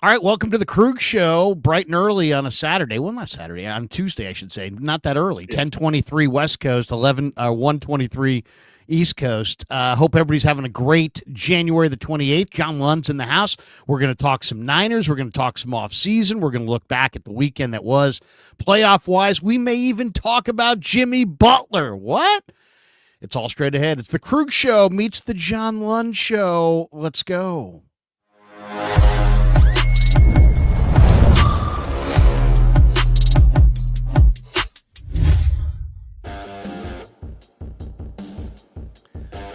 All right, welcome to the Krueg Show, bright and early on a Saturday. Well, not Saturday, on Tuesday, I should say. Not that early. Yeah. 10:23 West Coast, 1:23 East Coast. Hope everybody's having a great January the 28th. John Lund's in the house. We're going to talk some Niners. We're going to talk some off-season. We're going to look back at the weekend that was playoff-wise. We may even talk about Jimmy Butler. What? It's all straight ahead. It's the Krueg Show meets the John Lund Show. Let's go.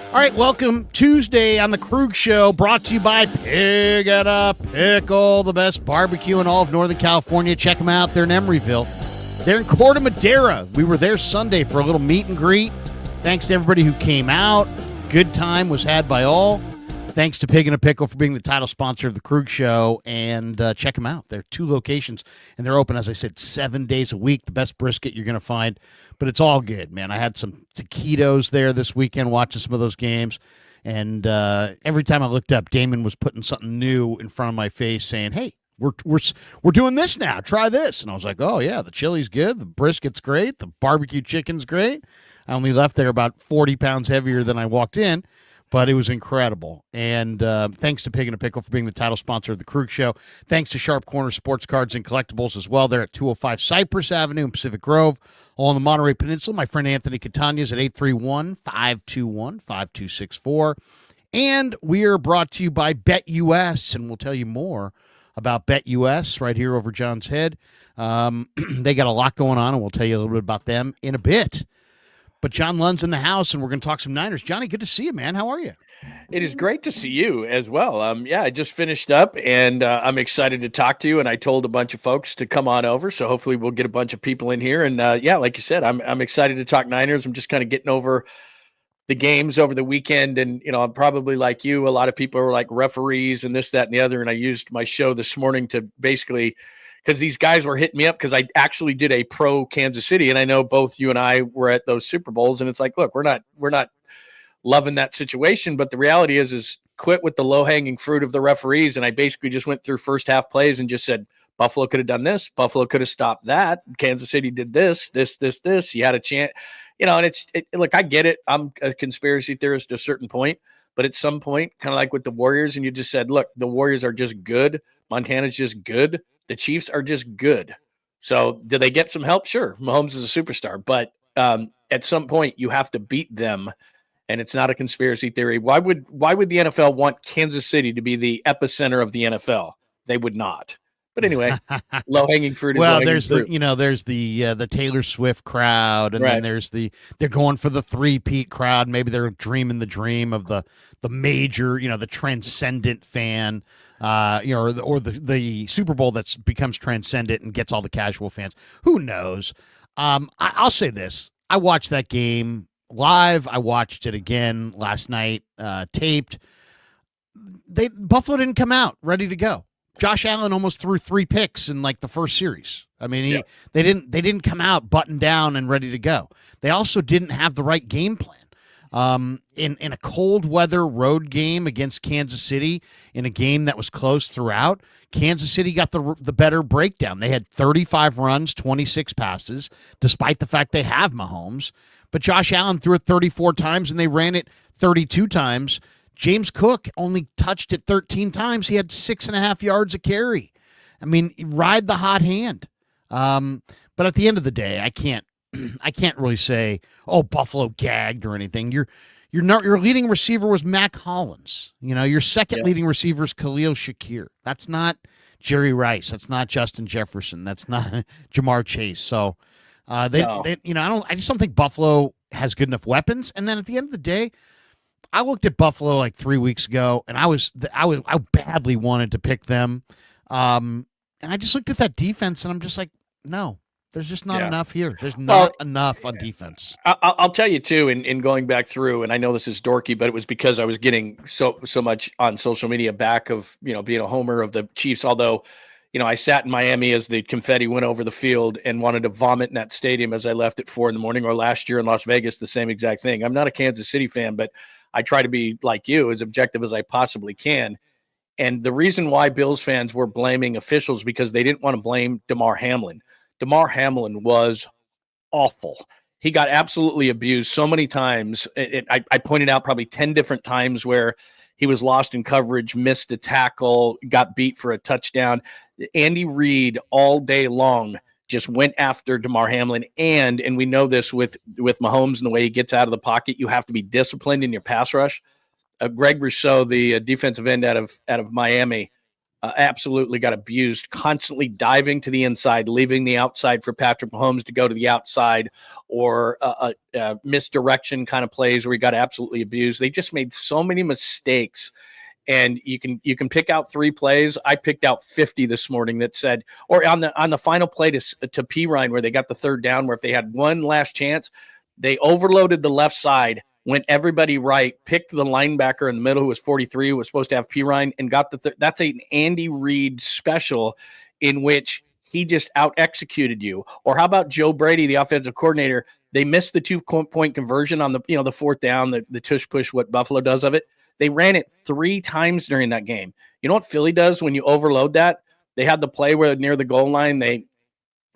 All right, welcome Tuesday on the Krueg Show, brought to you by Pig and a Pickle, the best barbecue in all of Northern California. Check them out. They're in Emeryville. They're in Corte Madera. We were there Sunday for a little meet and greet. Thanks to everybody who came out. Good time was had by all. Thanks to Pig and a Pickle for being the title sponsor of the Krueg Show. And check them out. They're 2 locations, and they're open, as I said, 7 days a week. The best brisket you're going to find. But it's all good, man. I had some taquitos there this weekend watching some of those games. And every time I looked up, Damon was putting something new in front of my face saying, hey, we're doing this now. Try this. And I was like, oh, yeah, the chili's good. The brisket's great. The barbecue chicken's great. I only left there about 40 pounds heavier than I walked in. But it was incredible. And thanks to Pig and a Pickle for being the title sponsor of the Krueg Show. Thanks to Sharp Corner Sports Cards and Collectibles as well. They're at 205 Cypress Avenue in Pacific Grove, all on the Monterey Peninsula. My friend Anthony Catania is at 831-521-5264. And we are brought to you by BetUS, and we'll tell you more about BetUS right here over John's head. They got a lot going on, and we'll tell you a little bit about them in a bit. But John Lund's in the house, and we're going to talk some Niners. Johnny, good to see you, man. How are you? It is great to see you as well. I just finished up, and I'm excited to talk to you. And I told a bunch of folks to come on over, so hopefully we'll get a bunch of people in here. And like you said, I'm excited to talk Niners. I'm just kind of getting over the games over the weekend, and I'm probably like you. A lot of people are like referees and this, that, and the other. And I used my show this morning to basically, because these guys were hitting me up because I actually did a pro Kansas City, and I know both you and I were at those Super Bowls, and it's like, look, we're not loving that situation, but the reality is quit with the low-hanging fruit of the referees. And I basically just went through first half plays and just said, Buffalo could have done this, Buffalo could have stopped that, Kansas City did this. You had a chance, and look, I get it. I'm a conspiracy theorist to a certain point, but at some point, kind of like with the Warriors, and you just said, look, the Warriors are just good, Montana's just good, the Chiefs are just good. So do they get some help? Sure. Mahomes is a superstar, but at some point you have to beat them, and it's not a conspiracy theory. Why would the NFL want Kansas City to be the epicenter of the NFL? They would not. But anyway, low-hanging fruit is low-hanging fruit. There's the Taylor Swift crowd, and then there's they're going for the three-peat crowd. Maybe they're dreaming the dream of the major, the transcendent fan. Or the Super Bowl that becomes transcendent and gets all the casual fans. Who knows? I'll say this. I watched that game live. I watched it again last night, taped. Buffalo didn't come out ready to go. Josh Allen almost threw 3 picks in like the first series. I mean, they didn't come out buttoned down and ready to go. They also didn't have the right game plan. In a cold weather road game against Kansas City, in a game that was close throughout, Kansas City got the better breakdown. They had 35 runs, 26 passes, despite the fact they have Mahomes. But Josh Allen threw it 34 times, and they ran it 32 times. James Cook only touched it 13 times. He had 6.5 yards a carry. I mean, ride the hot hand. But at the end of the day, I can't really say, oh, Buffalo gagged or anything. Your leading receiver was Mac Hollins. Your second leading receiver is Khalil Shakir. That's not Jerry Rice. That's not Justin Jefferson. That's not Jamar Chase. So I just don't think Buffalo has good enough weapons. And then at the end of the day, I looked at Buffalo like 3 weeks ago, and I badly wanted to pick them. And I just looked at that defense, and I'm just like, no. There's just not enough here. There's not enough on defense. I'll tell you, too, in going back through, and I know this is dorky, but it was because I was getting so much on social media back of, being a homer of the Chiefs, although, I sat in Miami as the confetti went over the field and wanted to vomit in that stadium as I left at 4 a.m, or last year in Las Vegas, the same exact thing. I'm not a Kansas City fan, but I try to be like you, as objective as I possibly can. And the reason why Bills fans were blaming officials because they didn't want to blame Damar Hamlin. Damar Hamlin was awful. He got absolutely abused so many times. I pointed out probably 10 different times where he was lost in coverage, missed a tackle, got beat for a touchdown. Andy Reid all day long just went after Damar Hamlin. And we know this with Mahomes and the way he gets out of the pocket, you have to be disciplined in your pass rush. Greg Rousseau, the defensive end out of Miami, absolutely got abused, constantly diving to the inside, leaving the outside for Patrick Mahomes to go to the outside, or misdirection kind of plays where he got absolutely abused. They just made so many mistakes. And you can pick out 3 plays. I picked out 50 this morning that said, or on the final play to P. Ryan where they got the 3rd down, where if they had one last chance, they overloaded the left side, went everybody right, picked the linebacker in the middle who was 43, who was supposed to have P. Ryan, and got that's an Andy Reid special in which he just out-executed you. Or how about Joe Brady, the offensive coordinator? They missed the 2-point conversion on the 4th down, the tush push, what Buffalo does of it. They ran it 3 times during that game. You know what Philly does when you overload that? They had the play where near the goal line, they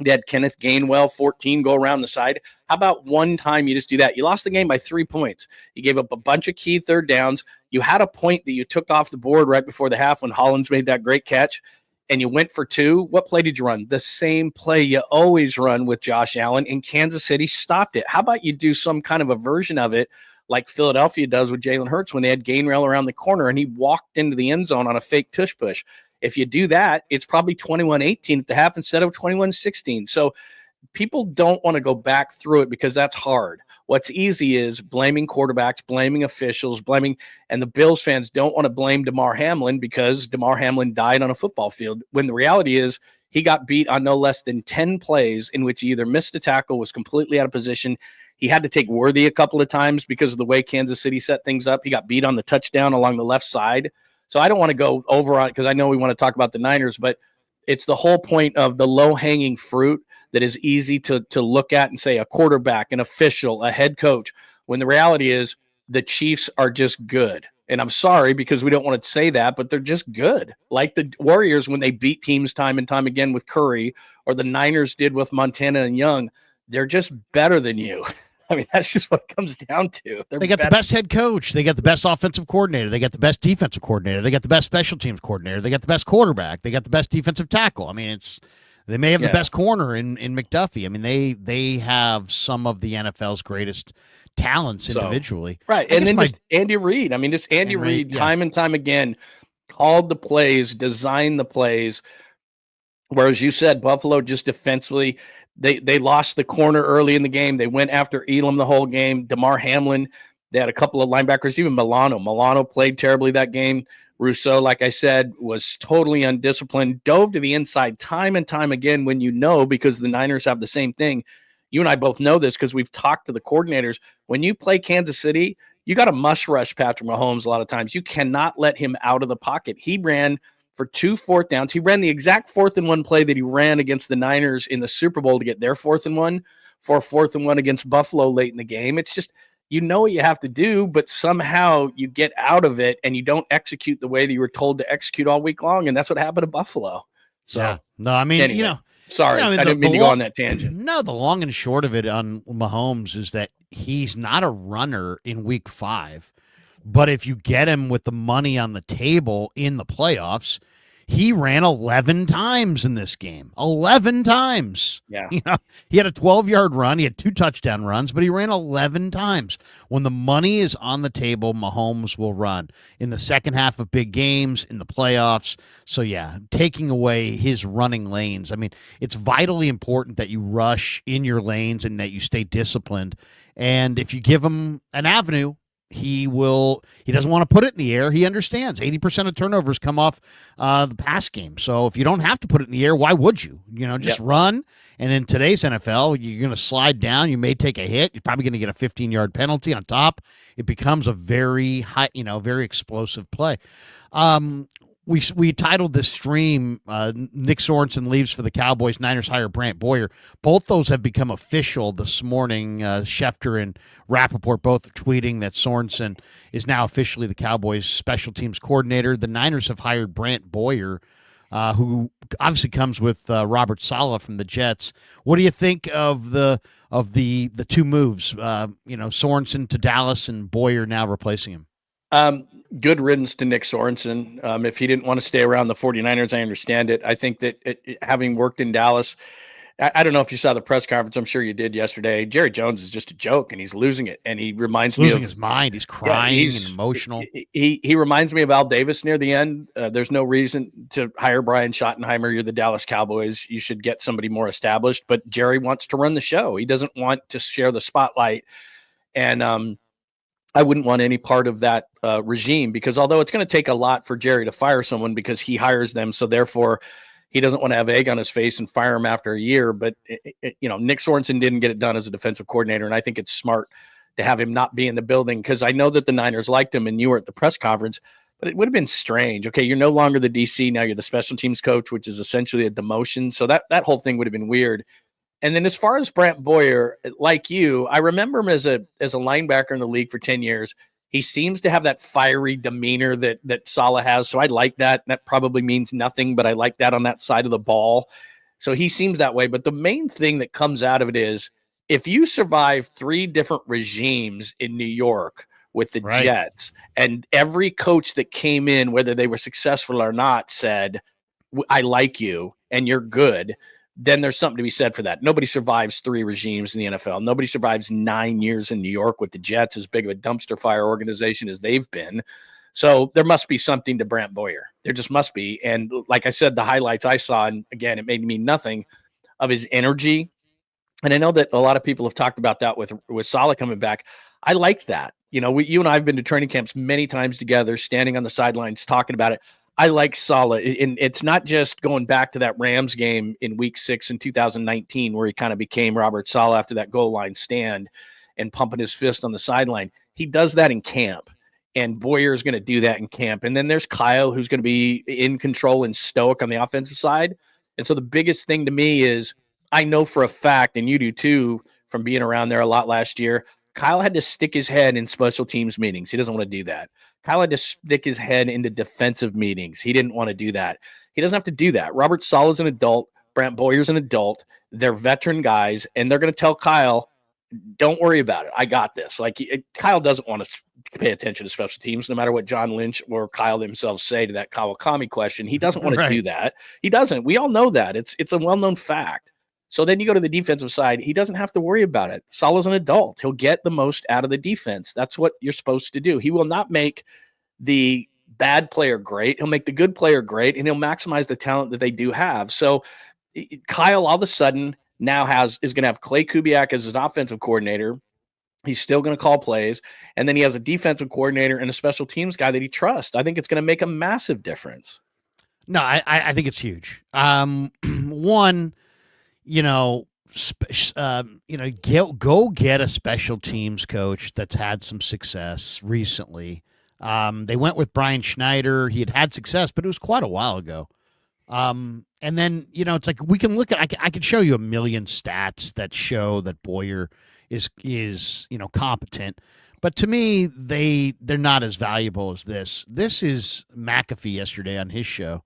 had Kenneth Gainwell, 14, go around the side. How about one time you just do that? You lost the game by 3 points. You gave up a bunch of key 3rd downs. You had a point that you took off the board right before the half when Hollins made that great catch, and you went for 2. What play did you run? The same play you always run with Josh Allen, and Kansas City stopped it. How about you do some kind of a version of it like Philadelphia does with Jalen Hurts when they had Gainwell around the corner and he walked into the end zone on a fake tush push? If you do that, it's probably 21-18 at the half instead of 21-16. So people don't want to go back through it because that's hard. What's easy is blaming quarterbacks, blaming officials, and the Bills fans don't want to blame Damar Hamlin because Damar Hamlin died on a football field, when the reality is he got beat on no less than 10 plays in which he either missed a tackle, was completely out of position. He had to take Worthy a couple of times because of the way Kansas City set things up. He got beat on the touchdown along the left side. So I don't want to go over on it because I know we want to talk about the Niners, but it's the whole point of the low-hanging fruit that is easy to look at and say a quarterback, an official, a head coach, when the reality is the Chiefs are just good. And I'm sorry because we don't want to say that, but they're just good. Like the Warriors when they beat teams time and time again with Curry, or the Niners did with Montana and Young, they're just better than you. I mean, that's just what it comes down to. They got the best head coach. They got the best offensive coordinator. They got the best defensive coordinator. They got the best special teams coordinator. They got the best quarterback. They got the best defensive tackle. I mean, they may have the best corner in McDuffie. I mean, they have some of the NFL's greatest talents individually. Right. And then just Andy Reid. I mean, just Andy Reid time and time again called the plays, designed the plays. Whereas you said Buffalo just defensively, they lost the corner early in the game. They went after Elam the whole game. Damar Hamlin, they had a couple of linebackers, even Milano. Milano played terribly that game. Rousseau, like I said, was totally undisciplined, dove to the inside time and time again when because the Niners have the same thing. You and I both know this because we've talked to the coordinators. When you play Kansas City, you got to must rush Patrick Mahomes a lot of times. You cannot let him out of the pocket. He ran for 2 4th downs. He ran the exact 4th and 1 play that he ran against the Niners in the Super Bowl to get their 4th and 1 for 4th and 1 against Buffalo late in the game. It's just, what you have to do, but somehow you get out of it and you don't execute the way that you were told to execute all week long. And that's what happened to Buffalo. So, yeah. No, I mean, anyway, sorry, I didn't mean to go on that tangent. No, the long and short of it on Mahomes is that he's not a runner in week 5. But if you get him with the money on the table in the playoffs, he ran 11 times in this game. 11 times. Yeah. He had a 12-yard run. He had 2 touchdown runs, but he ran 11 times. When the money is on the table, Mahomes will run in the second half of big games, in the playoffs. So, yeah, taking away his running lanes. I mean, it's vitally important that you rush in your lanes and that you stay disciplined. And if you give him an avenue, he doesn't want to put it in the air. He understands 80% of turnovers come off the pass game. So if you don't have to put it in the air, why would you? Just run. And in today's NFL, you're going to slide down. You may take a hit. You're probably going to get a 15-yard penalty on top. It becomes a very high, very explosive play. we titled this stream Nick Sorensen leaves for the Cowboys, Niners hire Brant Boyer. Both those have become official this morning. Schefter and Rappaport both tweeting that Sorensen is now officially the Cowboys special teams coordinator. The Niners have hired Brant Boyer, who obviously comes with Robert Saleh from the Jets. What do you think of the two moves? Sorensen to Dallas and Boyer now replacing him. Good riddance to Nick Sorensen. If he didn't want to stay around the 49ers, I understand it. I think that having worked in Dallas, I don't know if you saw the press conference. I'm sure you did yesterday. Jerry Jones is just a joke, and he's losing it. And he reminds me of losing his mind. He's crying and emotional. He reminds me of Al Davis near the end. There's no reason to hire Brian Schottenheimer. You're the Dallas Cowboys. You should get somebody more established. But Jerry wants to run the show. He doesn't want to share the spotlight. And I wouldn't want any part of that regime, because although it's going to take a lot for Jerry to fire someone because he hires them, so therefore he doesn't want to have egg on his face and fire him after a year. But Nick Sorensen didn't get it done as a defensive coordinator, and I think it's smart to have him not be in the building, because I know that the Niners liked him and you were at the press conference, but it would have been strange. Okay, you're no longer the DC, now you're the special teams coach, which is essentially a demotion. So that whole thing would have been weird. And then as far as Brant Boyer, like you, I remember him as a linebacker in the league for 10 years. He seems to have that fiery demeanor that Saleh has. So I like that. That probably means nothing, but I like that on that side of the ball. So he seems that way. But the main thing that comes out of it is, if you survive 3 different regimes in New York with the Jets, and every coach that came in, whether they were successful or not, said, I like you and you're good, then there's something to be said for that. Nobody survives 3 regimes in the NFL. Nobody survives 9 years in New York with the Jets, as big of a dumpster fire organization as they've been. So there must be something to Brant Boyer. There just must be. And like I said, the highlights I saw, and again, it made me nothing of his energy. And I know that a lot of people have talked about that with Saleh coming back. I like that. You and I have been to training camps many times together, standing on the sidelines, talking about it. I like Saleh, and it's not just going back to that Rams game in Week 6 in 2019, where he kind of became Robert Saleh after that goal line stand and pumping his fist on the sideline. He does that in camp, and Boyer is going to do that in camp. And then there's Kyle, who's going to be in control and stoic on the offensive side. And so the biggest thing to me is, I know for a fact, and you do too, from being around there a lot last year, Kyle had to stick his head in special teams meetings. He doesn't want to do that. Kyle had to stick his head into defensive meetings. He didn't want to do that. He doesn't have to do that. Robert Saleh's an adult. Brant Boyer's an adult. They're veteran guys, and they're going to tell Kyle, don't worry about it. I got this. Kyle doesn't want to pay attention to special teams, no matter what John Lynch or Kyle themselves say to that Kawakami question. He doesn't want to do that. He doesn't. We all know that. It's a well-known fact. So then you go to the defensive side. He doesn't have to worry about it. Saleh's an adult. He'll get the most out of the defense. That's what you're supposed to do. He will not make the bad player great. He'll make the good player great, and he'll maximize the talent that they do have. So Kyle all of a sudden now is going to have Clay Kubiak as his offensive coordinator. He's still going to call plays. And then he has a defensive coordinator and a special teams guy that he trusts. I think it's going to make a massive difference. No, I think it's huge. One, go get a special teams coach that's had some success recently. They went with Brian Schneider. He had success, but it was quite a while ago. And then, it's like we can look at, I could show you a million stats that show that Boyer is competent. But to me, they're not as valuable as this. This is McAfee yesterday on his show.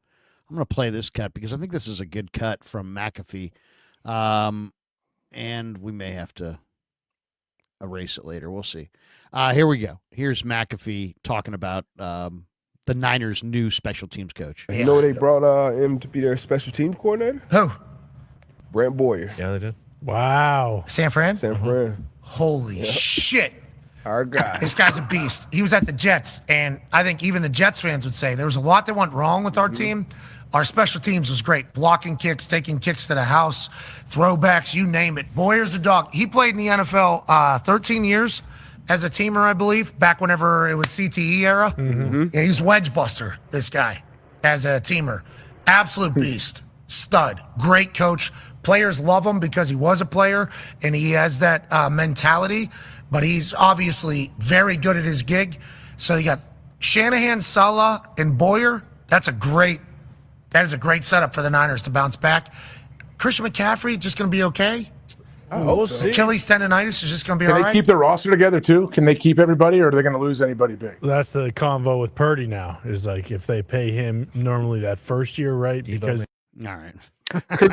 I'm going to play this cut because I think this is a good cut from McAfee. And we may have to erase it later. We'll see. Here we go. Here's McAfee talking about the Niners' new special teams coach. You know they brought him to be their special teams coordinator? Who? Brant Boyer. Yeah, they did. Wow. San Fran? San Fran. Holy shit. Our guy. This guy's a beast. He was at the Jets, and I think even the Jets fans would say there was a lot that went wrong with our team. Our special teams was great. Blocking kicks, taking kicks to the house, throwbacks, you name it. Boyer's a dog. He played in the NFL 13 years as a teamer, I believe, back whenever it was CTE era. Mm-hmm. Yeah, he's wedge buster, this guy, as a teamer. Absolute beast. Stud. Great coach. Players love him because he was a player, and he has that mentality, but he's obviously very good at his gig. So you got Shanahan, Saleh, and Boyer. That is a great setup for the Niners to bounce back. Christian McCaffrey just going to be okay. We'll see. Achilles tendonitis is just going to be Can all they right. keep their roster together too? Can they keep everybody, or are they going to lose anybody big? That's the convo with Purdy now. Is like if they pay him normally that first year, right? Because All right.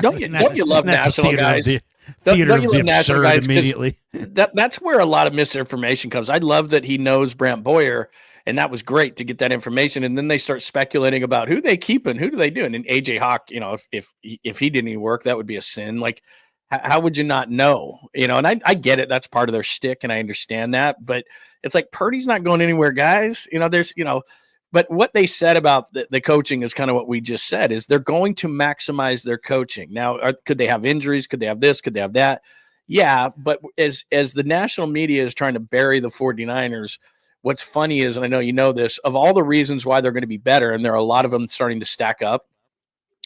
Don't you love That's a national theater guys? of the, Don't theater you of the love national absurd guys? 'Cause immediately. That's where a lot of misinformation comes. I love that he knows Brant Boyer, and that was great to get that information. And then they start speculating about who they keep and who do they do. And then AJ Hawk, if he didn't even work, that would be a sin. Like, how would you not know? And I get it. That's part of their shtick, and I understand that. But it's like Purdy's not going anywhere, guys. But what they said about the coaching is kind of what we just said, is they're going to maximize their coaching. Now, could they have injuries? Could they have this? Could they have that? Yeah, but as the national media is trying to bury the 49ers, what's funny is, and I know you know this, of all the reasons why they're going to be better, and there are a lot of them starting to stack up,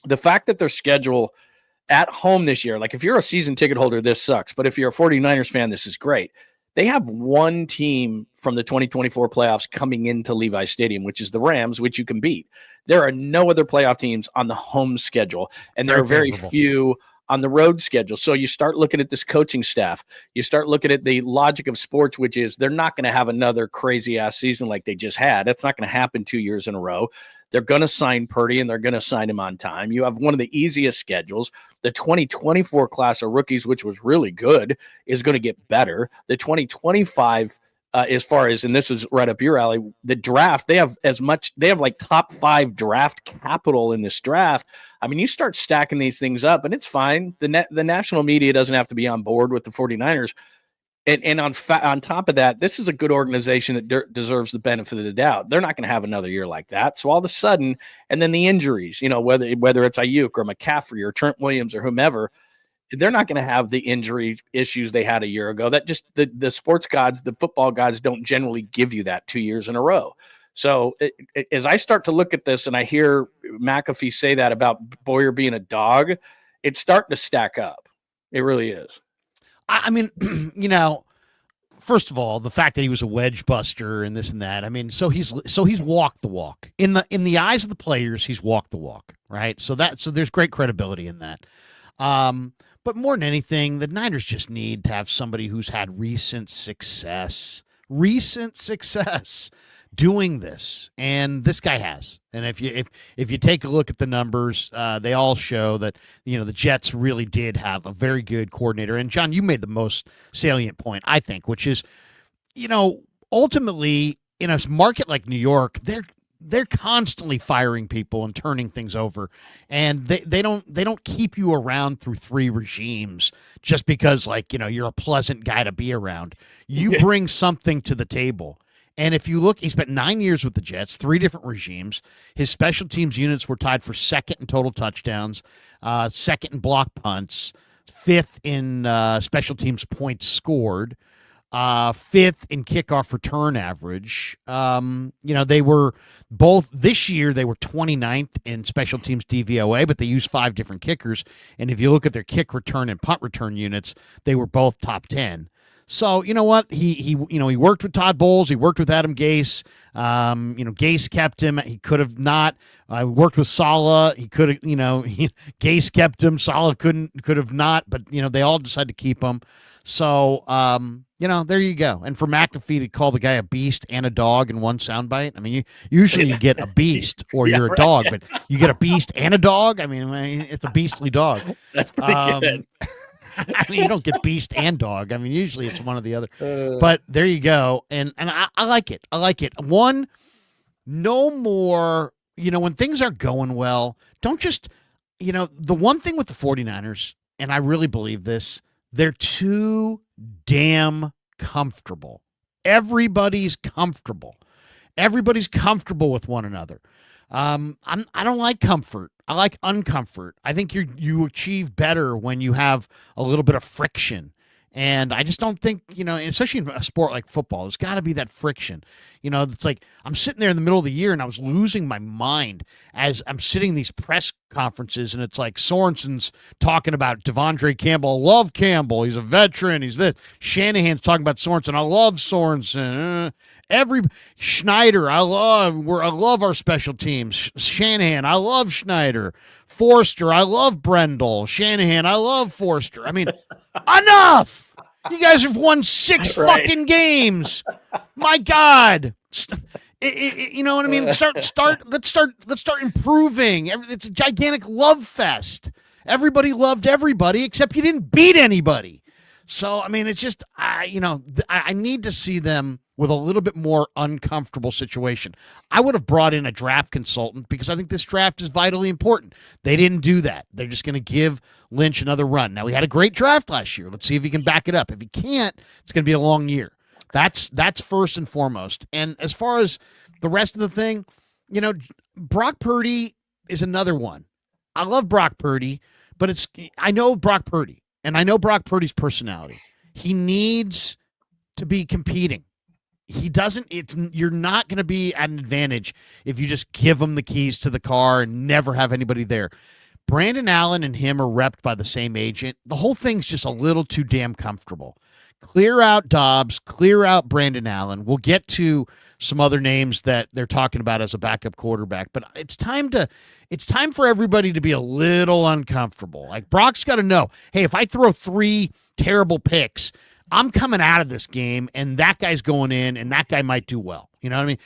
the fact that their schedule at home this year, like if you're a season ticket holder, this sucks. But if you're a 49ers fan, this is great. They have one team from the 2024 playoffs coming into Levi Stadium, which is the Rams, which you can beat. There are no other playoff teams on the home schedule, and there are very few on the road schedule. So you start looking at this coaching staff. You start looking at the logic of sports, which is they're not going to have another crazy-ass season like they just had. That's not going to happen 2 years in a row. They're going to sign Purdy, and they're going to sign him on time. You have one of the easiest schedules. The 2024 class of rookies, which was really good, is going to get better. The 2025 as far as, and this is right up your alley, the draft, they have like top 5 draft capital in this draft. I mean, you start stacking these things up, and it's fine. The national media doesn't have to be on board with the 49ers. And on top of that, this is a good organization that deserves the benefit of the doubt. They're not going to have another year like that. So all of a sudden, and then the injuries, whether it's Ayuk or McCaffrey or Trent Williams or whomever, they're not going to have the injury issues they had a year ago. That just the sports gods, the football gods don't generally give you that 2 years in a row. So as I start to look at this and I hear McAfee say that about Boyer being a dog, it's starting to stack up. It really is. I mean, first of all, the fact that he was a wedge buster and this and that. I mean, so he's walked the walk. In the eyes of the players, he's walked the walk, right? So there's great credibility in that. But more than anything, the Niners just need to have somebody who's had recent success doing this, and this guy has. And if you take a look at the numbers, they all show that the Jets really did have a very good coordinator. And John, you made the most salient point, I think, which is, ultimately in a market like New York, they're constantly firing people and turning things over, and they don't keep you around through 3 regimes just because you're a pleasant guy to be around. You bring something to the table. And if you look, he spent 9 years with the Jets, 3 different regimes. His special teams units were tied for 2nd in total touchdowns, 2nd in block punts, 5th in special teams points scored, 5th in kickoff return average. They were both this year, they were 29th in special teams DVOA, but they used 5 different kickers. And if you look at their kick return and punt return units, they were both top 10. So you know what, he worked with Todd Bowles, he worked with Adam Gase. Gase kept him. He could have not. Worked with Saleh. He could have. Gase kept him. Saleh could have not. But they all decided to keep him. So there you go. And for McAfee to call the guy a beast and a dog in one soundbite, I mean, usually you get a beast or you're a dog, but you get a beast and a dog. I mean, it's a beastly dog. That's pretty good. I mean, you don't get beast and dog. I mean, usually it's one or the other. But there you go. And I like it. I like it. One, no more, when things are going well, don't just, the one thing with the 49ers, and I really believe this, they're too damn comfortable. Everybody's comfortable. Everybody's comfortable with one another. I don't like comfort. I like uncomfort. I think you achieve better when you have a little bit of friction. And I just don't think, especially in a sport like football, there's got to be that friction. It's like I'm sitting there in the middle of the year and I was losing my mind as I'm sitting in these press conferences, and it's like Sorensen's talking about Devondre Campbell. I love Campbell. He's a veteran. He's this. Shanahan's talking about Sorensen. I love Sorensen. Schneider, I love our special teams. Shanahan, I love Schneider. Forster, I love Brendel. Shanahan, I love Forster. I mean, enough. You guys have won 6 fucking games. My God. You know what I mean? Let's start improving. It's a gigantic love fest. Everybody loved everybody except you didn't beat anybody. So, I mean, it's just, I need to see them with a little bit more uncomfortable situation. I would have brought in a draft consultant because I think this draft is vitally important. They didn't do that. They're just going to give Lynch another run. Now, he had a great draft last year. Let's see if he can back it up. If he can't, it's going to be a long year. That's first and foremost. And as far as the rest of the thing, Brock Purdy is another one. I love Brock Purdy, but I know Brock Purdy, and I know Brock Purdy's personality. He needs to be competing. You're not going to be at an advantage if you just give him the keys to the car and never have anybody there. Brandon Allen and him are repped by the same agent. The whole thing's just a little too damn comfortable. Clear out Dobbs, clear out Brandon Allen. We'll get to some other names that they're talking about as a backup quarterback, but it's time for everybody to be a little uncomfortable. Like, Brock's got to know, hey, if I throw 3 terrible picks, I'm coming out of this game, and that guy's going in, and that guy might do well. You know what I mean?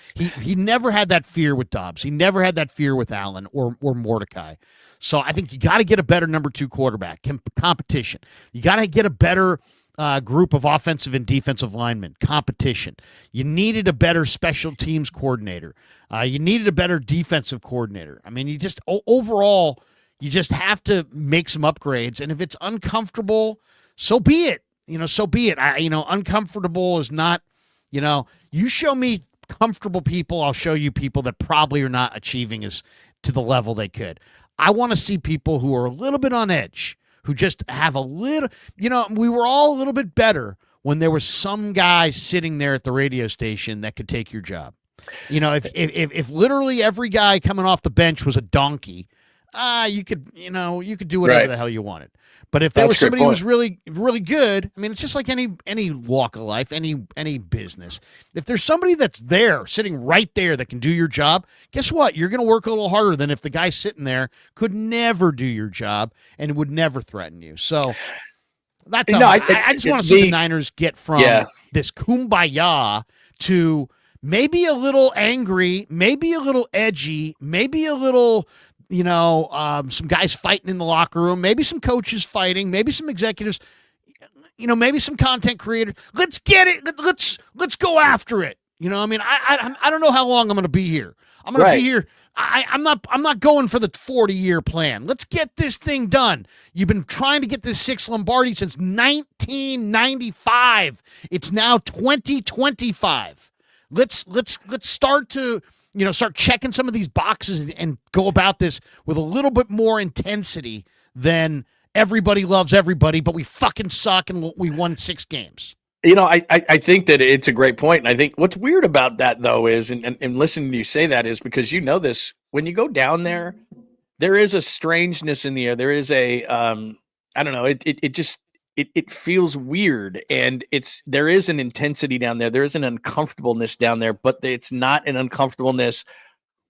He never had that fear with Dobbs. He never had that fear with Allen or Mordecai. So I think you got to get a better number 2 quarterback competition. You got to get a better group of offensive and defensive linemen competition. You needed a better special teams coordinator. You needed a better defensive coordinator. I mean, you just overall, you just have to make some upgrades. And if it's uncomfortable, so be it. So be it. Uncomfortable is not, you show me comfortable people, I'll show you people that probably are not achieving as to the level they could. I want to see people who are a little bit on edge, who just have a little, we were all a little bit better when there was some guy sitting there at the radio station that could take your job. If literally every guy coming off the bench was a donkey, you could do whatever the hell you wanted. But if there was somebody who was really, really good, I mean, it's just like any walk of life, any business. If there's somebody that's there, sitting right there, that can do your job, guess what? You're going to work a little harder than if the guy sitting there could never do your job and would never threaten you. So that's I just want to see the Niners get from this kumbaya to maybe a little angry, maybe a little edgy, maybe a little some guys fighting in the locker room, maybe some coaches fighting, maybe some executives, maybe some content creators. Let's get it. Let's go after it. I don't know how long I'm going to be here. I'm going to be here. I'm not going for the 40-year plan. Let's get this thing done. You've been trying to get this 6 Lombardi since 1995. It's now 2025. Let's start to start checking some of these boxes and go about this with a little bit more intensity than everybody loves everybody, but we fucking suck and we won 6 games. I think that it's a great point. And I think what's weird about that, though, is, and listening to you say that, is because this, when you go down there, there is a strangeness in the air. There is a, I don't know, it feels weird, and there is an intensity down there. There is an uncomfortableness down there, but it's not an uncomfortableness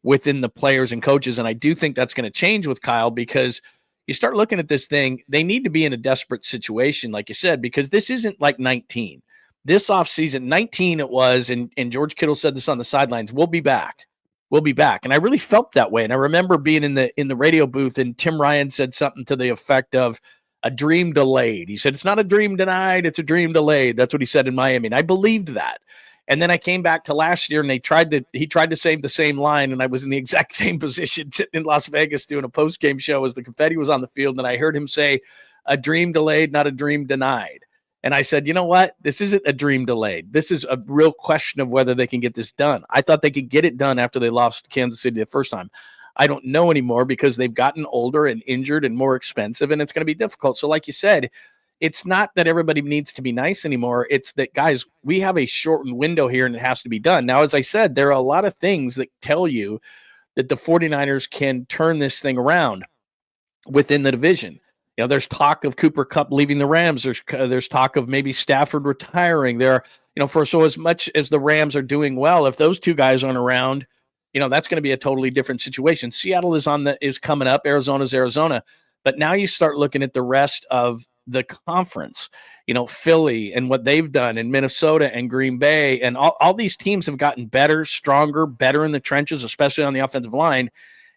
within the players and coaches. And I do think that's going to change with Kyle, because you start looking at this thing, they need to be in a desperate situation, like you said, because this isn't like 19. This offseason, 19 it was, and George Kittle said this on the sidelines, we'll be back. We'll be back. And I really felt that way. And I remember being in the radio booth, and Tim Ryan said something to the effect of, a dream delayed. He said, it's not a dream denied, it's a dream delayed. That's what he said in Miami. And I believed that. And then I came back to last year, and he tried to say the same line, and I was in the exact same position sitting in Las Vegas doing a post-game show as the confetti was on the field, and I heard him say, a dream delayed, not a dream denied. And I said, you know what? This isn't a dream delayed. This is a real question of whether they can get this done. I thought they could get it done after they lost to Kansas City the first time. I don't know anymore, because they've gotten older and injured and more expensive, and it's going to be difficult. So like you said, it's not that everybody needs to be nice anymore. It's that, guys, we have a shortened window here and it has to be done. Now, as I said, there are a lot of things that tell you that the 49ers can turn this thing around within the division. You know, there's talk of Cooper Kupp leaving the Rams. There's talk of maybe Stafford retiring. There, you know, so as much as the Rams are doing well, if those two guys aren't around, you know, that's going to be a totally different situation. Seattle is coming up. Arizona's Arizona. But now you start looking at the rest of the conference, you know, Philly and what they've done, and Minnesota and Green Bay, and all these teams have gotten better, stronger, better in the trenches, especially on the offensive line.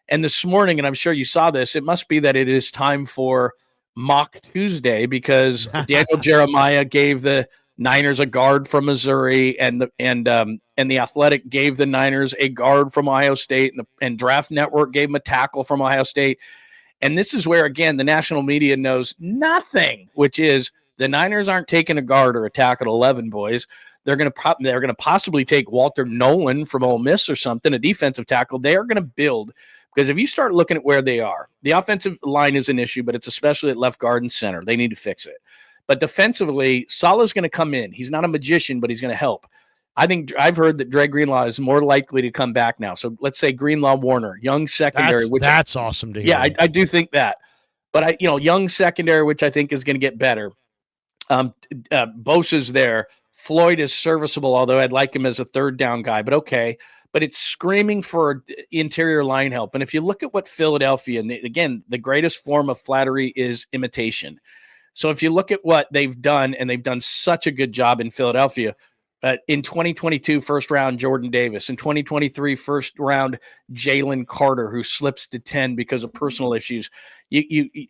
And this morning, and I'm sure you saw this, it must be that it is time for Mock Tuesday, because Daniel Jeremiah gave the Niners a guard from Missouri, and the Athletic gave the Niners a guard from Ohio State, and Draft Network gave them a tackle from Ohio State. And this is where, again, the national media knows nothing, which is the Niners aren't taking a guard or a tackle at 11, boys. They're going to possibly take Walter Nolan from Ole Miss or something, a defensive tackle. They are going to build, because if you start looking at where they are, the offensive line is an issue, but it's especially at left guard and center. They need to fix it. But defensively, Saleh's going to come in. He's not a magician, but he's going to help. I think I've heard that Dre Greenlaw is more likely to come back now. So let's say Greenlaw, Warner, young secondary. That's awesome to hear. Yeah, I do think that. But young secondary, which I think is going to get better. Bosa's there. Floyd is serviceable, although I'd like him as a third down guy. But okay. But it's screaming for interior line help. And if you look at what Philadelphia, and again, the greatest form of flattery is imitation. So if you look at what they've done, and they've done such a good job in Philadelphia. In 2022, first round, Jordan Davis. In 2023, first round, Jalen Carter, who slips to 10 because of personal issues.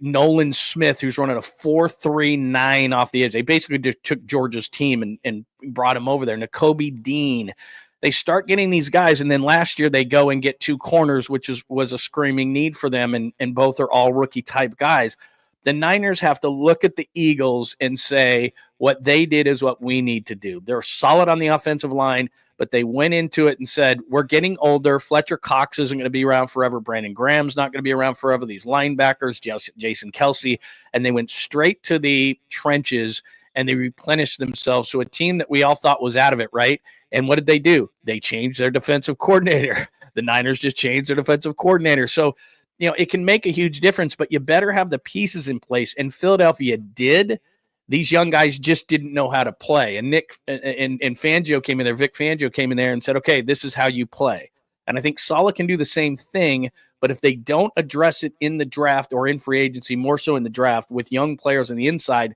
Nolan Smith, who's running a 4.39 off the edge. They basically just took Georgia's team and brought him over there. Nakobe Dean. They start getting these guys, and then last year they go and get two corners, which was a screaming need for them, and both are all rookie-type guys. The Niners have to look at the Eagles and say, what they did is what we need to do. They're solid on the offensive line, but they went into it and said, we're getting older. Fletcher Cox isn't going to be around forever. Brandon Graham's not going to be around forever. These linebackers, Jason Kelsey, and they went straight to the trenches, and they replenished themselves to a team that we all thought was out of it, right? And what did they do? They changed their defensive coordinator. The Niners just changed their defensive coordinator. So, it can make a huge difference, but you better have the pieces in place. And Philadelphia did. These young guys just didn't know how to play. And Nick and Fangio came in there. Vic Fangio came in there and said, okay, this is how you play. And I think Saleh can do the same thing, but if they don't address it in the draft or in free agency, more so in the draft with young players on the inside,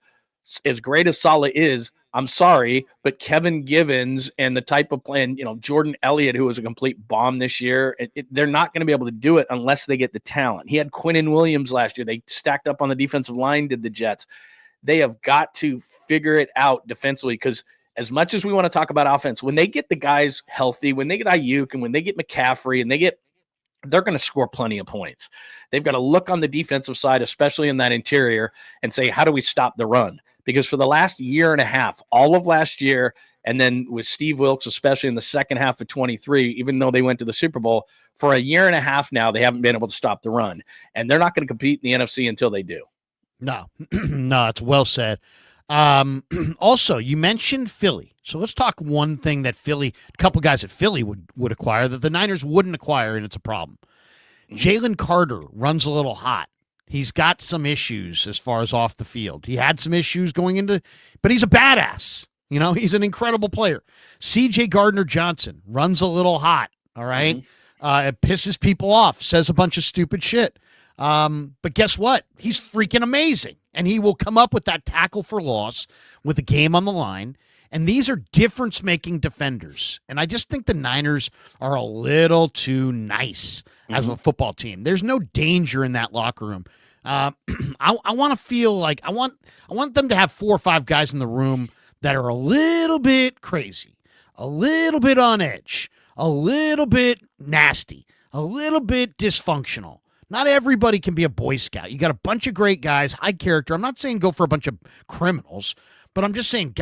as great as Saleh is, I'm sorry, but Kevin Givens and the type of plan, Jordan Elliott, who was a complete bomb this year, they're not going to be able to do it unless they get the talent. He had Quinnen Williams last year. They stacked up on the defensive line, did the Jets. They have got to figure it out defensively, because as much as we want to talk about offense, when they get the guys healthy, when they get Ayuk and when they get McCaffrey and they're going to score plenty of points. They've got to look on the defensive side, especially in that interior, and say, how do we stop the run? Because for the last year and a half, all of last year, and then with Steve Wilkes, especially in the second half of 23, even though they went to the Super Bowl, for a year and a half now, they haven't been able to stop the run. And they're not going to compete in the NFC until they do. No, no, it's well said. Also, you mentioned Philly. So let's talk one thing that a couple guys at Philly would acquire that the Niners wouldn't acquire, and it's a problem. Jalen Carter runs a little hot. He's got some issues as far as off the field. He had some issues going into, but he's a badass. He's an incredible player. C.J. Gardner-Johnson runs a little hot, all right? It pisses people off, says a bunch of stupid shit. But guess what? He's freaking amazing. And he will come up with that tackle for loss with the game on the line. And these are difference-making defenders. And I just think the Niners are a little too nice as a football team. There's no danger in that locker room. I want to feel like I want them to have 4 or 5 guys in the room that are a little bit crazy, a little bit on edge, a little bit nasty, a little bit dysfunctional. Not everybody can be a Boy Scout. You got a bunch of great guys, high character. I'm not saying go for a bunch of criminals, but I'm just saying,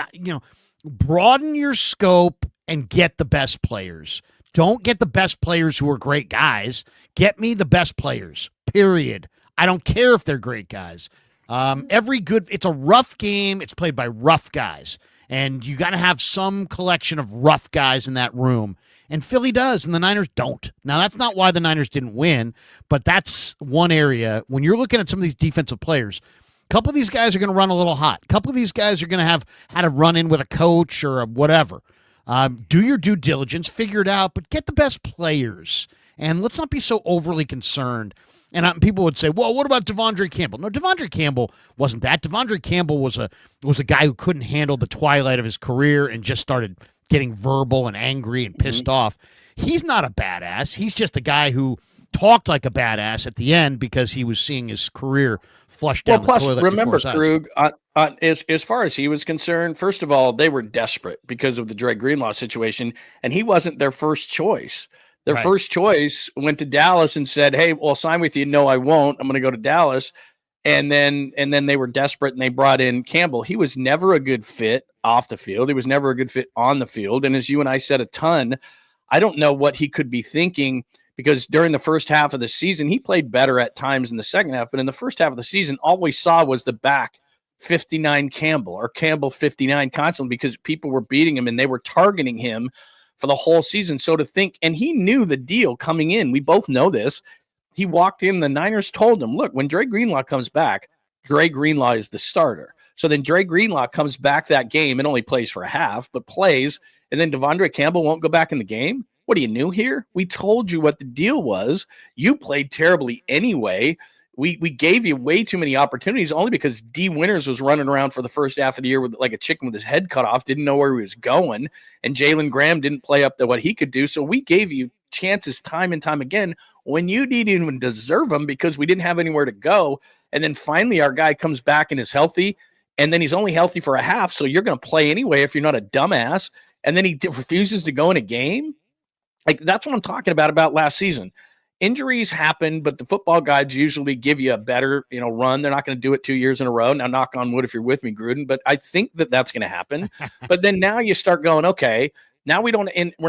broaden your scope and get the best players. Don't get the best players who are great guys. Get me the best players, period. I don't care if they're great guys. It's a rough game. It's played by rough guys. And you got to have some collection of rough guys in that room. And Philly does, and the Niners don't. Now, that's not why the Niners didn't win, but that's one area. When you're looking at some of these defensive players, a couple of these guys are going to run a little hot. A couple of these guys are going to have had a run-in with a coach or whatever. Do your due diligence, figure it out, but get the best players. And let's not be so overly concerned. And people would say, well, what about Devondre Campbell? No, Devondre Campbell wasn't that. Devondre Campbell was a guy who couldn't handle the twilight of his career and just started getting verbal and angry and pissed off. He's not a badass. He's just a guy who talked like a badass at the end because he was seeing his career flush down the toilet. Well, plus, remember, Krueg, as far as he was concerned, first of all, they were desperate because of the Dre Greenlaw situation, and he wasn't their first choice. Their first choice went to Dallas and said, hey, well, I'll sign with you. No, I won't. I'm going to go to Dallas. And then they were desperate and they brought in Campbell. He was never a good fit off the field. He was never a good fit on the field. And as you and I said a ton, I don't know what he could be thinking, because during the first half of the season, he played better at times in the second half. But in the first half of the season, all we saw was the back 59 Campbell or Campbell 59 constantly, because people were beating him and they were targeting him for the whole season. So to think, and he knew the deal coming in. We both know this. He walked in, the Niners told him, look, when Dre Greenlaw comes back, Dre Greenlaw is the starter. So then Dre Greenlaw comes back that game and only plays for a half, but plays, and then Devondre Campbell won't go back in the game. What are you new here? We told you what the deal was. You played terribly anyway. We gave you way too many opportunities only because D. Winters was running around for the first half of the year with like a chicken with his head cut off, didn't know where he was going, and Jalen Graham didn't play up to what he could do. So we gave you chances time and time again when you didn't even deserve them because we didn't have anywhere to go. And then finally our guy comes back and is healthy, and then he's only healthy for a half, so you're going to play anyway if you're not a dumbass, and then he refuses to go in a game. Like, that's what I'm talking about last season. Injuries happen, but the football guys usually give you a better, run. They're not going to do it 2 years in a row. Now, knock on wood if you're with me, Gruden, but I think that's going to happen. But then now you start going, okay, now we're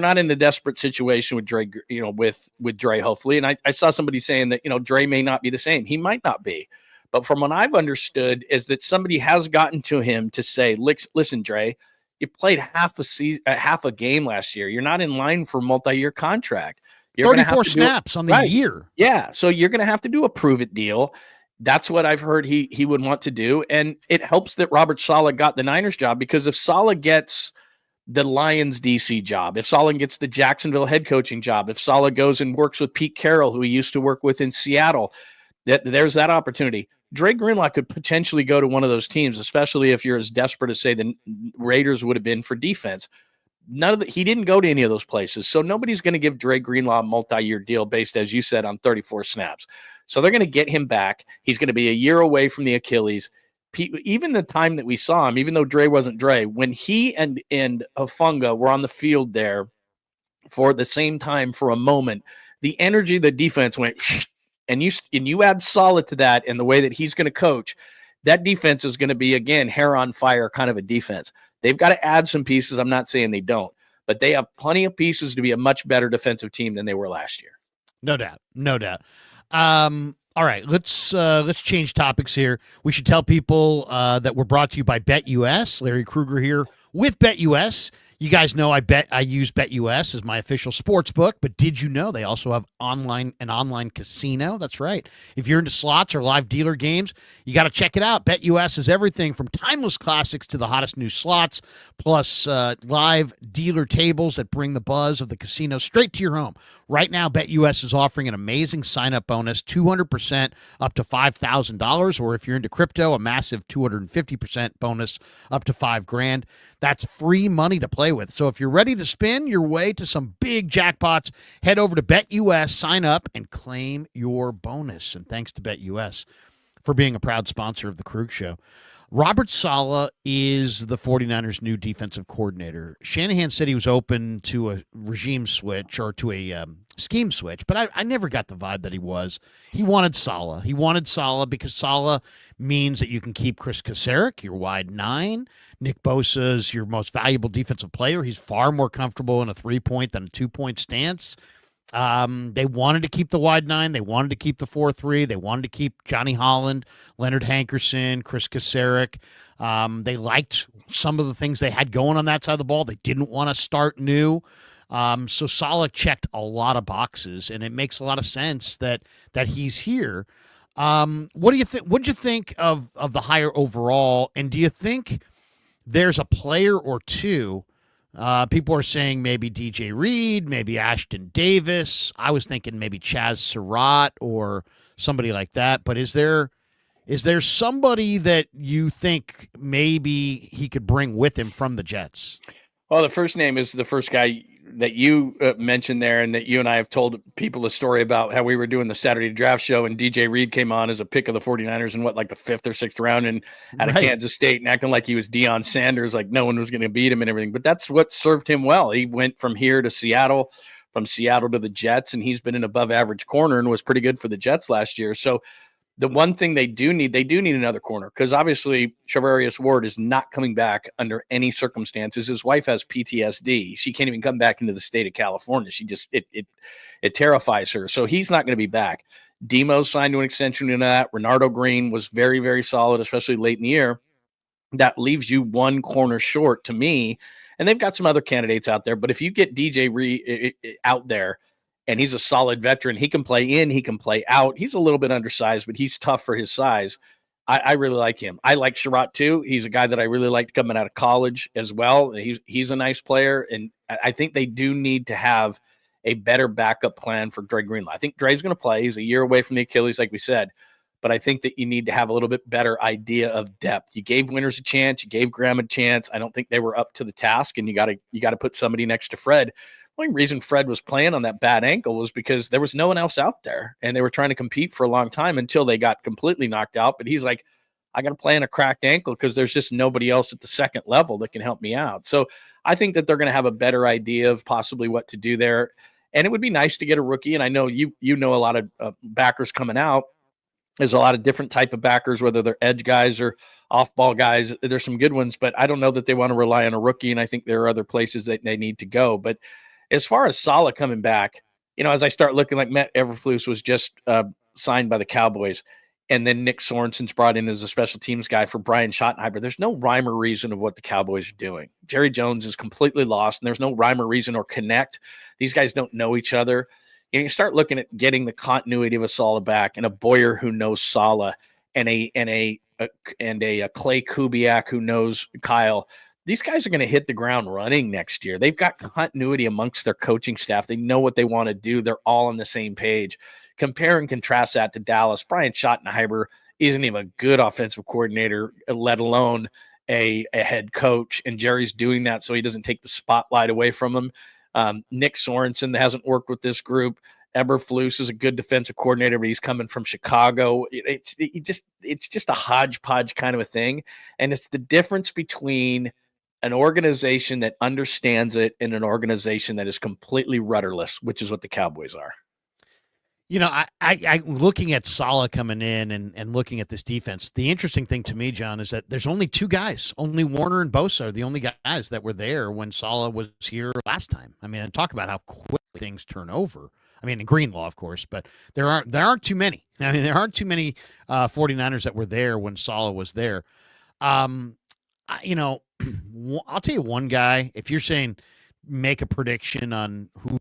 not in a desperate situation with Dre, with Dre, hopefully. And I saw somebody saying that, Dre may not be the same. He might not be. But from what I've understood is that somebody has gotten to him to say, listen, Dre, you played half a game last year. You're not in line for a multi-year contract. You're 34 snaps on the year. Yeah. So you're going to have to do a prove it deal. That's what I've heard he would want to do. And it helps that Robert Saleh got the Niners job, because if Saleh gets the Lions DC job, if Saleh gets the Jacksonville head coaching job, if Saleh goes and works with Pete Carroll, who he used to work with in Seattle, there's that opportunity. Dre Greenlaw could potentially go to one of those teams, especially if you're as desperate as, say, the Raiders would have been for defense. He didn't go to any of those places. So nobody's going to give Dre Greenlaw a multi-year deal based, as you said, on 34 snaps. So they're going to get him back. He's going to be a year away from the Achilles. Even the time that we saw him, even though Dre wasn't Dre, when he and Hufanga were on the field there for the same time for a moment, the energy of the defense went, and you add Saleh to that, and the way that he's going to coach, that defense is going to be, again, hair on fire kind of a defense. They've got to add some pieces. I'm not saying they don't, but they have plenty of pieces to be a much better defensive team than they were last year. No doubt. All right, let's change topics here. We should tell people that we're brought to you by BetUS. Larry Krueger here with BetUS. You guys know I use BetUS as my official sports book, but did you know they also have an online casino? That's right. If you're into slots or live dealer games, you got to check it out. BetUS is everything from timeless classics to the hottest new slots, plus live dealer tables that bring the buzz of the casino straight to your home. Right now, BetUS is offering an amazing sign-up bonus, 200% up to $5,000, or if you're into crypto, a massive 250% bonus up to $5,000. That's free money to play with. So if you're ready to spin your way to some big jackpots, head over to BetUS, sign up, and claim your bonus. And thanks to BetUS for being a proud sponsor of the Krueg Show. Robert Saleh is the 49ers' new defensive coordinator. Shanahan said he was open to a regime switch or to a scheme switch, but I never got the vibe that he was. He wanted Saleh. He wanted Saleh because Saleh means that you can keep Chris Kasarik, your wide 9. Nick Bosa is your most valuable defensive player. He's far more comfortable in a 3-point than a 2-point stance. They wanted to keep the wide 9. They wanted to keep the 4-3. They wanted to keep Johnny Holland, Leonard Hankerson, Chris Kasarik. They liked some of the things they had going on that side of the ball. They didn't want to start new. So Saleh checked a lot of boxes, and it makes a lot of sense that he's here. What do you think? What did you think of the hire overall? And do you think there's a player or two? People are saying maybe DJ Reed, maybe Ashton Davis. I was thinking maybe Chaz Surratt or somebody like that. But is there somebody that you think maybe he could bring with him from the Jets? Well, the first name is the first guy that you mentioned there, and that you and I have told people a story about how we were doing the Saturday draft show, and DJ Reed came on as a pick of the 49ers in like the 5th or 6th round, and out of Kansas State, and acting like he was Deion Sanders, like no one was going to beat him and everything. But that's what served him well. He went from here to Seattle, from Seattle to the Jets, and he's been an above average corner and was pretty good for the Jets last year. So the one thing they do need another corner, because obviously Charvarius Ward is not coming back under any circumstances. His wife has PTSD. She can't even come back into the state of California. She just, it terrifies her. So he's not going to be back. Demo signed to an extension in that. Renardo Green was very, very solid, especially late in the year. That leaves you one corner short to me. And they've got some other candidates out there. But if you get DJ Reed out there, and he's a solid veteran, he can play in, he can play out. He's a little bit undersized, but he's tough for his size. I really like him. I like Surratt too. He's a guy that I really liked coming out of college as well. He's a nice player, and I think they do need to have a better backup plan for Dre Greenlaw. I think Dre's going to play. He's a year away from the Achilles, like we said, but I think that you need to have a little bit better idea of depth. You gave Winters a chance. You gave Graham a chance. I don't think they were up to the task, and you got to put somebody next to Fred. The only reason Fred was playing on that bad ankle was because there was no one else out there, and they were trying to compete for a long time until they got completely knocked out. But he's like, I got to play on a cracked ankle because there's just nobody else at the second level that can help me out. So I think that they're going to have a better idea of possibly what to do there. And it would be nice to get a rookie. And I know you know a lot of backers coming out. There's a lot of different type of backers, whether they're edge guys or off-ball guys. There's some good ones, but I don't know that they want to rely on a rookie, and I think there are other places that they need to go. But as far as Saleh coming back, as I start looking, like Matt Eberflus was just signed by the Cowboys, and then Nick Sorensen's brought in as a special teams guy for Brian Schottenheimer. There's no rhyme or reason of what the Cowboys are doing. Jerry Jones is completely lost, and there's no rhyme or reason or connect. These guys don't know each other. You start looking at getting the continuity of a Saleh back, and a Boyer who knows Saleh, and a Clay Kubiak who knows Kyle. These guys are going to hit the ground running next year. They've got continuity amongst their coaching staff. They know what they want to do. They're all on the same page. Compare and contrast that to Dallas. Brian Schottenheimer isn't even a good offensive coordinator, let alone a head coach. And Jerry's doing that so he doesn't take the spotlight away from him. Nick Sorensen hasn't worked with this group. Eberflus is a good defensive coordinator, but he's coming from Chicago. It's just a hodgepodge kind of a thing. And it's the difference between an organization that understands it and an organization that is completely rudderless, which is what the Cowboys are. I looking at Saleh coming in and looking at this defense, the interesting thing to me, John, is that there's only two guys. Only Warner and Bosa are the only guys that were there when Saleh was here last time. I mean, talk about how quickly things turn over. I mean, in Greenlaw, of course, but there aren't too many. I mean, there aren't too many 49ers that were there when Saleh was there. I'll tell you one guy, if you're saying make a prediction on who,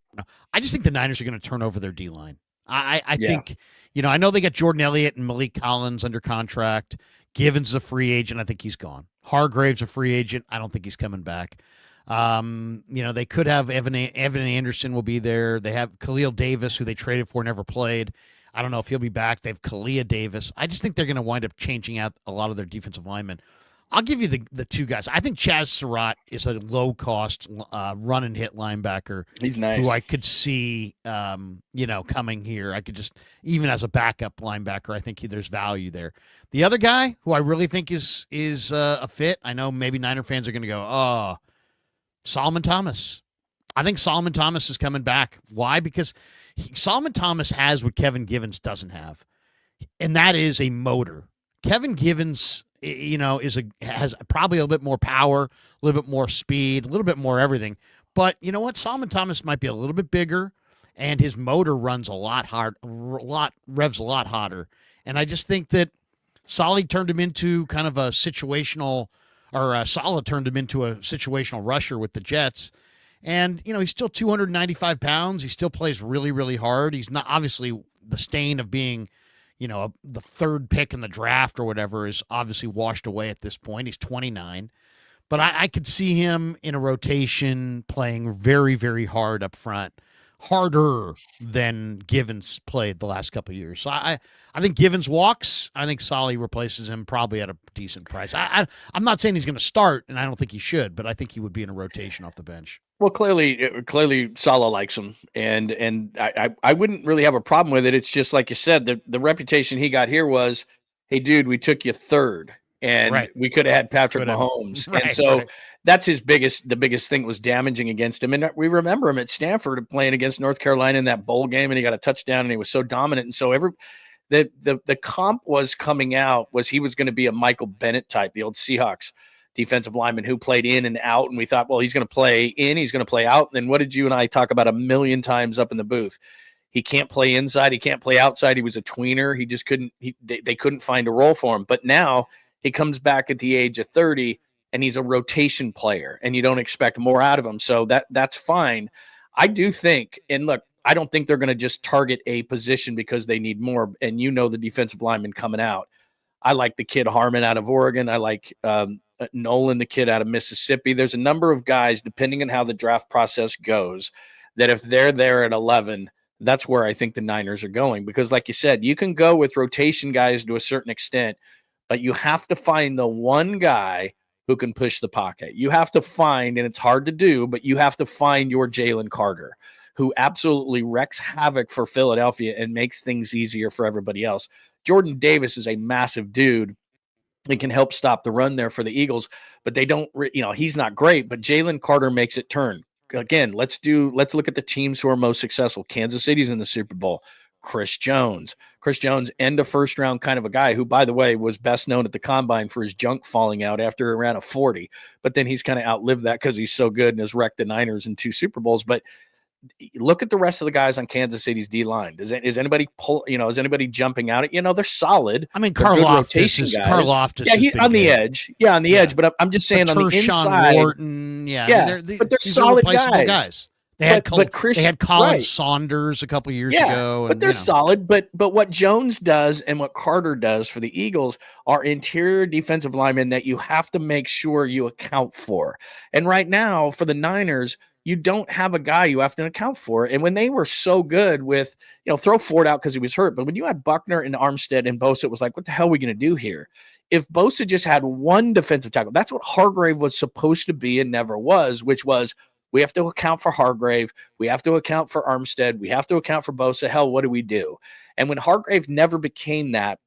I just think the Niners are going to turn over their D-line. I think, I know they got Jordan Elliott and Malik Collins under contract. Givens is a free agent. I think he's gone. Hargrave's a free agent. I don't think he's coming back. They could have Evan Anderson will be there. They have Khalil Davis, who they traded for, never played. I don't know if he'll be back. They have Kalia Davis. I just think they're going to wind up changing out a lot of their defensive linemen. I'll give you the two guys. I think Chaz Surratt is a low-cost run and hit linebacker. He's nice. Who I could see, coming here. I could just, even as a backup linebacker, I think there's value there. The other guy who I really think is a fit, I know maybe Niner fans are going to go, Solomon Thomas. I think Solomon Thomas is coming back. Why? Because Solomon Thomas has what Kevin Givens doesn't have, and that is a motor. Kevin Givens, has probably a little bit more power, a little bit more speed, a little bit more everything. But you know what? Solomon Thomas might be a little bit bigger, and his motor runs revs a lot hotter. And I just think that Solly turned him into kind of a situational, or Saleh turned him into a situational rusher with the Jets. And, he's still 295 pounds. He still plays really, really hard. He's not, obviously, the stain of being, the third pick in the draft or whatever is obviously washed away at this point. He's 29. But I could see him in a rotation playing very, very hard up front, harder than Givens played the last couple of years. So I think Givens walks. I think Solly replaces him probably at a decent price. I'm not saying he's going to start, and I don't think he should, but I think he would be in a rotation off the bench. Well, clearly Saleh likes him, and I wouldn't really have a problem with it. It's just like you said, the reputation he got here was, hey, dude, we took you third. And we could have had Patrick Mahomes. And so that's the biggest thing was damaging against him. And we remember him at Stanford playing against North Carolina in that bowl game, and he got a touchdown, and he was so dominant. And so the comp was coming out was he was going to be a Michael Bennett type, the old Seahawks defensive lineman who played in and out. And we thought, well, he's going to play in, he's going to play out. And then what did you and I talk about a million times up in the booth? He can't play inside. He can't play outside. He was a tweener. He just couldn't – they couldn't find a role for him. But now – he comes back at the age of 30, and he's a rotation player, and you don't expect more out of him. So that's fine. I do think, and look, I don't think they're going to just target a position because they need more. And the defensive lineman coming out. I like the kid Harmon out of Oregon. I like Nolan, the kid out of Mississippi. There's a number of guys, depending on how the draft process goes, that if they're there at 11, that's where I think the Niners are going. Because like you said, you can go with rotation guys to a certain extent, but you have to find the one guy who can push the pocket. You have to find, and it's hard to do, but you have to find your Jalen Carter, who absolutely wreaks havoc for Philadelphia and makes things easier for everybody else. Jordan Davis is a massive dude and can help stop the run there for the Eagles, but they don't, he's not great, but Jalen Carter makes it turn. Again, let's look at the teams who are most successful. Kansas City's in the Super Bowl. Chris Jones, end of first round kind of a guy who, by the way, was best known at the combine for his junk falling out after around a 40. But then he's kind of outlived that because he's so good and has wrecked the Niners in 2 Super Bowls. But look at the rest of the guys on Kansas City's D line. Is anybody is anybody jumping out at, they're solid. I mean, Karlaftis is on the edge. Yeah, on the edge. But I'm just saying on the inside. Wharton, but they're solid guys. They had Colin Saunders a couple years ago. But they're solid. But what Jones does and what Carter does for the Eagles are interior defensive linemen that you have to make sure you account for. And right now, for the Niners, you don't have a guy you have to account for. And when they were so good with, throw Ford out because he was hurt. But when you had Buckner and Armstead and Bosa, it was like, what the hell are we going to do here? If Bosa just had one defensive tackle, that's what Hargrave was supposed to be and never was, which was, we have to account for Hargrave. We have to account for Armstead. We have to account for Bosa. Hell, what do we do? And when Hargrave never became that,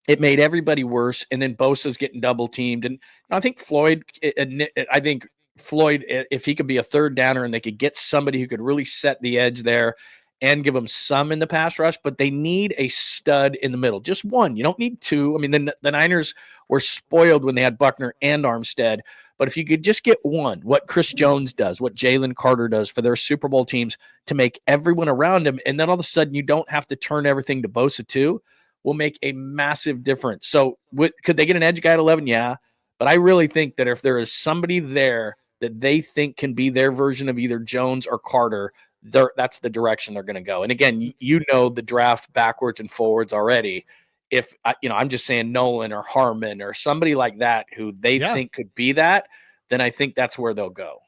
it made everybody worse. And then Bosa's getting double teamed. And I think Floyd, if he could be a third downer and they could get somebody who could really set the edge there and give them some in the pass rush, but they need a stud in the middle. Just one. You don't need two. I mean, the Niners were spoiled when they had Buckner and Armstead. But if you could just get one, what Chris Jones does, what Jalen Carter does for their Super Bowl teams to make everyone around him, and then all of a sudden you don't have to turn everything to Bosa too, will make a massive difference. So could they get an edge guy at 11? Yeah. But I really think that if there is somebody there that they think can be their version of either Jones or Carter, that's the direction they're going to go. And again, the draft backwards and forwards already. If I'm just saying Nolan or Harmon or somebody like that who they think could be that, then I think that's where they'll go.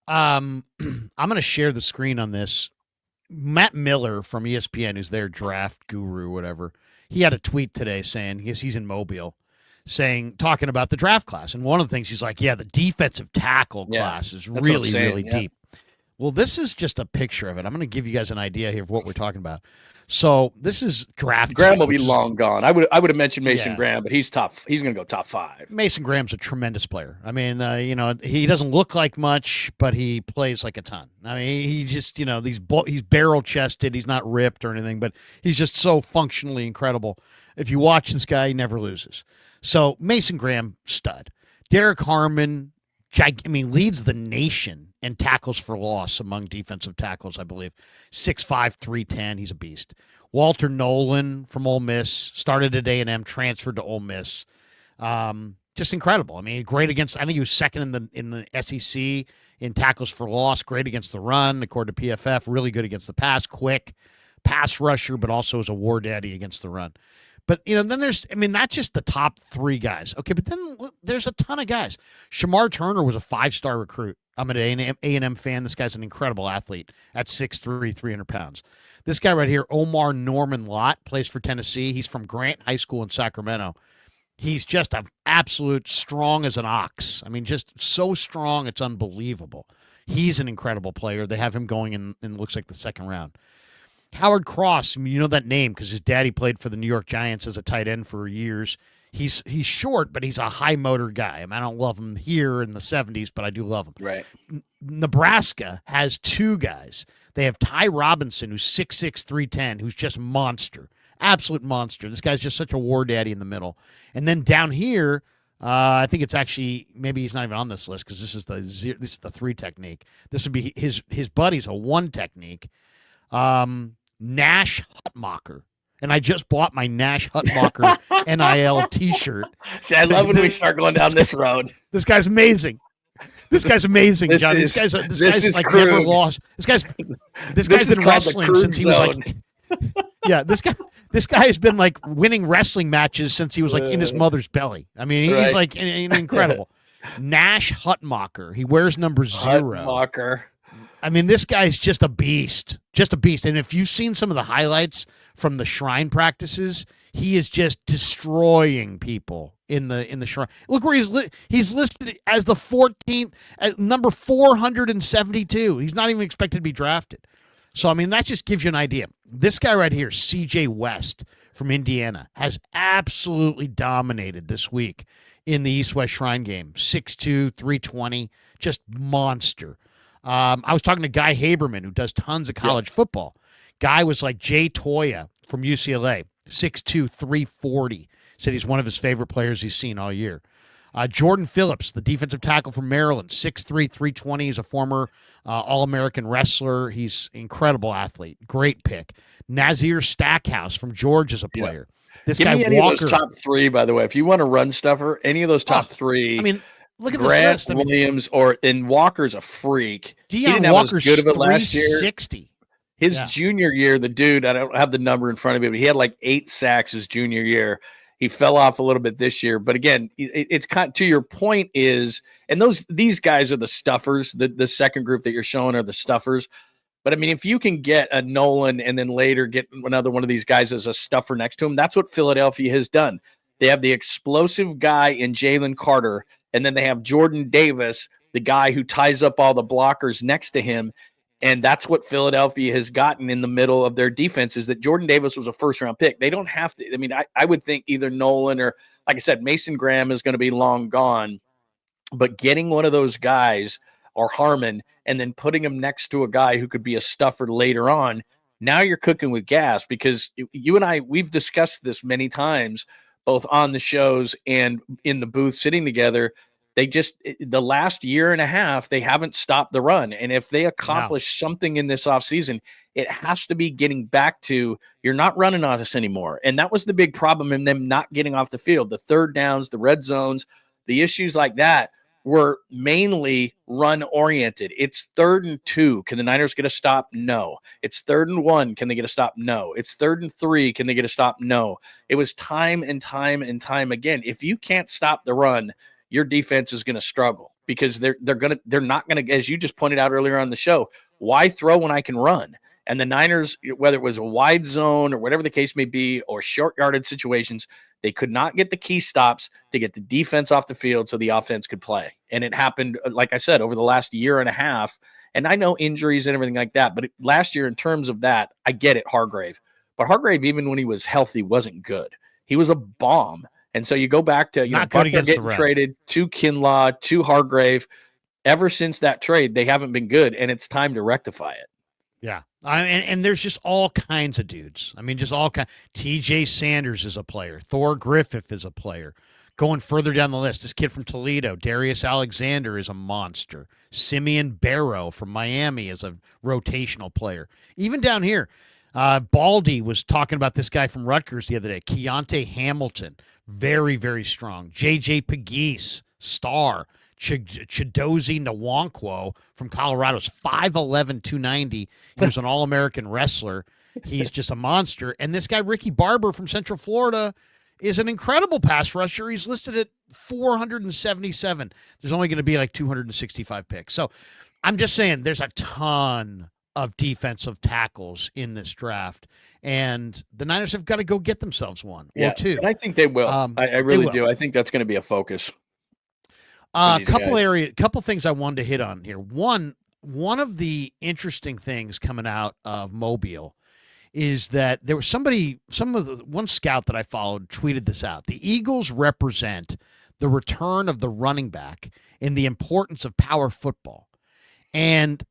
I'm going to share the screen on this. Matt Miller from ESPN, who's their draft guru, whatever, he had a tweet today saying, he's in Mobile, talking about the draft class. And one of the things he's like, the defensive tackle class is really, really deep. Well, this is just a picture of it. I'm going to give you guys an idea here of what we're talking about. So this is draft. Graham will be long gone. I would have mentioned Mason Graham, but he's tough. He's going to go top 5. Mason Graham's a tremendous player. I mean, he doesn't look like much, but he plays like a ton. I mean, he just, he's barrel chested. He's not ripped or anything, but he's just so functionally incredible. If you watch this guy, he never loses. So Mason Graham, stud. Derek Harmon, leads the nation and tackles for loss among defensive tackles, I believe. 6'5", 310. He's a beast. Walter Nolan from Ole Miss, started at A&M, transferred to Ole Miss. Just incredible. I mean, great against, I think he was second in the SEC in tackles for loss, great against the run, according to PFF, really good against the pass, quick pass rusher, but also as a war daddy against the run. But, then there's, that's just the top 3 guys. Okay, but then there's a ton of guys. Shamar Turner was a 5-star recruit. I'm an A&M fan. This guy's an incredible athlete at 6'3", 300 pounds. This guy right here, Omar Norman Lott, plays for Tennessee. He's from Grant High School in Sacramento. He's just an absolute strong as an ox. Just so strong, it's unbelievable. He's an incredible player. They have him going in looks like the second round. Howard Cross, you know that name because his daddy played for the New York Giants as a tight end for years. He's short, but he's a high motor guy. I don't love him here in the 70s, but I do love him. Right. Nebraska has 2 guys. They have Ty Robinson, who's 6'6", 310, who's just monster. Absolute monster. This guy's just such a war daddy in the middle. And then down here, I think it's actually, maybe he's not even on this list because this is the 3 technique. This would be his buddy's a 1 technique. Nash Hutmacher. And I just bought my Nash Hutmacher NIL t-shirt. See, I love when we start going down this road. This guy's amazing. This guy's amazing, Johnny. This guy's like Krueg. Never lost. This guy's been wrestling since he was like yeah, this guy has been like winning wrestling matches since he was like in his mother's belly. He's like incredible. Nash Hutmacher. He wears number 0. Hutmacher. This guy's just a beast. Just a beast. And if you've seen some of the highlights from the shrine practices, he is just destroying people in the shrine. Look where he's listed as the 14th, number 472. He's not even expected to be drafted. So, that just gives you an idea. This guy right here, C.J. West from Indiana, has absolutely dominated this week in the East-West Shrine game. 6'2", 320, just monster. I was talking to Guy Haberman, who does tons of college football. Guy was like Jay Toya from UCLA, 6'2", 340. Said he's one of his favorite players he's seen all year. Jordan Phillips, the defensive tackle from Maryland, 6'3", 320. He's a former All-American wrestler. He's an incredible athlete. Great pick. Nazir Stackhouse from Georgia is a player. This Give guy me any Walker. of those top 3, by the way. If you want to run stuffer, any of those top 3. Look at Grant, this list. Williams, and Walker's a freak. He Deion didn't have Walker's as good of it last year. 360. His junior year, the dude, I don't have the number in front of me, but he had like 8 sacks his junior year. He fell off a little bit this year, but again, it's kind of, to your point is, and these guys are the stuffers. The second group that you're showing are the stuffers. But if you can get a Nolan and then later get another one of these guys as a stuffer next to him, that's what Philadelphia has done. They have the explosive guy in Jalen Carter, and then they have Jordan Davis, the guy who ties up all the blockers next to him. And that's what Philadelphia has gotten in the middle of their defense, is that Jordan Davis was a first-round pick. They don't have to. I would think either Nolan or, like I said, Mason Graham is going to be long gone. But getting one of those guys, or Harmon, and then putting him next to a guy who could be a stuffer later on, now you're cooking with gas, because you and I, we've discussed this many times, both on the shows and in the booth sitting together. The last year and a half, they haven't stopped the run. And if they accomplish something in this offseason, it has to be getting back to, you're not running on us anymore. And that was the big problem in them not getting off the field. The third downs, the red zones, the issues like that were mainly run-oriented. It's 3rd and 2. Can the Niners get a stop? No. It's 3rd and 1. Can they get a stop? No. It's 3rd and 3. Can they get a stop? No. It was time and time and time again. If you can't stop the run, your defense is going to struggle, because they're not going to, as you just pointed out earlier on the show, why throw when I can run? And the Niners, whether it was a wide zone or whatever the case may be, or short yardage situations, they could not get the key stops to get the defense off the field so the offense could play. And it happened, like I said, over the last year and a half. And I know injuries and everything like that, but last year, in terms of that, I get it, Hargrave. But Hargrave, even when he was healthy, wasn't good. He was a bomb. And so you go back to, Butler getting traded to Kinlaw, to Hargrave. Ever since that trade, they haven't been good, and it's time to rectify it. Yeah. And there's just all kinds of dudes. Just all kinds. TJ Sanders is a player. Thor Griffith is a player. Going further down the list, this kid from Toledo, Darius Alexander, is a monster. Simeon Barrow from Miami is a rotational player. Even down here, Baldy was talking about this guy from Rutgers the other day, Keontae Hamilton, very, very strong. J.J. Pegues, star. Chidozie Nwankwo from Colorado is 5'11", 290. He was an All-American wrestler. He's just a monster. And this guy, Ricky Barber from Central Florida, is an incredible pass rusher. He's listed at 477. There's only going to be like 265 picks. So I'm just saying there's a ton of defensive tackles in this draft. And the Niners have got to go get themselves one or two. And I think they will. I really do. I think that's going to be a focus. Couple things I wanted to hit on here. One of the interesting things coming out of Mobile is that there was one scout that I followed tweeted this out. The Eagles represent the return of the running back and the importance of power football. And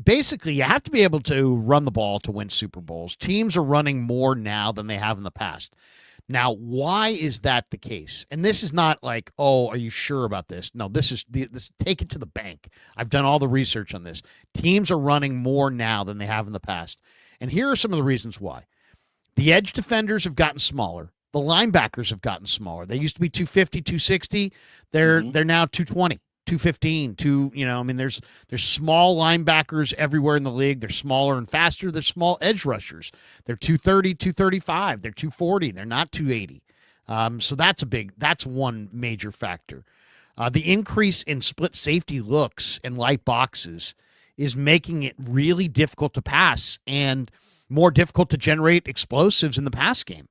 basically, you have to be able to run the ball to win Super Bowls. Teams are running more now than they have in the past. Now, why is that the case? And this is not like, oh, are you sure about this? No, this take it to the bank. I've done all the research on this. Teams are running more now than they have in the past. And here are some of the reasons why. The edge defenders have gotten smaller. The linebackers have gotten smaller. They used to be 250, 260. They're now 220. 215, there's small linebackers everywhere in the league. They're smaller and faster. They're small edge rushers. They're 230, 235. They're 240. They're not 280. So that's one major factor. The increase in split safety looks and light boxes is making it really difficult to pass and more difficult to generate explosives in the pass game.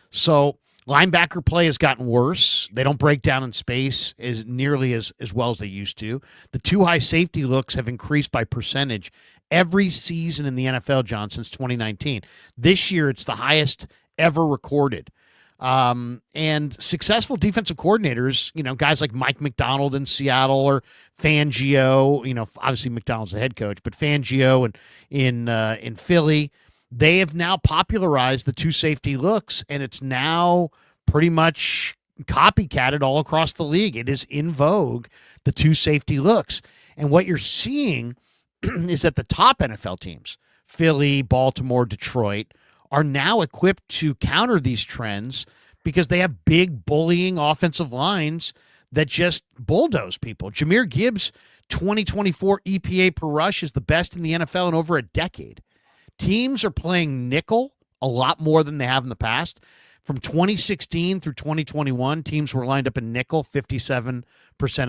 So linebacker play has gotten worse. They don't break down in space as nearly as well as they used to. The too high safety looks have increased by percentage every season in the NFL, John, since 2019. This year, it's the highest ever recorded. And successful defensive coordinators, guys like Mike McDonald in Seattle or Fangio, obviously McDonald's the head coach, but Fangio in Philly, they have now popularized the two safety looks, and it's now pretty much copycatted all across the league. It is in vogue, the two safety looks. And what you're seeing is that the top NFL teams, Philly, Baltimore, Detroit, are now equipped to counter these trends because they have big bullying offensive lines that just bulldoze people. Jahmyr Gibbs' 2024 EPA per rush is the best in the NFL in over a decade. Teams are playing nickel a lot more than they have in the past. From 2016 through 2021, teams were lined up in nickel 57%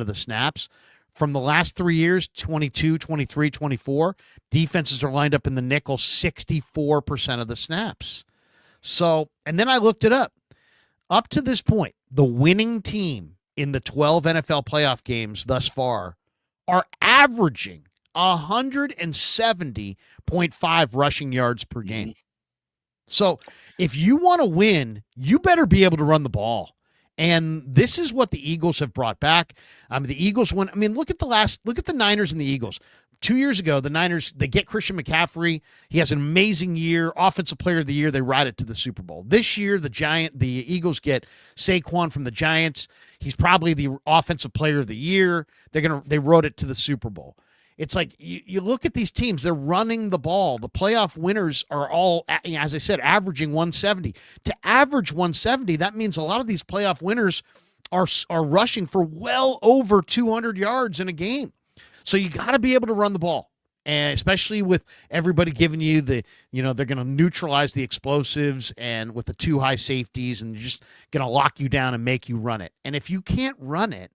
of the snaps. From the last 3 years, 22, 23, 24, defenses are lined up in the nickel 64% of the snaps. So, and then I looked it up. Up to this point, the winning team in the 12 NFL playoff games thus far are averaging 170.5 rushing yards per game. So if you want to win, you better be able to run the ball. And this is what the Eagles have brought back. The Eagles won. Look at the Niners and the Eagles. 2 years ago, the Niners, they get Christian McCaffrey. He has an amazing year, offensive player of the year. They ride it to the Super Bowl. This year, the Eagles get Saquon from the Giants. He's probably the offensive player of the year. They rode it to the Super Bowl. It's like you look at these teams, they're running the ball. The playoff winners are all, as I said, averaging 170. To average 170, that means a lot of these playoff winners are rushing for well over 200 yards in a game. So you got to be able to run the ball, and especially with everybody giving you they're going to neutralize the explosives and with the two high safeties, and they're just going to lock you down and make you run it. And if you can't run it,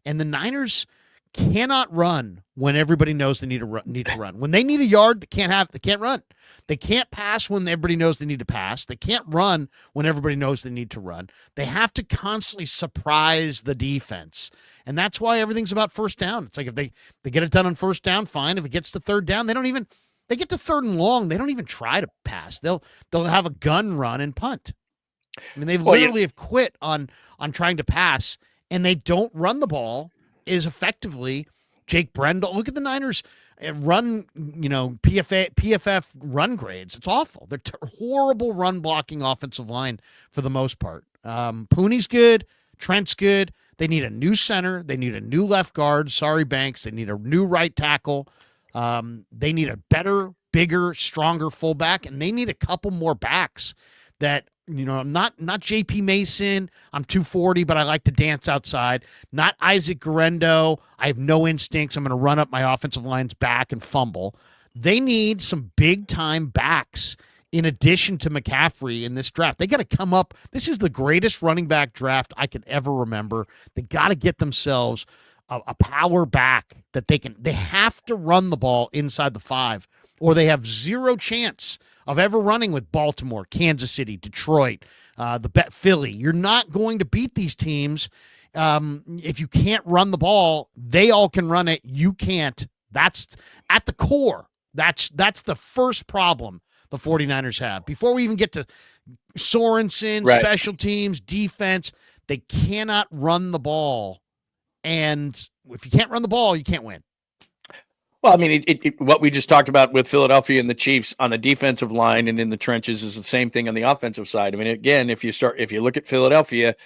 and the Niners cannot run when everybody knows they need to run. When they need a yard, they can't run. They can't pass when everybody knows they need to pass. They can't run when everybody knows they need to run. They have to constantly surprise the defense. And that's why everything's about first down. It's like if they get it done on first down, fine. If it gets to third down, they get to third and long, they don't even try to pass. They'll have a gun run and punt. They've literally have quit on trying to pass, and they don't run the ball is effectively Jake Brendel. Look at the Niners run, PFF run grades. It's awful. They're horrible run blocking offensive line for the most part. Pooney's good. Trent's good. They need a new center. They need a new left guard. Sorry, Banks. They need a new right tackle. They need a better, bigger, stronger fullback, and they need a couple more backs that, I'm not JP Mason. I'm 240, but I like to dance outside. Not Isaac Guerrero. I have no instincts. I'm going to run up my offensive line's back and fumble. They need some big-time backs in addition to McCaffrey in this draft. They got to come up. This is the greatest running back draft I could ever remember. They got to get themselves a power back that they have to run the ball inside the 5, or they have zero chance of ever running with Baltimore, Kansas City, Detroit, Philly. You're not going to beat these teams if you can't run the ball. They all can run it. You can't. That's at the core. That's the first problem the 49ers have. Before we even get to Sorensen, right, special teams, defense, they cannot run the ball. And if you can't run the ball, you can't win. Well, I mean, what we just talked about with Philadelphia and the Chiefs on the defensive line and in the trenches is the same thing on the offensive side. I mean, again, if you look at Philadelphia,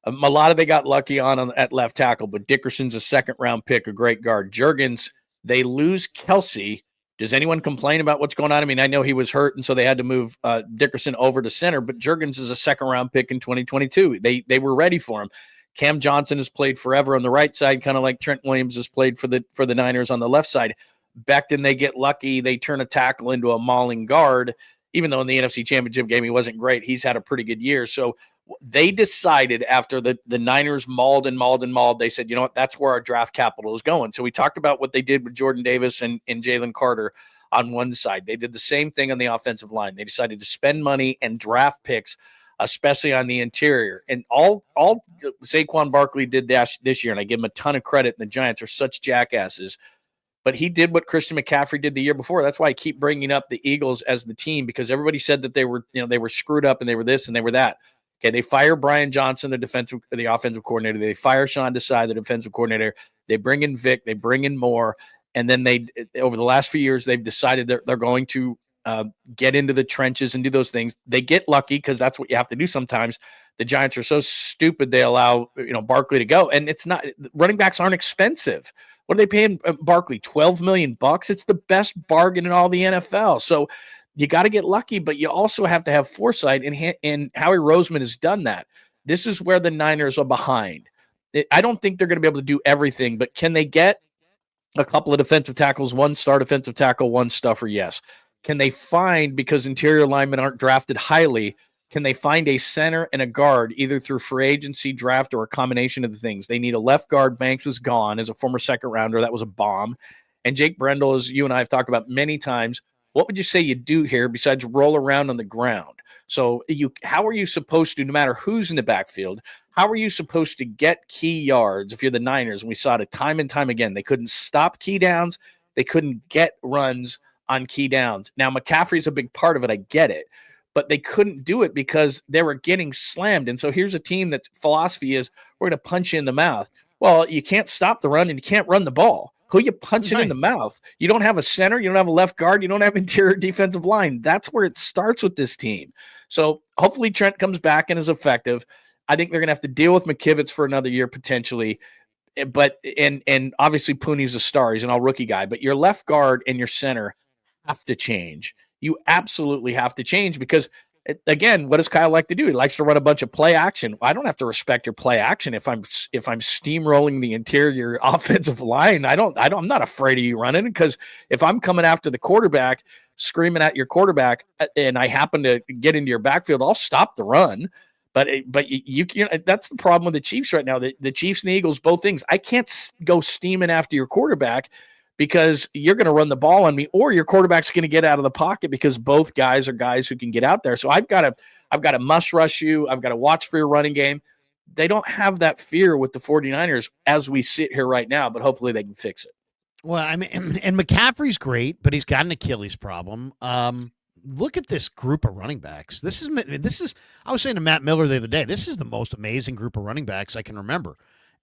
a lot of they got lucky at left tackle, but Dickerson's a second-round pick, a great guard. Jurgens, they lose Kelsey. Does anyone complain about what's going on? I mean, I know he was hurt, and so they had to move Dickerson over to center, but Jurgens is a second-round pick in 2022. They were ready for him. Cam Johnson has played forever on the right side, kind of like Trent Williams has played for the Niners on the left side. Becton, they get lucky. They turn a tackle into a mauling guard. Even though in the NFC Championship game he wasn't great, he's had a pretty good year. So they decided after the Niners mauled, they said, you know what, that's where our draft capital is going. So we talked about what they did with Jordan Davis and Jalen Carter on one side. They did the same thing on the offensive line. They decided to spend money and draft picks, especially on the interior. And all Saquon Barkley did this year, and I give him a ton of credit, and the Giants are such jackasses, but he did what Christian McCaffrey did the year before. That's why I keep bringing up the Eagles as the team, because everybody said that they were screwed up and they were this and they were that. Okay, they fire Brian Johnson, the offensive coordinator. They fire Sean Desai, the defensive coordinator. They bring in Vic. They bring in Moore. And then over the last few years, they've decided they're going to get into the trenches and do those things. They get lucky because that's what you have to do sometimes. The Giants are so stupid they allow Barkley to go, and it's not. Running backs aren't expensive. What are they paying Barkley? $12 million. It's the best bargain in all the NFL. So you got to get lucky, but you also have to have foresight, and Howie Roseman has done that. This is where the Niners are behind. I don't think they're going to be able to do everything, but can they get a couple of defensive tackles, one star defensive tackle, one stuffer? Yes. Can they find, because interior linemen aren't drafted highly, can they find a center and a guard either through free agency, draft, or a combination of the things? They need a left guard. Banks is gone as a former second rounder. That was a bomb. And Jake Brendel, as you and I have talked about many times, what would you say you do here besides roll around on the ground? So how are you supposed to, no matter who's in the backfield, how are you supposed to get key yards if you're the Niners? And we saw it time and time again. They couldn't stop key downs. They couldn't get runs on key downs. Now, McCaffrey's a big part of it. I get it. But they couldn't do it because they were getting slammed. And so here's a team that's philosophy is we're going to punch you in the mouth. Well, you can't stop the run and you can't run the ball. Who you punching in the mouth? You don't have a center. You don't have a left guard. You don't have interior defensive line. That's where it starts with this team. So hopefully Trent comes back and is effective. I think they're going to have to deal with McKivitz for another year potentially. But and obviously Pooney's a star. He's an all-rookie guy. But your left guard and your center have to change. You absolutely have to change because, again, what does Kyle like to do? He likes to run a bunch of play action. I don't have to respect your play action if I'm steamrolling the interior offensive line. I'm not afraid of you running, because if I'm coming after the quarterback, screaming at your quarterback, and I happen to get into your backfield, I'll stop the run. But you that's the problem with the Chiefs right now. The Chiefs and the Eagles, both things. I can't go steaming after your quarterback, because you're going to run the ball on me, or your quarterback's going to get out of the pocket, because both guys are guys who can get out there. So I've got to must rush you. I've got to watch for your running game. They don't have that fear with the 49ers as we sit here right now, but hopefully they can fix it. Well, I mean, and McCaffrey's great, but he's got an Achilles problem. Look at this group of running backs. This is. I was saying to Matt Miller the other day, this is the most amazing group of running backs I can remember.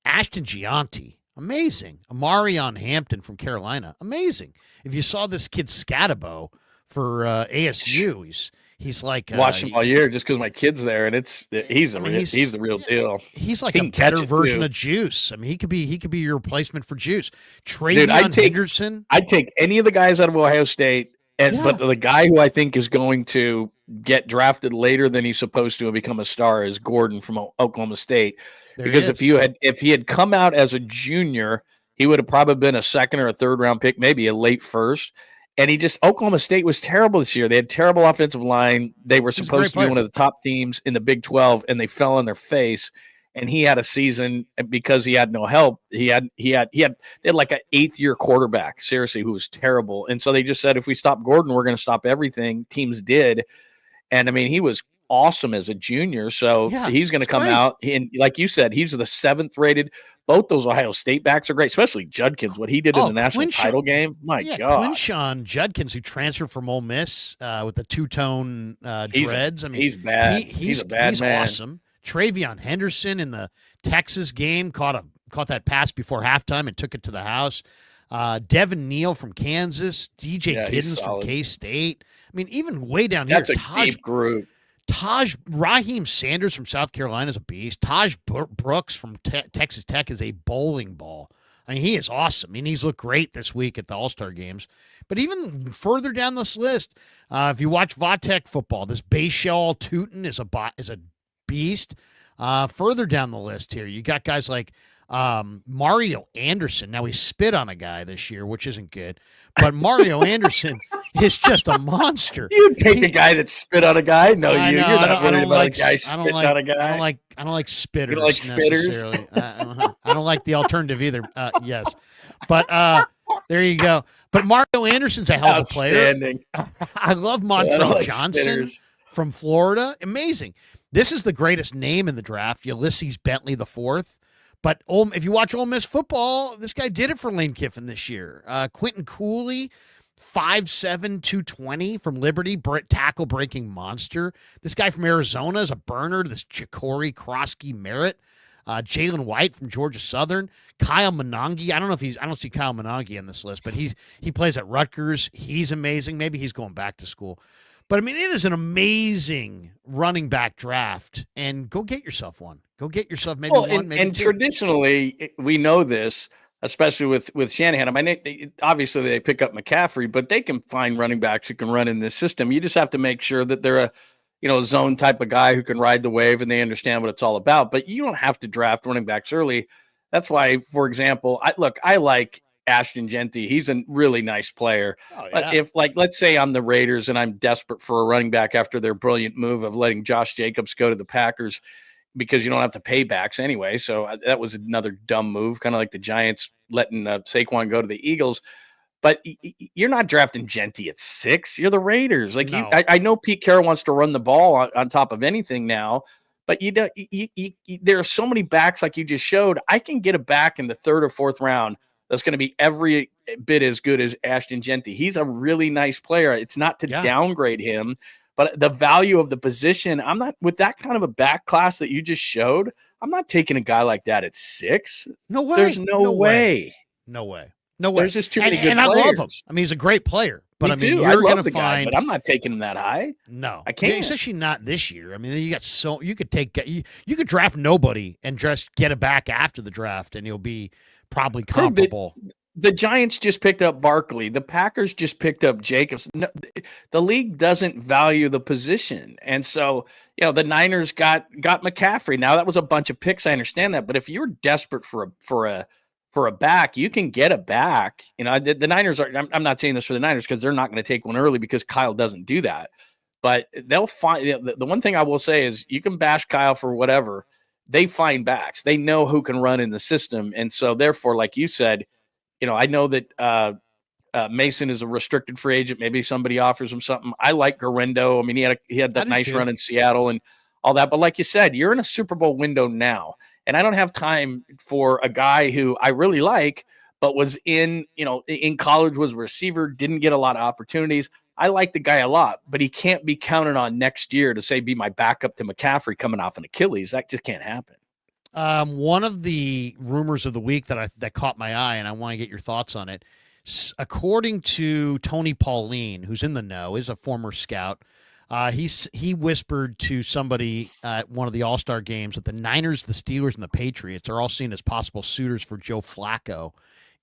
Ashton Gianti. Amazing. Amarion Hampton from Carolina. Amazing. If you saw this kid Scatabo for ASU, He's like Watched him all year just because my kid's there, and he's the real deal. He's like He a can catch better it, version too. of Juice. I mean, he could be your replacement for Juice. Dude, Travion Henderson. I'd take any of the guys out of Ohio State, but Yeah. the guy who I think is going to get drafted later than he's supposed to and become a star is Gordon from Oklahoma State. There Because he is. if he had come out as a junior, he would have probably been a second or a third round pick, maybe a late first. And Oklahoma State was terrible this year. They had terrible offensive line. They were He's a supposed to great be one player. of the top teams in the Big 12, and they fell on their face. And he had a season because he had no help. They had like an 8th-year quarterback, seriously, who was terrible. And so they just said, if we stop Gordon, we're going to stop everything. Teams did. And I mean, he was awesome as a junior. So Yeah, he's going to it's come great. out. And like you said, he's the 7th rated. Both those Ohio State backs are great, especially Judkins. What he did in the national title game. My God. Quinshon Judkins, who transferred from Ole Miss with the two-tone dreads. He's bad. He's a bad man. Awesome. Travion Henderson in the Texas game caught that pass before halftime and took it to the house. Devin Neal from Kansas, DJ Giddens from K-State. I mean, even way down That's here, a deep group. Raheem Sanders from South Carolina is a beast. Taj Brooks from Texas Tech is a bowling ball. I mean, he is awesome. I mean, he's looked great this week at the All-Star games. But even further down this list, if you watch Vatech football, this Bayshall Tootin is a beast. Further down the list here, you got guys like Mario Anderson. Now, he spit on a guy this year, which isn't good. But Mario Anderson is just a monster. You take a guy that spit on a guy? No, you're not worried about like a guy spitting on a guy. I don't like spitters. You don't like spitters? Necessarily. I don't like the alternative either. Yes, but there you go. But Mario Anderson's a hell of a player. I love Montrell Johnson from Florida. Amazing. This is the greatest name in the draft, Ulysses Bentley IV. But if you watch Ole Miss football, this guy did it for Lane Kiffin this year. Quentin Cooley, 5'7", 220 from Liberty, tackle breaking monster. This guy from Arizona is a burner. This Ja'Cory Krosky Merritt. Jalen White from Georgia Southern. Kyle Monangi. I don't see Kyle Monangi on this list, but he plays at Rutgers. He's amazing. Maybe he's going back to school. But, I mean, it is an amazing running back draft, and go get yourself one. Go get yourself maybe one, maybe and two. Traditionally, we know this, especially with Shanahan. I mean, obviously they pick up McCaffrey, but they can find running backs who can run in this system. You just have to make sure that they're a zone type of guy who can ride the wave and they understand what it's all about. But you don't have to draft running backs early. That's why, for example, I like Ashton Genty. He's a really nice player. Oh, yeah. But if, let's say I'm the Raiders and I'm desperate for a running back after their brilliant move of letting Josh Jacobs go to the Packers, because you don't have to pay backs anyway. So that was another dumb move, kind of like the Giants letting Saquon go to the Eagles. But you're not drafting Genty at 6. You're the Raiders. No. I know Pete Carroll wants to run the ball on top of anything now, but there are so many backs like you just showed. I can get a back in the 3rd or 4th round that's going to be every bit as good as Ashton Genty. He's a really nice player. It's not to downgrade him, but the value of the position, I'm not with that kind of a back class that you just showed. I'm not taking a guy like that at 6. No way. There's no way. No way. No way. There's just too many good and players. I love him. I mean, he's a great player. But Me I mean, too. you're going love to the guy, find. but I'm not taking him that high. No, I can't. Especially not this year. I mean, you could draft nobody and just get a back after the draft, and you'll be probably comparable. The Giants just picked up Barkley. The Packers just picked up Jacobs. No, the league doesn't value the position. And so, the Niners got McCaffrey. Now, that was a bunch of picks. I understand that. But if you're desperate for a back, you can get a back. The Niners are – I'm not saying this for the Niners because they're not going to take one early because Kyle doesn't do that. But they'll find the one thing I will say is you can bash Kyle for whatever. They find backs. They know who can run in the system. And so, therefore, like you said – I know that Mason is a restricted free agent. Maybe somebody offers him something. I like Garendo. I mean, he had that nice run in Seattle and all that. But like you said, you're in a Super Bowl window now. And I don't have time for a guy who I really like, but was in college, was a receiver, didn't get a lot of opportunities. I like the guy a lot, but he can't be counted on next year to say be my backup to McCaffrey coming off an Achilles. That just can't happen. One of the rumors of the week that caught my eye, and I want to get your thoughts on it. According to Tony Pauline, who's in the know, is a former scout, He whispered to somebody at one of the All-Star games that the Niners, the Steelers, and the Patriots are all seen as possible suitors for Joe Flacco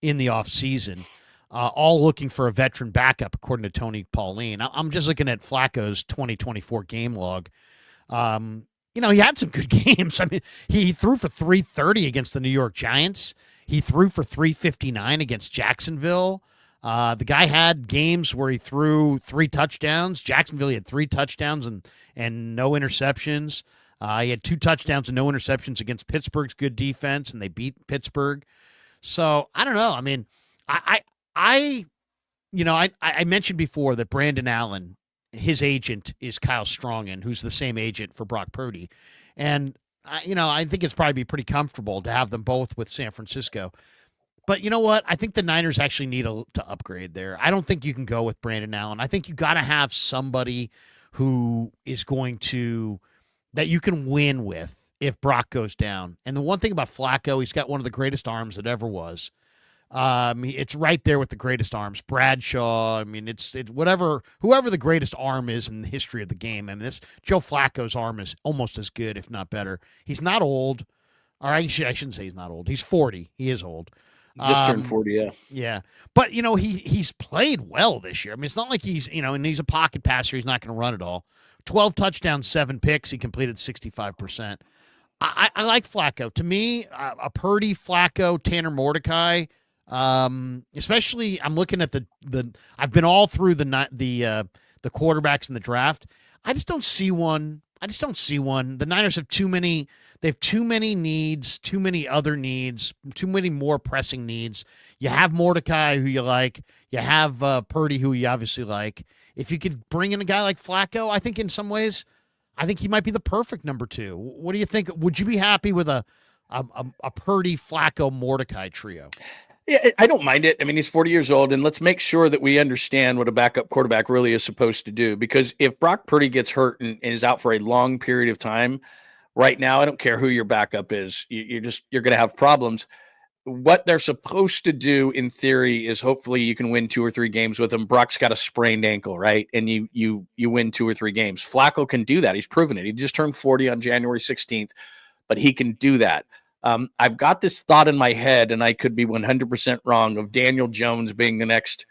in the offseason, all looking for a veteran backup, according to Tony Pauline. I'm just looking at Flacco's 2024 game log. He had some good games. I mean, he threw for 330 against the New York Giants. He threw for 359 against Jacksonville. The guy had games where he threw 3 touchdowns. Jacksonville, he had 3 touchdowns and no interceptions. He had 2 touchdowns and no interceptions against Pittsburgh's good defense, and they beat Pittsburgh. So I don't know. I mean, I mentioned before that Brandon Allen, his agent is Kyle Strongen, who's the same agent for Brock Purdy. And, I think it's probably pretty comfortable to have them both with San Francisco. But you know what? I think the Niners actually need to upgrade there. I don't think you can go with Brandon Allen. I think you got to have somebody who is going to – that you can win with if Brock goes down. And the one thing about Flacco, he's got one of the greatest arms that ever was. It's right there with the greatest arms. Bradshaw. I mean, it's whoever the greatest arm is in the history of the game. I mean, this Joe Flacco's arm is almost as good, if not better. He's not old. Or I shouldn't say he's not old. He's 40. He is old. Just turned 40, yeah. Yeah. But, he's played well this year. I mean, it's not like he's, and he's a pocket passer. He's not going to run it all. 12 touchdowns, 7 picks. He completed 65%. I like Flacco. To me, a Purdy, Flacco, Tanner Mordecai, especially I'm looking at I've been all through the quarterbacks in the draft. I just don't see one. The Niners have too many needs, too many other needs, too many more pressing needs. You have Mordecai, who you like. You have Purdy, who you obviously like. If you could bring in a guy like Flacco, I think in some ways, I think he might be the perfect number 2. What do you think? Would you be happy with a Purdy, Flacco, Mordecai trio? Yeah, I don't mind it. I mean, he's 40 years old, and let's make sure that we understand what a backup quarterback really is supposed to do. Because if Brock Purdy gets hurt and is out for a long period of time, right now, I don't care who your backup is. You're going to have problems. What they're supposed to do, in theory, is hopefully you can win 2 or 3 games with him. Brock's got a sprained ankle, right? And you win 2 or 3 games. Flacco can do that. He's proven it. He just turned 40 on January 16th, but he can do that. I've got this thought in my head, and I could be 100% wrong, of Daniel Jones being the next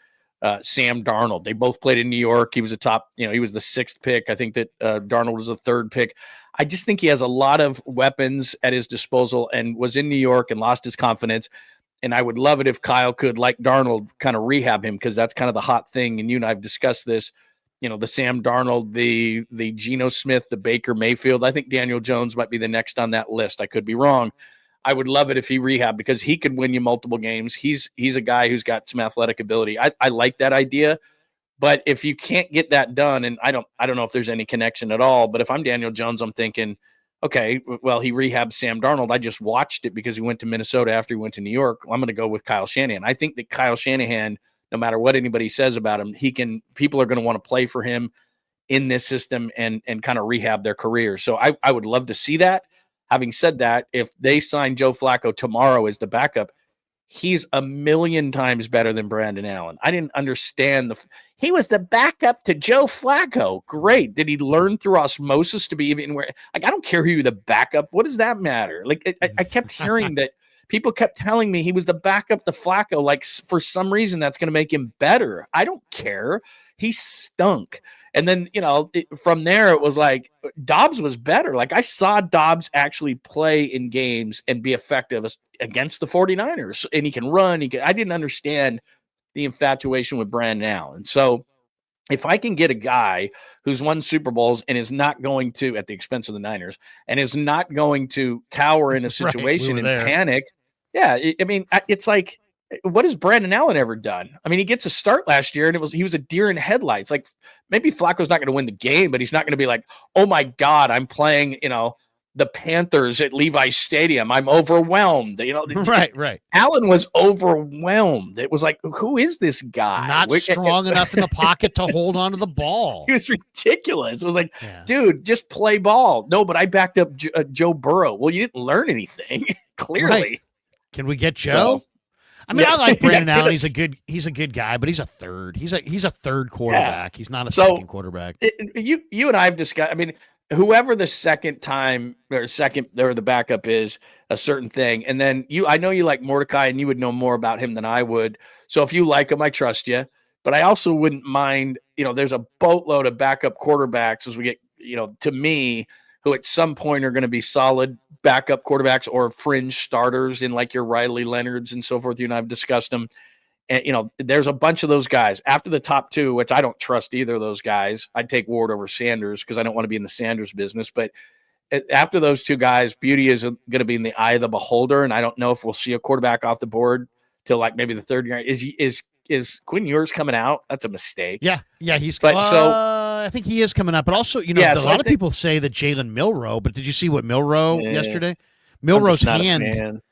Sam Darnold. They both played in New York. He was he was the 6th pick. I think that Darnold was the 3rd pick. I just think he has a lot of weapons at his disposal and was in New York and lost his confidence. And I would love it if Kyle could, like Darnold, kind of rehab him, because that's kind of the hot thing. And you and I have discussed this, the Sam Darnold, the Geno Smith, the Baker Mayfield. I think Daniel Jones might be the next on that list. I could be wrong. I would love it if he rehab, because he could win you multiple games. He's a guy who's got some athletic ability. I like that idea, but if you can't get that done, and I don't know if there's any connection at all, but if I'm Daniel Jones, I'm thinking, okay, well, he rehabbed Sam Darnold. I just watched it because he went to Minnesota after he went to New York. I'm going to go with Kyle Shanahan. I think that Kyle Shanahan, no matter what anybody says about him, people are going to want to play for him in this system and kind of rehab their career. So I would love to see that. Having said that, if they sign Joe Flacco tomorrow as the backup, he's a million times better than Brandon Allen. I didn't understand he was the backup to Joe Flacco. Great. Did he learn through osmosis to be even where? Like, I don't care who you're the backup. What does that matter? Like, I kept hearing that people kept telling me he was the backup to Flacco. Like, for some reason, that's going to make him better. I don't care. He stunk. And then, from there, it was like Dobbs was better. Like, I saw Dobbs actually play in games and be effective against the 49ers. And he can run. I didn't understand the infatuation with Brandon Allen. So if I can get a guy who's won Super Bowls and is not going to, at the expense of the Niners, and is not going to cower in a situation and panic. Yeah. It's like, what has Brandon Allen ever done? I mean, he gets a start last year, and he was a deer in headlights. Like, maybe Flacco's not going to win the game, but he's not going to be like, oh my God, I'm playing, the Panthers at Levi's Stadium. I'm overwhelmed. Right. Allen was overwhelmed. It was like, who is this guy? Not strong enough in the pocket to hold onto the ball. He was ridiculous. It was like, dude, just play ball. No, but I backed up Joe Burrow. Well, you didn't learn anything, clearly. Right. Can we get Joe? I mean, I like Brandon Yeah, Allen. He's a good guy, but he's a third. He's a third quarterback. He's not a So, second quarterback. You and I have discussed. I mean, whoever the second time or the backup is a certain thing, and then I know you like Mordecai, and you would know more about him than I would. So if you like him, I trust you. But I also wouldn't mind. There's a boatload of backup quarterbacks as we get. To me, who at some point are going to be solid backup quarterbacks or fringe starters in like your Riley Leonards and so forth. You and I have discussed them. And, there's a bunch of those guys after the top two, which I don't trust either of those guys. I'd take Ward over Sanders because I don't want to be in the Sanders business. But after those two guys, beauty is going to be in the eye of the beholder. And I don't know if we'll see a quarterback off the board till like maybe the third year. Is Quinn Ewers coming out? That's a mistake. Yeah, he's. But I think he is coming up. But also, a so lot of people say that Jalen Milroe. But did you see what Milroe yesterday? Milroe's hand.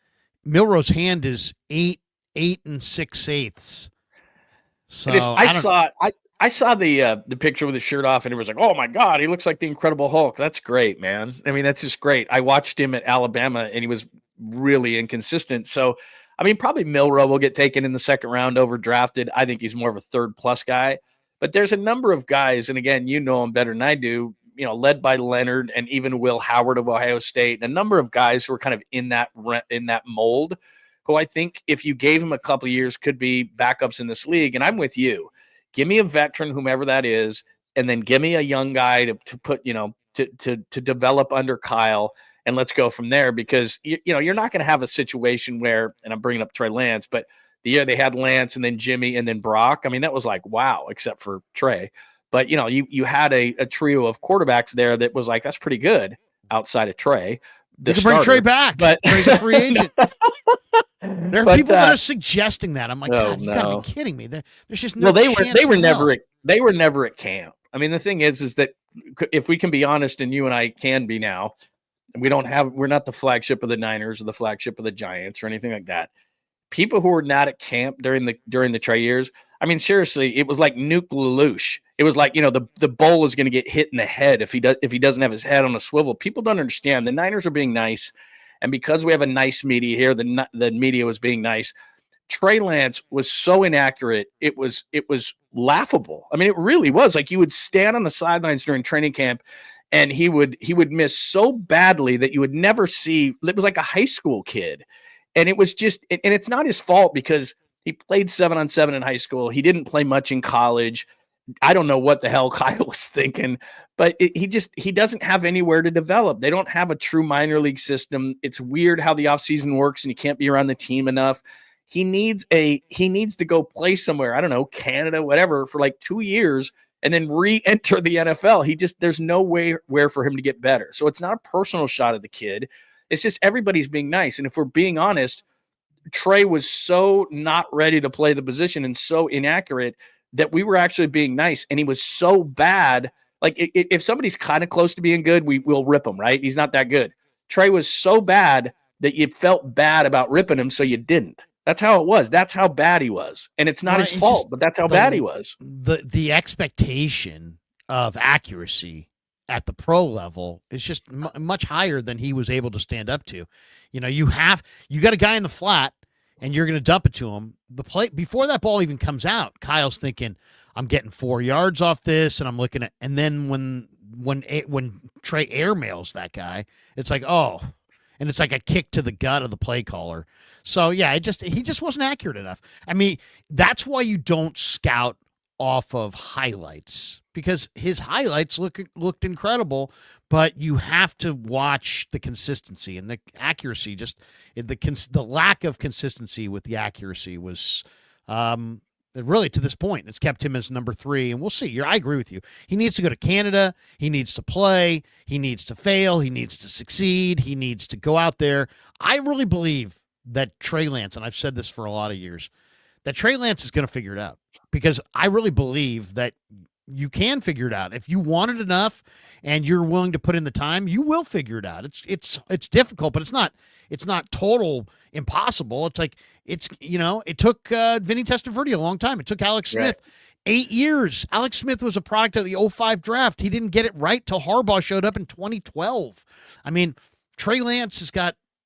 Milroe's hand is 8 6/8. So I saw the picture with his shirt off, and it was like, oh my God, he looks like the Incredible Hulk. That's great, man. I mean, that's just great. I watched him at Alabama, and he was really inconsistent. So, I mean, probably Milroe will get taken in the second round, overdrafted. I think he's more of a third plus guy. But there's a number of guys, and again, you know him better than I do. Led by Leonard and even Will Howard of Ohio State, and a number of guys who are kind of in that mold, who I think if you gave him a couple of years could be backups in this league. And I'm with you. Give me a veteran, whomever that is, and then give me a young guy to put, to develop under Kyle, and let's go from there. Because you're not going to have a situation where, and I'm bringing up Trey Lance, but the year they had Lance and then Jimmy and then Brock, I mean, that was like wow, except for Trey. But you had a trio of quarterbacks there that was like that's pretty good outside of Trey. You can bring Trey back, but Trey's a free agent. There are people that are suggesting that. I'm like, God, you gotta be kidding me. There's just no. Well, they were never at camp. I mean, the thing is that if we can be honest, and you and I can be now, we're not the flagship of the Niners or the flagship of the Giants or anything like that. People who were not at camp during the Trey years, I mean, seriously, it was like Nuke Lelouch. It was like, the bowl is going to get hit in the head if he doesn't have his head on a swivel. People don't understand. The Niners are being nice, and because we have a nice media here, the media was being nice. Trey Lance was so inaccurate. It was laughable. I mean, it really was. Like, you would stand on the sidelines during training camp, and he would miss so badly that you would never see. It was like a high school kid, and it was just. And it's not his fault because he played 7-on-7 in high school. He didn't play much in college. I don't know what the hell Kyle was thinking, but he doesn't have anywhere to develop. They don't have a true minor league system. It's weird how the offseason works, and you can't be around the team enough. He needs to go play somewhere, I don't know, Canada, whatever, for like 2 years and then re-enter the NFL. There's no way where for him to get better. So it's not a personal shot at the kid. It's just everybody's being nice. And if we're being honest, Trey was so not ready to play the position and so inaccurate that we were actually being nice. And he was so bad. Like, if somebody's kind of close to being good, we'll rip him, right? He's not that good. Trey was so bad that you felt bad about ripping him, so you didn't. That's how it was. That's how bad he was. And it's not his fault, but that's how bad he was. The expectation of accuracy at the pro level is just much higher than he was able to stand up to. You got a guy in the flat, and you're going to dump it to him. The play before that ball even comes out, Kyle's thinking, I'm getting 4 yards off this, and I'm looking at, and then when Trey airmails that guy, it's like, oh, and it's like a kick to the gut of the play caller. So yeah, he just wasn't accurate enough. I mean, that's why you don't scout off of highlights, because his highlights looked incredible, but you have to watch the consistency and the accuracy. Just the lack of consistency with the accuracy was really, to this point, it's kept him as number 3. And we'll see. I agree with you. He needs to go to Canada. He needs to play. He needs to fail. He needs to succeed. He needs to go out there. I really believe that Trey Lance, and I've said this for a lot of years, that Trey Lance is going to figure it out, because I really believe that you can figure it out. If you want it enough and you're willing to put in the time, you will figure it out. It's difficult, but it's not total impossible. It's like, it took Vinny Testaverde a long time. It took Alex Smith 8 years. Alex Smith was a product of the 2005 draft. He didn't get it right till Harbaugh showed up in 2012. I mean, Trey Lance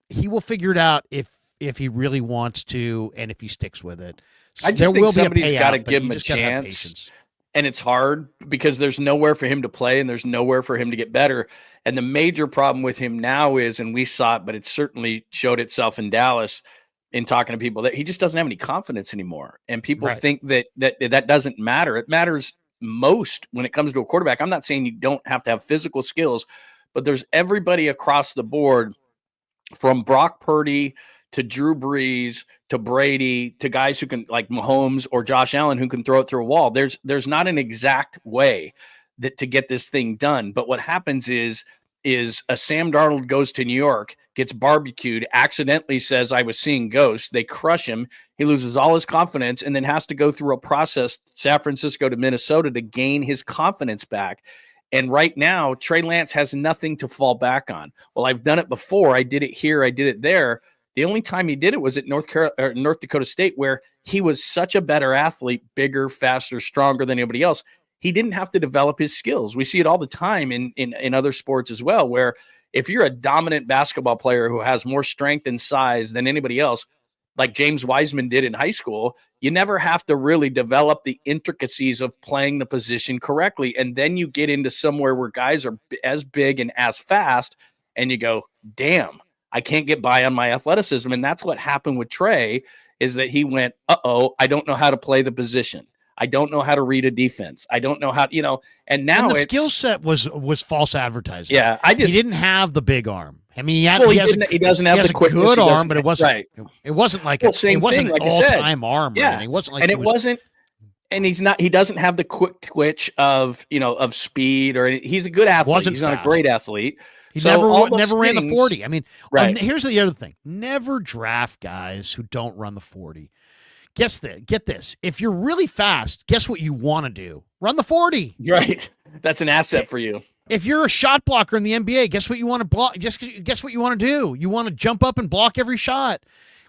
he will figure it out if if he really wants to, and if he sticks with it. I just There think will be a somebody's got to payout, but give you him a just gotta have chance. patience. And it's hard because there's nowhere for him to play and there's nowhere for him to get better. And the major problem with him now is, and we saw it, but it certainly showed itself in Dallas in talking to people, that he just doesn't have any confidence anymore. And people Right. think that doesn't matter. It matters most when it comes to a quarterback. I'm not saying you don't have to have physical skills, but there's everybody across the board from Brock Purdy to Drew Brees to Brady to guys who can, like Mahomes or Josh Allen, who can throw it through a wall. There's not an exact way that to get this thing done. But what happens is a Sam Darnold goes to New York, gets barbecued, accidentally says, I was seeing ghosts. They crush him. He loses all his confidence and then has to go through a process, San Francisco to Minnesota, to gain his confidence back. And right now, Trey Lance has nothing to fall back on. Well, I've done it before. I did it here. I did it there. The only time he did it was at North Dakota State, where he was such a better athlete, bigger, faster, stronger than anybody else. He didn't have to develop his skills. We see it all the time in other sports as well, where if you're a dominant basketball player who has more strength and size than anybody else, like James Wiseman did in high school, you never have to really develop the intricacies of playing the position correctly. And then you get into somewhere where guys are as big and as fast, and you go, damn, I can't get by on my athleticism. And that's what happened with Trey, is that he went, I don't know how to play the position. I don't know how to read a defense. I don't know how, and now and the skill set was false advertising. Yeah. He didn't have the big arm. I mean, he doesn't have the quickness. Good arm, but it wasn't. Right. It wasn't like same it wasn't thing, like an all-time arm. Yeah. He wasn't like, and it wasn't. And he doesn't have the quick twitch of speed, or he's a good athlete. He's not a great athlete. He never ran the 40. I mean, right. Here's the other thing. Never draft guys who don't run the 40. Get this. If you're really fast, guess what you want to do? Run the 40. Right. That's an asset for you. If you're a shot blocker in the NBA, guess what you want to block? Guess what you want to do? You want to jump up and block every shot.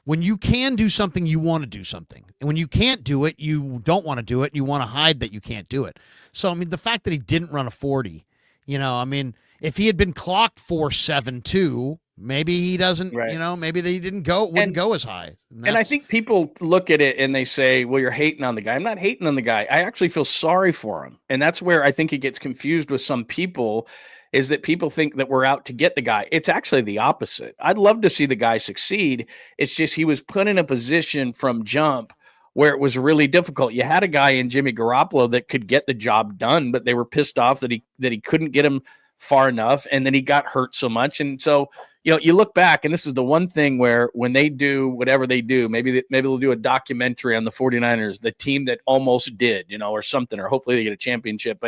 When you can do something, you want to do something. And when you can't do it, you don't want to do it. You want to hide that you can't do it. So, I mean, the fact that he didn't run a 40, if he had been clocked 4.72, maybe he doesn't, maybe they wouldn't go as high. And I think people look at it and they say, well, you're hating on the guy. I'm not hating on the guy. I actually feel sorry for him. And that's where I think it gets confused with some people, is that people think that we're out to get the guy. It's actually the opposite. I'd love to see the guy succeed. It's just he was put in a position from jump where it was really difficult. You had a guy in Jimmy Garoppolo that could get the job done, but they were pissed off that he couldn't get him far enough, and then he got hurt so much. And so, you look back, and this is the one thing where when they do whatever they do, maybe they'll do a documentary on the 49ers, the team that almost did, or something, or hopefully they get a championship,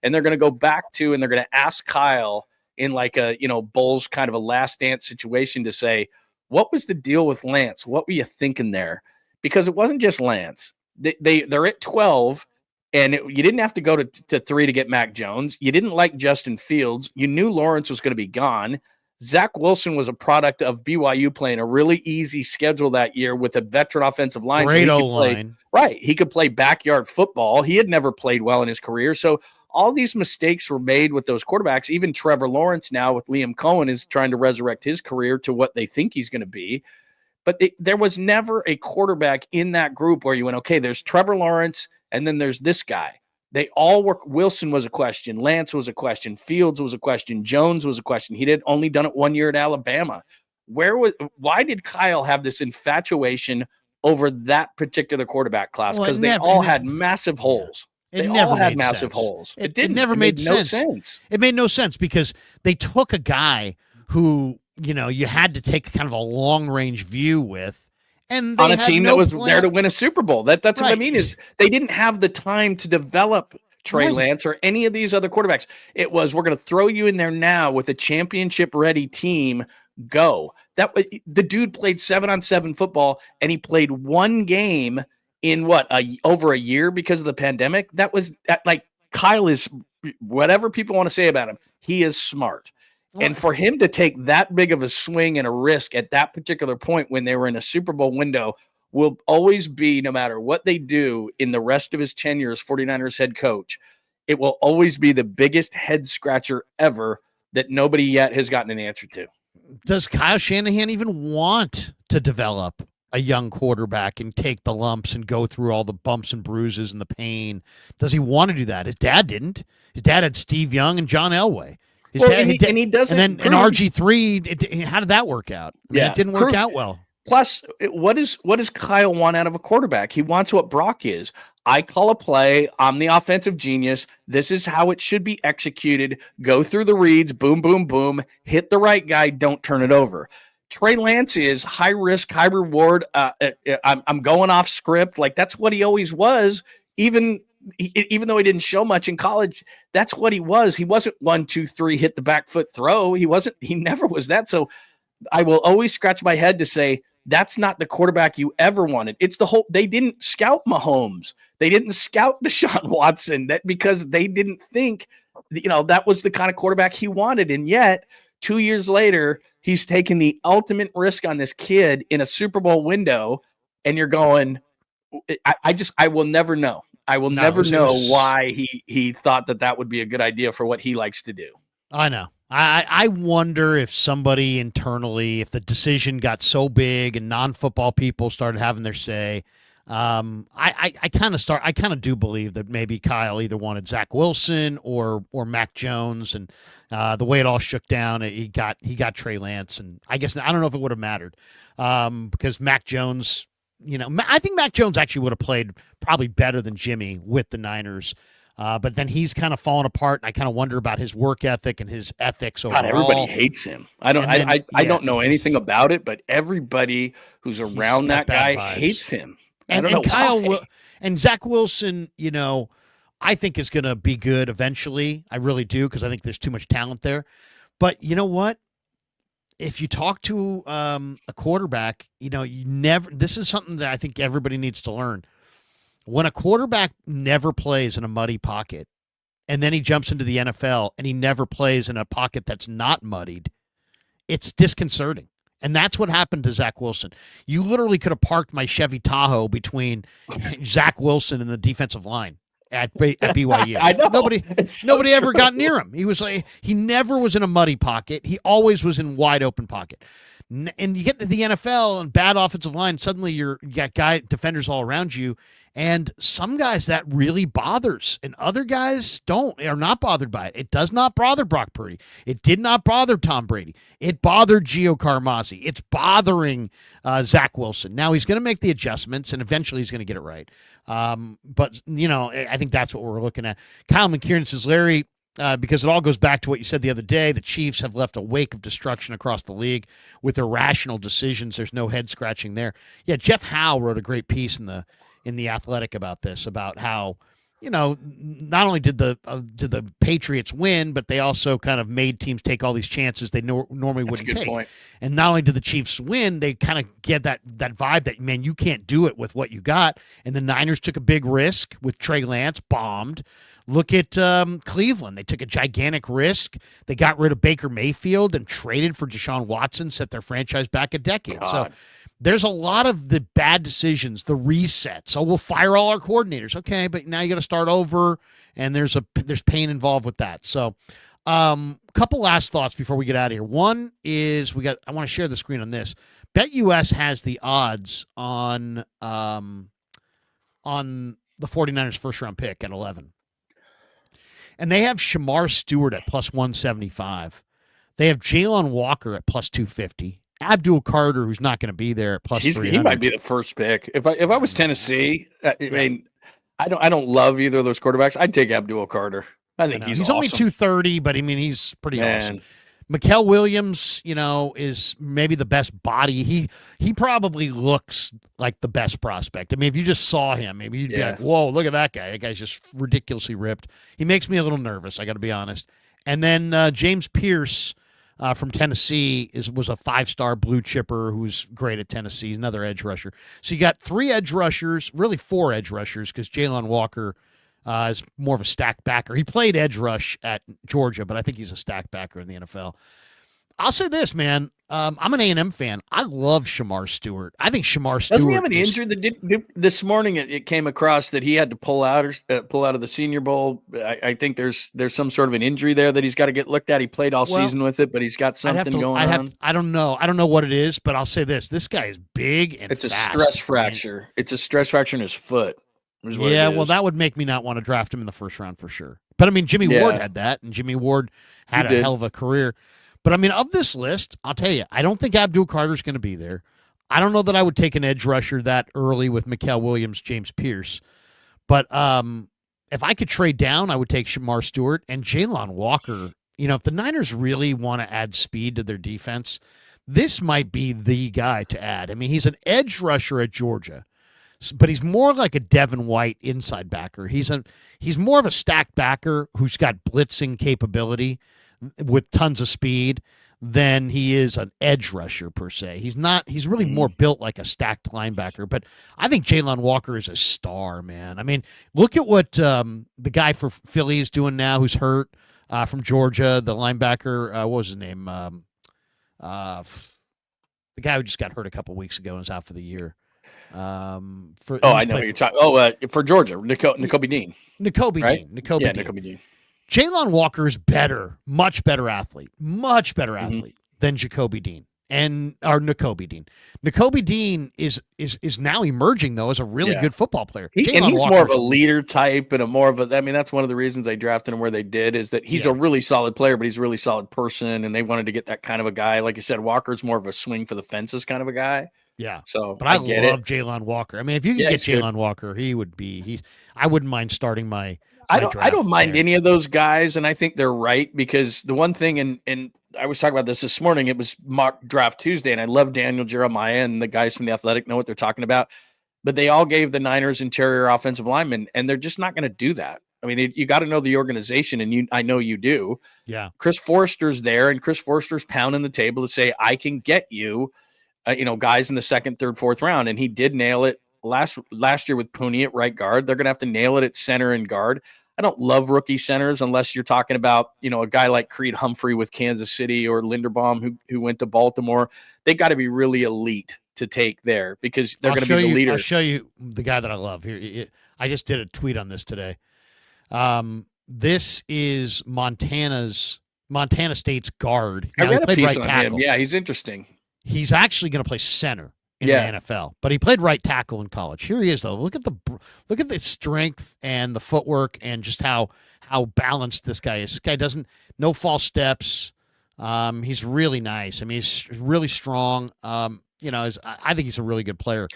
and they're going to go back to, and they're going to ask Kyle in like a, Bulls kind of a last dance situation to say, what was the deal with Lance? What were you thinking there? Because it wasn't just Lance. They're at 12, and you didn't have to go to 3 to get Mac Jones. You didn't like Justin Fields. You knew Lawrence was going to be gone. Zach Wilson was a product of BYU playing a really easy schedule that year with a veteran offensive line. Great O-line. Right. He could play backyard football. He had never played well in his career. So all these mistakes were made with those quarterbacks. Even Trevor Lawrence now with Liam Cohen is trying to resurrect his career to what they think he's going to be. But there was never a quarterback in that group where you went, okay, there's Trevor Lawrence, and then there's this guy. They all were. Wilson was a question. Lance was a question. Fields was a question. Jones was a question. He had only done it 1 year at Alabama. Why did Kyle have this infatuation over that particular quarterback class? Because they all had massive holes. It never made massive sense. holes. It never made sense. It made no sense because they took a guy who, you had to take kind of a long-range view with, and they on a had team no that was plan. there to win a Super Bowl. That's Right. what I mean, is they didn't have the time to develop Trey Right. Lance or any of these other quarterbacks. It was, we're going to throw you in there now with a championship-ready team. Go. The dude played 7-on-7 football, and he played one game in over a year because of the pandemic. That was like, Kyle is, whatever people want to say about him, he is smart. And for him to take that big of a swing and a risk at that particular point when they were in a Super Bowl window will always be, no matter what they do in the rest of his tenure as 49ers head coach, it will always be the biggest head scratcher ever that nobody yet has gotten an answer to. Does Kyle Shanahan even want to develop a young quarterback and take the lumps and go through all the bumps and bruises and the pain? Does he want to do that? His dad didn't. His dad had Steve Young and John Elway. His Well, dad, and he doesn't. and then in RG3, how did that work out? I mean, it didn't work out well. Plus, what does Kyle want out of a quarterback? He wants what Brock is. I call a play. I'm the offensive genius. This is how it should be executed. Go through the reads. Boom, boom, boom. Hit the right guy. Don't turn it over. Trey Lance is high risk, high reward. I'm going off script. Like, that's what he always was. Even though he didn't show much in college, that's what he was. He wasn't 1, 2, 3, hit the back foot throw. He never was that. So I will always scratch my head to say, that's not the quarterback you ever wanted. It's they didn't scout Mahomes. They didn't scout Deshaun Watson because they didn't think, that was the kind of quarterback he wanted. And yet 2 years later, he's taking the ultimate risk on this kid in a Super Bowl window. And you're going, I will never know. I will never know why he thought that would be a good idea for what he likes to do. I know. I wonder if somebody internally, if the decision got so big and non-football people started having their say. I kind of do believe that maybe Kyle either wanted Zach Wilson or Mac Jones, and the way it all shook down, he got Trey Lance, and I guess I don't know if it would have mattered because Mac Jones, I think Mac Jones actually would have played probably better than Jimmy with the Niners. But then he's kind of fallen apart, and I kind of wonder about his work ethic and his ethics overall. God, everybody hates him. I don't know anything about it, but everybody who's around that guy hates him. And Kyle and Zach Wilson, I think is going to be good eventually. I really do, because I think there's too much talent there. But you know what? If you talk to a quarterback, this is something that I think everybody needs to learn. When a quarterback never plays in a muddy pocket, and then he jumps into the NFL and he never plays in a pocket that's not muddied, it's disconcerting. And that's what happened to Zach Wilson. You literally could have parked my Chevy Tahoe between Zach Wilson and the defensive line at BYU. I know. Nobody ever got near him. He never was in a muddy pocket. He always was in wide open pocket. And you get to the NFL and bad offensive line, suddenly you got defenders all around you. And some guys that really bothers, and other guys are not bothered by it. It does not bother Brock Purdy. It did not bother Tom Brady. It bothered Gio Carmazzi. It's bothering Zach Wilson. Now he's going to make the adjustments, and eventually he's going to get it right. But I think that's what we're looking at. Kyle McKieran says, Larry, because it all goes back to what you said the other day, the Chiefs have left a wake of destruction across the league with irrational decisions. There's no head scratching there. Yeah, Jeff Howe wrote a great piece in the Athletic about this, about how, not only did the Patriots win, but they also kind of made teams take all these chances they normally wouldn't take. Point. And not only did the Chiefs win, they kind of get that vibe that, man, you can't do it with what you got. And the Niners took a big risk with Trey Lance, bombed. Look at Cleveland. They took a gigantic risk. They got rid of Baker Mayfield and traded for Deshaun Watson, set their franchise back a decade. God. So there's a lot of the bad decisions, the resets. So we'll fire all our coordinators. Okay, but now you got to start over, and there's pain involved with that. So couple last thoughts before we get out of here. One is I want to share the screen on this. BetUS has the odds on the 49ers first-round pick at 11. And they have Shamar Stewart at plus 175. They have Jalen Walker at plus 250. Abdul Carter, who's not going to be there, at plus 300. He might be the first pick. If I was Tennessee, I don't love either of those quarterbacks. I'd take Abdul Carter. I think he's awesome. Only 230, but he's pretty awesome. Mikael Williams, is maybe the best body. He probably looks like the best prospect. I mean, if you just saw him, maybe you'd be like, whoa, look at that guy. That guy's just ridiculously ripped. He makes me a little nervous, I got to be honest. And then James Pierce from Tennessee was a 5-star blue chipper who's great at Tennessee. He's another edge rusher. So you got 3 edge rushers, really 4 edge rushers, because Jalen Walker is more of a stack backer. He played edge rush at Georgia, but I think he's a stack backer in the NFL. I'll say this, man. I'm an A&M fan. I love Shamar Stewart. I think Shamar Stewart Doesn't he have an injury? This morning it came across that he had to pull out of the Senior Bowl. I think there's some sort of an injury there that he's got to get looked at. He played all season with it, but he's got something going on. I don't know what it is, but I'll say this: this guy is big and it's fast. A stress fracture. It's a stress fracture in his foot. Yeah, well, that would make me not want to draft him in the first round for sure. But I mean, Jimmy Ward had that, and Jimmy Ward had a hell of a career. But I mean, of this list, I'll tell you, I don't think Abdul Carter's going to be there. I don't know that I would take an edge rusher that early with Mikael Williams, James Pierce. But if I could trade down, I would take Shamar Stewart and Jalen Walker. You know, if the Niners really want to add speed to their defense, this might be the guy to add. I mean, he's an edge rusher at Georgia, but he's more like a Devin White inside backer. He's more of a stacked backer who's got blitzing capability with tons of speed than he is an edge rusher per se. He's really more built like a stacked linebacker, but I think Jalen Walker is a star, man. I mean, look at what the guy for Philly is doing now who's hurt from Georgia, the linebacker, what was his name? The guy who just got hurt a couple weeks ago and is out for the year. I know who you're talking. For Georgia, Nakobe Dean. Nakobe Dean. Jalen Walker is much better athlete than Jacoby Dean or Nakobe Dean. Nakobe Dean is now emerging though as a really good football player. He's more of a leader type and that's one of the reasons they drafted him where they did is that he's a really solid player, but he's a really solid person, and they wanted to get that kind of a guy. Like you said, Walker's more of a swing for the fences kind of a guy. Yeah. So, but I love Jalen Walker. I mean, if you can get Jalen Walker, I wouldn't mind starting my. I don't mind any of those guys, and I think they're right because the one thing, and I was talking about this morning, it was mock draft Tuesday, and I love Daniel Jeremiah and the guys from The Athletic know what they're talking about, but they all gave the Niners interior offensive linemen, and they're just not going to do that. I mean, you got to know the organization, and I know you do. Yeah. Chris Forrester's there, and Chris Forrester's pounding the table to say, I can get you, guys in the second, third, fourth round, and he did nail it last year with Pooney at right guard. They're going to have to nail it at center and guard. I don't love rookie centers unless you're talking about, a guy like Creed Humphrey with Kansas City or Linderbaum who went to Baltimore. They got to be really elite to take there because they're going to be the leader. I'll show you the guy that I love here. I just did a tweet on this today. This is Montana State's guard. I read a piece on him. Yeah, he's interesting. He's actually going to play center in the NFL, but he played right tackle in college. Here he is, though. Look at the strength and the footwork and just how balanced this guy is. This guy no false steps. He's really nice. I mean, he's really strong. I think he's a really good player.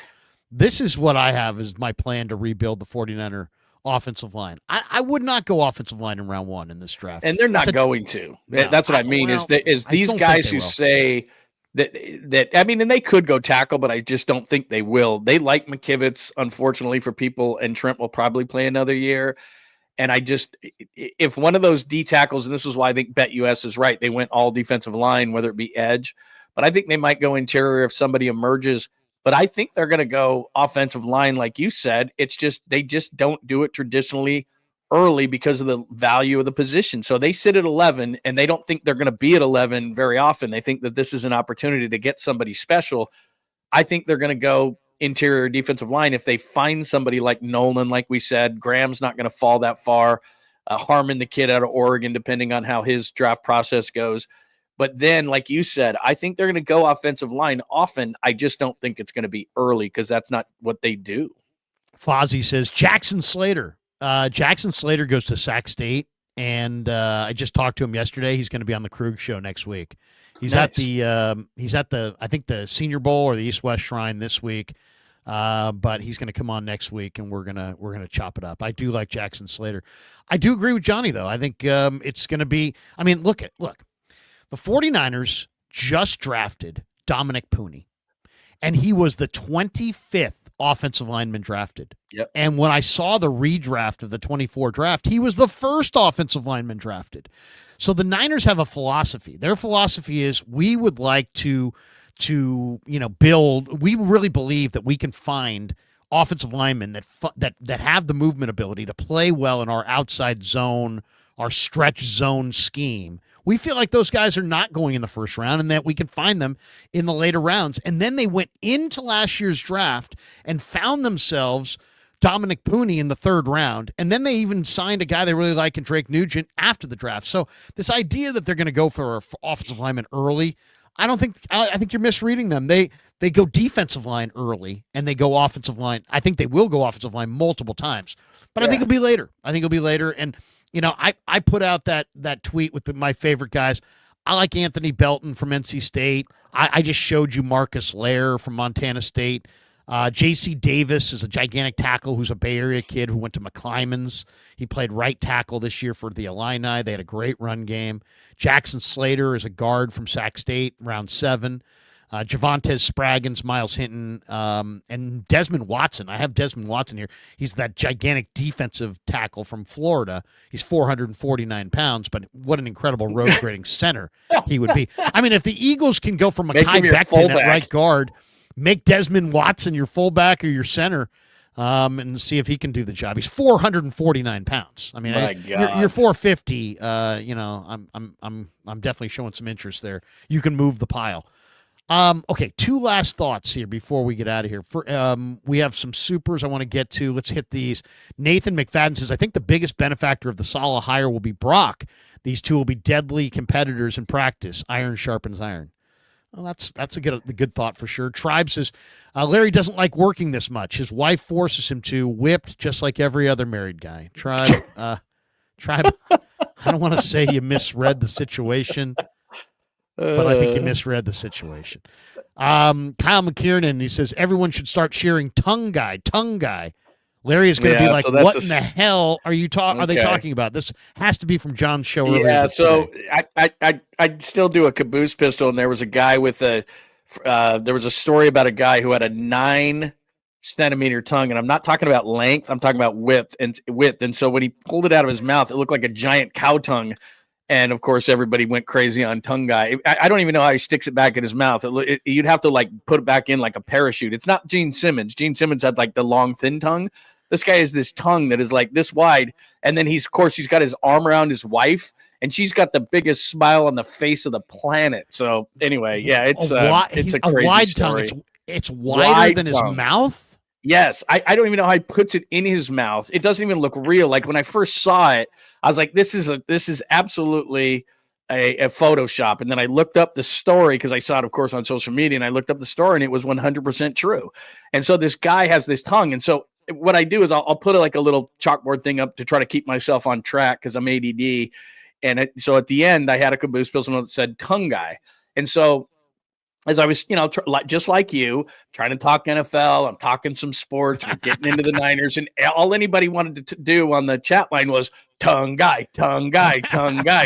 This is what I have as my plan to rebuild the 49er offensive line. I would not go offensive line in round one in this draft. And they're not going to. No, that's what I mean is these guys who say – and they could go tackle, but I just don't think they will. They like McKivitz, unfortunately for people, and Trent will probably play another year. And if one of those D tackles, and this is why I think BetUS is right, they went all defensive line, whether it be edge, but I think they might go interior if somebody emerges. But I think they're going to go offensive line, like you said. It's just they just don't do it traditionally early because of the value of the position. So they sit at 11 and they don't think they're going to be at 11 very often. They think that this is an opportunity to get somebody special. I think they're going to go interior defensive line. If they find somebody like Nolan, like we said, Graham's not going to fall that far. Harmon, the kid out of Oregon, depending on how his draft process goes. But then, like you said, I think they're going to go offensive line often. I just don't think it's going to be early because that's not what they do. Fozzie says Jackson Slater. Jackson Slater goes to Sac State, and I just talked to him yesterday. He's going to be on the Krueg show next week. He's at the I think the Senior Bowl or the East-West Shrine this week, but he's going to come on next week, and we're gonna chop it up. I do like Jackson Slater. I do agree with Johnny though. I think it's going to be. I mean, look, the 49ers just drafted Dominic Pooney, and he was the 25th offensive lineman drafted. Yep. And when I saw the redraft of the 24 draft, he was the first offensive lineman drafted. So the Niners have a philosophy. Their philosophy is we would like to build. We really believe that we can find offensive linemen that have the movement ability to play well in our outside zone, our stretch zone scheme. We feel like those guys are not going in the first round and that we can find them in the later rounds. And then they went into last year's draft and found themselves Dominic Pooney in the third round. And then they even signed a guy they really like in Drake Nugent after the draft. So this idea that they're going to go for an offensive lineman early, I think you're misreading them. They go defensive line early and they go offensive line. I think they will go offensive line multiple times, but I think it'll be later. And, I put out that tweet with my favorite guys. I like Anthony Belton from NC State. I just showed you Marcus Lair from Montana State. J.C. Davis is a gigantic tackle who's a Bay Area kid who went to McClymonds. He played right tackle this year for the Illini. They had a great run game. Jackson Slater is a guard from Sac State, round 7. Javontes Spraggins, Miles Hinton, and Desmond Watson. I have Desmond Watson here. He's that gigantic defensive tackle from Florida. He's 449 pounds, but what an incredible road grading center he would be. I mean, if the Eagles can go for Mekhi Becton at right guard, make Desmond Watson your fullback or your center, and see if he can do the job. He's 449 pounds. I mean, you're 450. I'm definitely showing some interest there. You can move the pile. Okay, 2 last thoughts here before we get out of here. We have some supers I want to get to. Let's hit these. Nathan McFadden says, I think the biggest benefactor of the Saleh hire will be Brock. These two will be deadly competitors in practice. Iron sharpens iron. Well, that's a good thought for sure. Tribe says, Larry doesn't like working this much. His wife forces him to, whipped just like every other married guy. Tribe, I don't want to say you misread the situation, but I think you misread the situation. Kyle McKiernan, he says, everyone should start cheering tongue guy. Larry is going to be like, what in the hell are you Are they talking about? This has to be from John's show earlier. Yeah, so I still do a caboose pistol, and there was a guy with there was a story about a guy who had a 9-centimeter tongue, and I'm not talking about length, I'm talking about width. And so when he pulled it out of his mouth, it looked like a giant cow tongue. And of course, everybody went crazy on tongue guy. I don't even know how he sticks it back in his mouth. You'd have to put it back in like a parachute. It's not Gene Simmons. Gene Simmons had the long, thin tongue. This guy has this tongue that is like this wide. And then he's got his arm around his wife, and she's got the biggest smile on the face of the planet. So anyway, yeah, it's a crazy wide story. tongue. It's wider than his mouth. Yes. I don't even know how he puts it in his mouth. It doesn't even look real. Like when I first saw it, I was like, this is absolutely a Photoshop. And then I looked up the story because I saw it, of course, on social media, and I looked up the story, and it was 100% true. And so this guy has this tongue. And so what I do is I'll put a little chalkboard thing up to try to keep myself on track because I'm ADD. And so at the end, I had a caboose pistol that said tongue guy. And so as I was, just like you, trying to talk NFL, I'm talking some sports, we're getting into the Niners, and all anybody wanted to do on the chat line was tongue guy.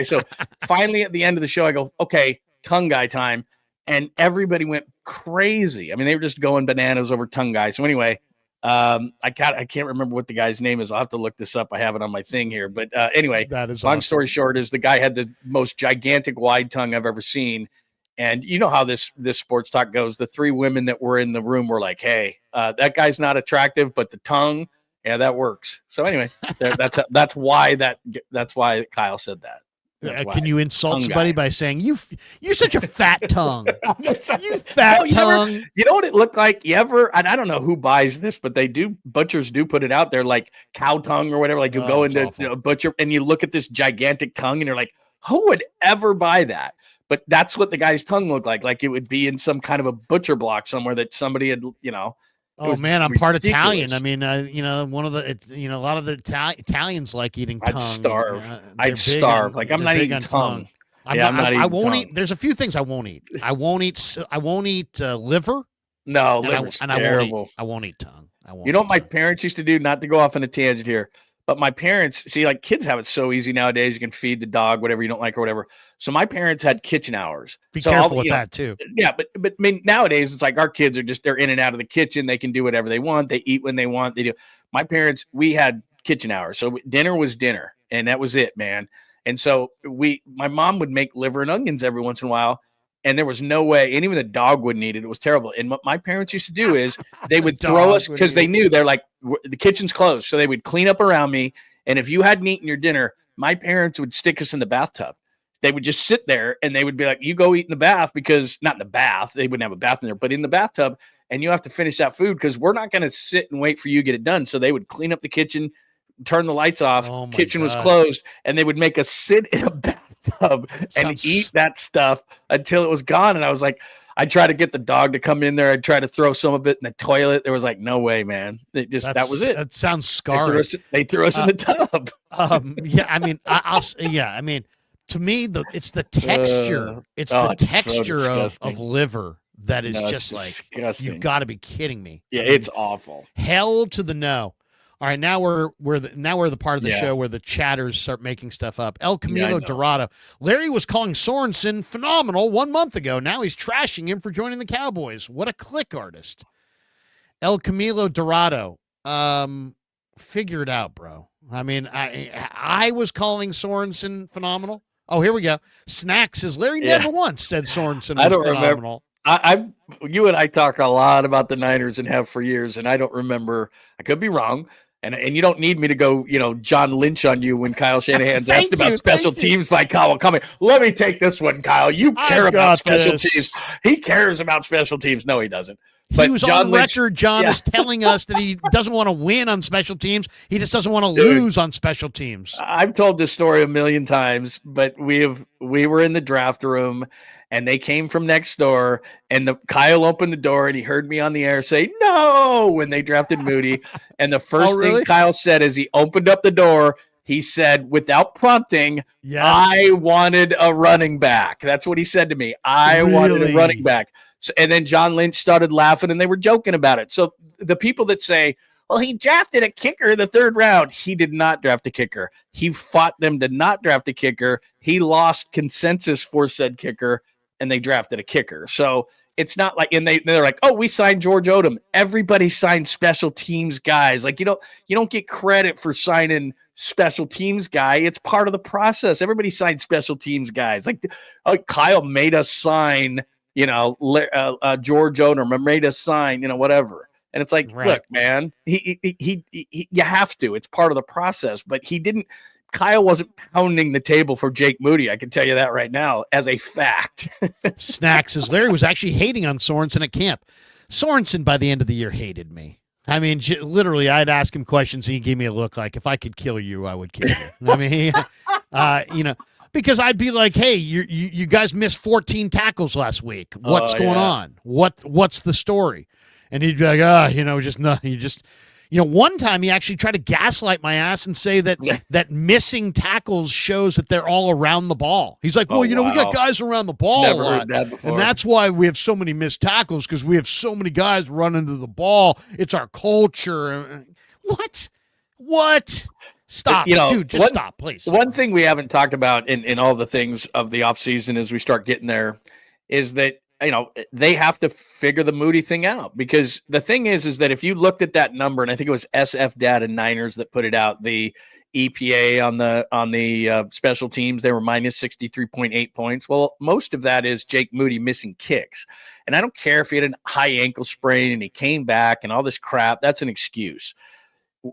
So finally at the end of the show, I go, okay, tongue guy time. And everybody went crazy. I mean, they were just going bananas over tongue guy. So anyway, I can't remember what the guy's name is. I'll have to look this up. I have it on my thing here. But anyway, that is long awesome. story short is the guy had the most gigantic wide tongue I've ever seen. And you know how this sports talk goes. The 3 women that were in the room were like, hey, that guy's not attractive, but the tongue, yeah, that works. So anyway, that's why Kyle said that. Can you insult somebody by saying you're such a fat tongue? You fat tongue. You know what it looked like? And I don't know who buys this, but butchers do put it out there like cow tongue or whatever. Like you go into a butcher and you look at this gigantic tongue and you're like, who would ever buy that? But that's what the guy's tongue looked like. Like it would be in some kind of a butcher block somewhere that somebody had, Oh man, I'm part Italian. I mean, one of the, a lot of the Italians like eating tongue. I'd starve. Like I'm not eating tongue. I won't eat. There's a few things I won't eat. I won't eat liver. No, liver's terrible. I won't eat tongue. You know what my parents used to do? Not to go off on a tangent here. But my parents, see, like kids have it so easy nowadays. You can feed the dog whatever you don't like or whatever. So my parents had kitchen hours. Be careful with that too. Yeah, but I mean, nowadays it's like our kids are they're in and out of the kitchen. They can do whatever they want. They eat when they want. They do. My parents, we had kitchen hours. So dinner was dinner, and that was it, man. And so my mom would make liver and onions every once in a while. And there was no way, and even the dog wouldn't eat it. It was terrible. And what my parents used to do is they would throw us because they knew they're like, the kitchen's closed. So they would clean up around me. And if you hadn't eaten your dinner, my parents would stick us in the bathtub. they would just sit there and they would be like, you go eat in the bath, because not in the bath, they wouldn't have a bath in there, but in the bathtub, and you have to finish that food because we're not going to sit and wait for you to get it done. So they would clean up the kitchen, turn the lights off, kitchen was closed, and they would make us sit in a bathtub and eat that stuff until it was gone. And I was like, I tried to get the dog to come in there. I'd try to throw some of it in the toilet. There was like, no way, man. That was it. That sounds scarring. They threw us in the tub. Yeah, I mean, I mean, to me, it's the texture. It's the texture so of liver that is just disgusting. Like, you've got to be kidding me. Yeah, it's awful. Hell to the no. All right, now we're the part of the show where the chatters start making stuff up. El Camilo Dorado. Larry was calling Sorensen phenomenal 1 month ago. Now he's trashing him for joining the Cowboys. What a click artist. El Camilo Dorado. Figure it out, bro. I mean, I was calling Sorensen phenomenal. Oh, here we go. Snack says Larry never once said Sorensen was phenomenal. Remember. You and I talk a lot about the Niners and have for years, and I don't remember. I could be wrong. And you don't need me to go, John Lynch on you when Kyle Shanahan's asked about special teams by Kyle coming. Let me take this one, Kyle. You care about special teams. He cares about special teams. No, he doesn't. But he was on record, John, is telling us that he doesn't want to win on special teams. He just doesn't want to lose on special teams. I've told this story a million times, but we were in the draft room, and they came from next door, and Kyle opened the door, and he heard me on the air say, no, when they drafted Moody. And the first thing Kyle said as he opened up the door, he said, without prompting, I wanted a running back. That's what he said to me. I wanted a running back. So, and then John Lynch started laughing, and they were joking about it. So the people that say, well, he drafted a kicker in the 3rd round. He did not draft a kicker. He fought them to not draft a kicker. He lost consensus for said kicker, and they drafted a kicker. So it's not like, and they're like, oh, we signed George Odom. Everybody signed special teams guys. Like, you don't get credit for signing special teams guy. It's part of the process. Everybody signed special teams guys. Like Kyle made us sign, George Odom, made us sign, whatever. And it's like, look, man, he you have to. It's part of the process. But he didn't. Kyle wasn't pounding the table for Jake Moody. I can tell you that right now as a fact. Snack says Larry was actually hating on Sorensen at camp. Sorensen, by the end of the year, hated me. I mean, literally, I'd ask him questions, and he'd give me a look like, if I could kill you, I would kill you. I mean, because I'd be like, hey, you guys missed 14 tackles last week. What's going on? What's the story? And he'd be like, one time he actually tried to gaslight my ass and say that missing tackles shows that they're all around the ball. He's like, we got guys around the ball Never a lot, heard that before. and that's why we have so many missed tackles, because we have so many guys running to the ball. It's our culture. What? Stop, dude. Just stop, please. One thing we haven't talked about in all the things of the offseason as we start getting there is that they have to figure the Moody thing out, because the thing is that if you looked at that number, and I think it was SF Data Niners that put it out, the EPA on the special teams, they were minus 63.8 points. Well, most of that is Jake Moody missing kicks. And I don't care if he had a high ankle sprain and he came back and all this crap, that's an excuse.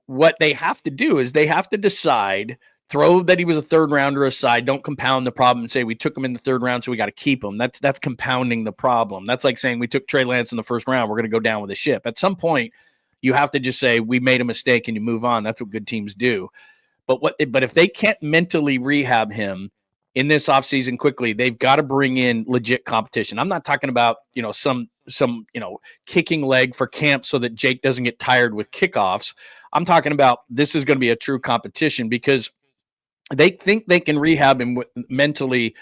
What they have to do is they have to decide, throw that he was a 3rd rounder aside. Don't compound the problem and say we took him in the 3rd round, so we got to keep him. That's compounding the problem. That's like saying we took Trey Lance in the 1st round, we're going to go down with the ship. At some point, you have to just say we made a mistake and you move on. That's what good teams do. But if they can't mentally rehab him in this offseason quickly, they've got to bring in legit competition. I'm not talking about some kicking leg for camp so that Jake doesn't get tired with kickoffs. I'm talking about this is going to be a true competition, because they think they can rehab him mentally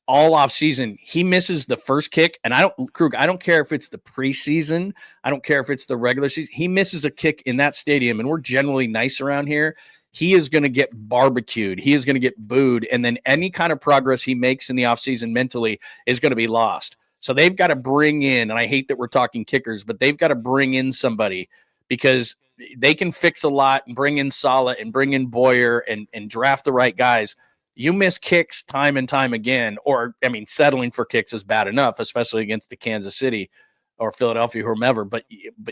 all off season. He misses the first kick, and Krueg, I don't care if it's the preseason. I don't care if it's the regular season. He misses a kick in that stadium, and we're generally nice around here. He is going to get barbecued. He is going to get booed, and then any kind of progress he makes in the offseason mentally is going to be lost. So they've got to bring in, and I hate that we're talking kickers, but they've got to bring in somebody, because they can fix a lot and bring in Saleh and bring in Boyer and draft the right guys. You miss kicks time and time again, settling for kicks is bad enough, especially against the Kansas City or Philadelphia, whomever, but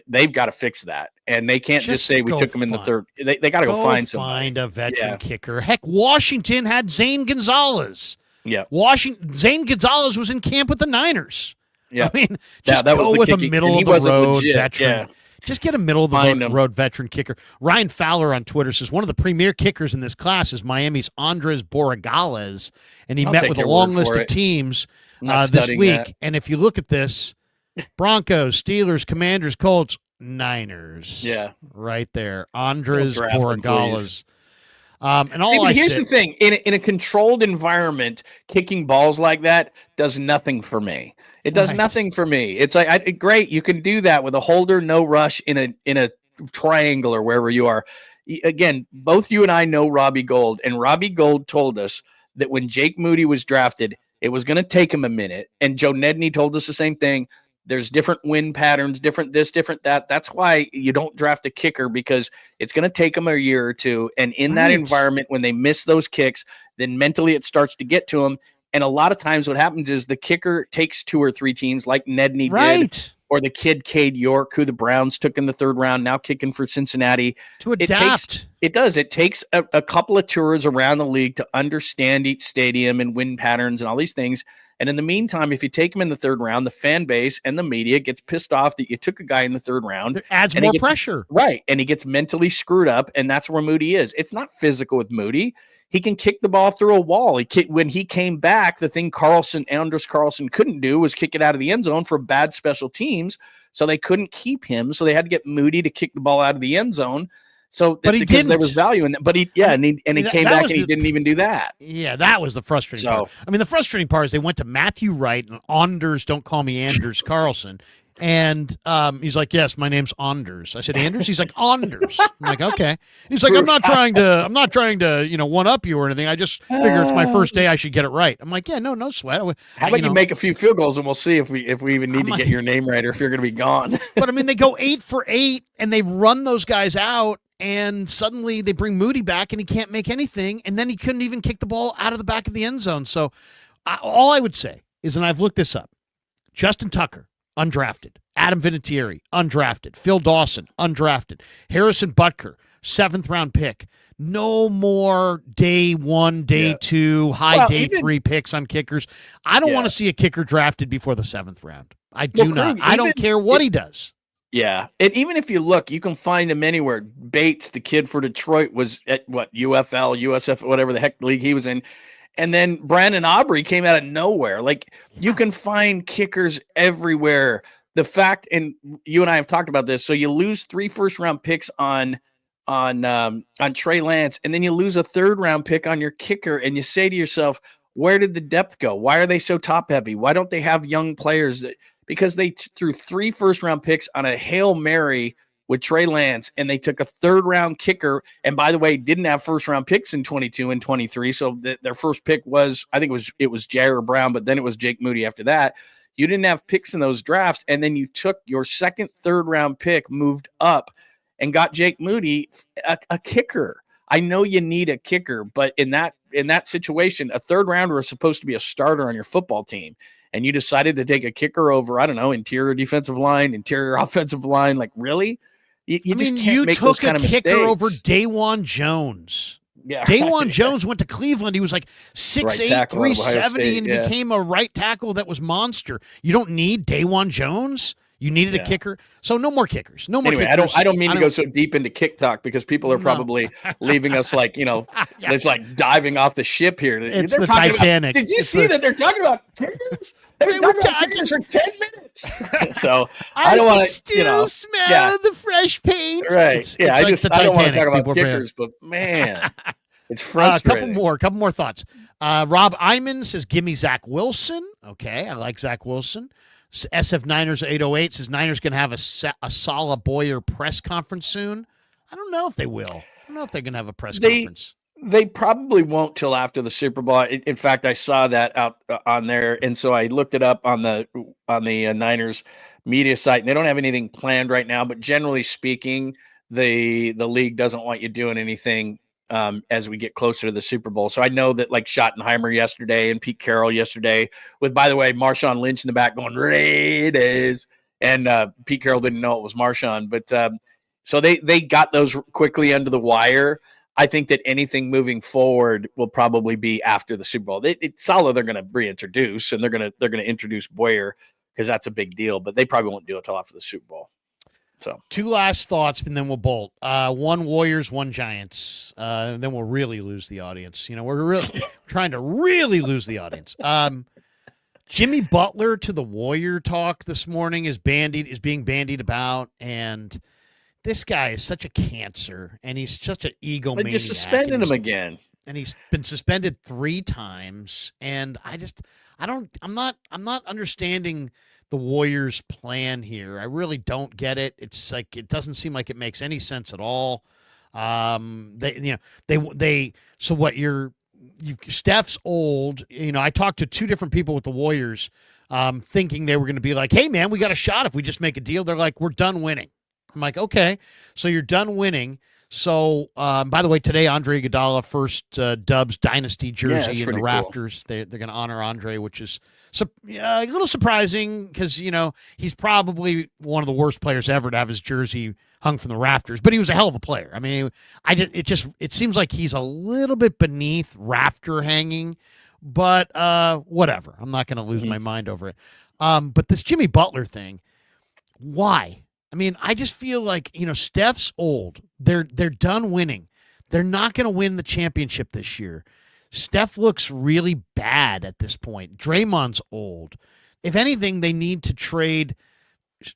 they've got to fix that. And they can't just say we took him in the 3rd. They got to go find somebody. Find a veteran kicker. Heck, Washington had Zane Gonzalez. Yeah. Washington, Zane Gonzalez was in camp with the Niners. Yeah. I mean, just that was go the with a kicking, middle and he of the wasn't road legit, veteran. yeah. Just get a middle of the Find him. road veteran kicker. Ryan Fowler on Twitter says one of the premier kickers in this class is Miami's Andres Borregales, and he I'll met take with a your long word list for of it. teams Not this studying week. that. And if you look at this, Broncos, Steelers, Commanders, Colts, Niners. Yeah. Right there. Andres Don't draft him, Borregales. And all See, but I here's said, the thing: in a controlled environment, kicking balls like that does nothing for me. It does Right. nothing for me. It's like great, you can do that with a holder, no rush in a triangle or wherever you are. Again, both you and I know Robbie Gold, and Robbie Gold told us that when Jake Moody was drafted, it was going to take him a minute. And Joe Nedney told us the same thing. There's different wind patterns, different this, different that. That's why you don't draft a kicker, because it's going to take them a year or two. And in that Right. environment, when they miss those kicks, then mentally it starts to get to them. And a lot of times what happens is the kicker takes 2 or 3 teams like Nedney did, right, or the kid Cade York, who the Browns took in the 3rd round, now kicking for Cincinnati. to adapt. It does. It takes a couple of tours around the league to understand each stadium and wind patterns and all these things. And in the meantime, if you take him in the 3rd round, the fan base and the media gets pissed off that you took a guy in the 3rd round. It adds and he more gets- pressure. Right. And he gets mentally screwed up, and that's where Moody is. It's not physical with Moody. He can kick the ball through a wall. When he came back, the thing Anders Carlson couldn't do was kick it out of the end zone for bad special teams. So they couldn't keep him. So they had to get Moody to kick the ball out of the end zone. So But he because there didn't. was value in that. But he came that back was and he the- didn't even do that. Yeah, that was the frustrating So- part. I mean, the frustrating part is they went to Matthew Wright and Anders, don't call me Anders Carlson. And he's like, yes, my name's Anders. I said, Anders? He's like, Anders. I'm like, okay. He's like, I'm not trying to, one up you or anything. I just figure it's my first day. I should get it right. I'm like, yeah, no sweat. How about you make a few field goals and we'll see if we even need to like- get your name right or if you're going to be gone. But I mean, they go 8 for 8 and they run those guys out. And suddenly they bring Moody back and he can't make anything. And then he couldn't even kick the ball out of the back of the end zone. So all I would say is, and I've looked this up, Justin Tucker, undrafted. Adam Vinatieri, undrafted. Phil Dawson, undrafted. Harrison Butker, 7th round pick. No more day 1, day 2, high day 3 picks on kickers. I don't want to see a kicker drafted before the 7th round. I do not. Krueg, I don't care what he does. Yeah. And even if you look, you can find him anywhere. Bates, the kid for Detroit, was at UFL, USF, whatever the heck league he was in. And then Brandon Aubrey came out of nowhere. Like, you can find kickers everywhere. The fact, and you and I have talked about this, so you lose 3 first-round picks on Trey Lance, and then you lose a 3rd-round pick on your kicker, and you say to yourself, where did the depth go? Why are they so top-heavy? Why don't they have young players? Because they threw 3 first-round picks on a Hail Mary with Trey Lance, and they took a 3rd-round kicker, and by the way, didn't have first-round picks in 22 and 23, so their first pick was, I think it was Jair Brown, but then it was Jake Moody after that. You didn't have picks in those drafts, and then you took your 2nd, 3rd-round pick, moved up, and got Jake Moody, a kicker. I know you need a kicker, but in that situation, a 3rd-rounder is supposed to be a starter on your football team. And you decided to take a kicker over, I don't know, interior defensive line, interior offensive line. Like, really? You just can't make those kind of mistakes. You took a kicker over Dawan Jones. Yeah, Dawan Jones went to Cleveland. He was like 6'8", Right tackle out of Ohio 370, State, and yeah. became a right tackle that was monster. You don't need Dawan Jones. You needed a kicker. So no more kickers. No more Anyway, kickers. I don't mean to go so deep into kick talk because people are probably leaving us like, it's like diving off the ship here. It's They're the talking Titanic. Did you It's see that they're talking about kickers? They've been talking about kickers for 10 minutes. So I don't want to, still smell the fresh paint. Right. It's I like the don't want to Titanic. talk about People are kickers, but man, it's a frustrating. couple more thoughts. Rob Iman says, give me Zach Wilson. Okay, I like Zach Wilson. SF Niners 808 says Niners going to have a Salah Boyer press conference soon. I don't know if they will. I don't know if they're going to have a press conference. They probably won't till after the Super Bowl. In fact, I saw that out on there, and so I looked it up on the Niners media site. And they don't have anything planned right now, but generally speaking, the league doesn't want you doing anything as we get closer to the Super Bowl. So I know that like Schottenheimer yesterday and Pete Carroll yesterday with, by the way, Marshawn Lynch in the back going Raiders, and Pete Carroll didn't know it was Marshawn, but so they got those quickly under the wire. I think that anything moving forward will probably be after the Super Bowl. Salah they're going to reintroduce, and they're going to introduce Boyer because that's a big deal. But they probably won't do it till after the Super Bowl. So 2 last thoughts, and then we'll bolt. 1 Warriors, 1 Giants. And then we'll really lose the audience. We're really trying to really lose the audience. Jimmy Butler to the Warrior talk this morning is being bandied about, and this guy is such a cancer, and he's such an egomaniac. But just suspending him again, and he's been suspended 3 times, and I'm not understanding the Warriors' plan here. I really don't get it. It's like it doesn't seem like it makes any sense at all. Steph's old. I talked to 2 different people with the Warriors, thinking they were going to be like, "Hey, man, we got a shot if we just make a deal." They're like, "We're done winning." I'm like, "Okay, so you're done winning." So, by the way, today Andre Iguodala first Dubs dynasty jersey in the rafters. Cool. They're going to honor Andre, which is a little surprising because he's probably one of the worst players ever to have his jersey hung from the rafters. But he was a hell of a player. I mean, it seems like he's a little bit beneath rafter hanging, but whatever. I'm not going to lose my mind over it. But this Jimmy Butler thing, why? I mean, I just feel like, Steph's old. They're done winning. They're not going to win the championship this year. Steph looks really bad at this point. Draymond's old. If anything, they need to trade,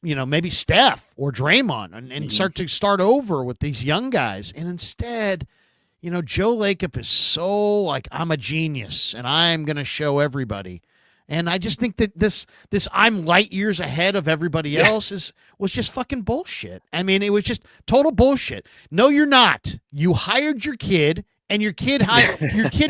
maybe Steph or Draymond and start over with these young guys. And instead, Joe Lacob is so like, I'm a genius and I'm going to show everybody. And I just think that this I'm light years ahead of everybody else was just fucking bullshit. I mean, it was just total bullshit. No, you're not. You hired your kid, and your kid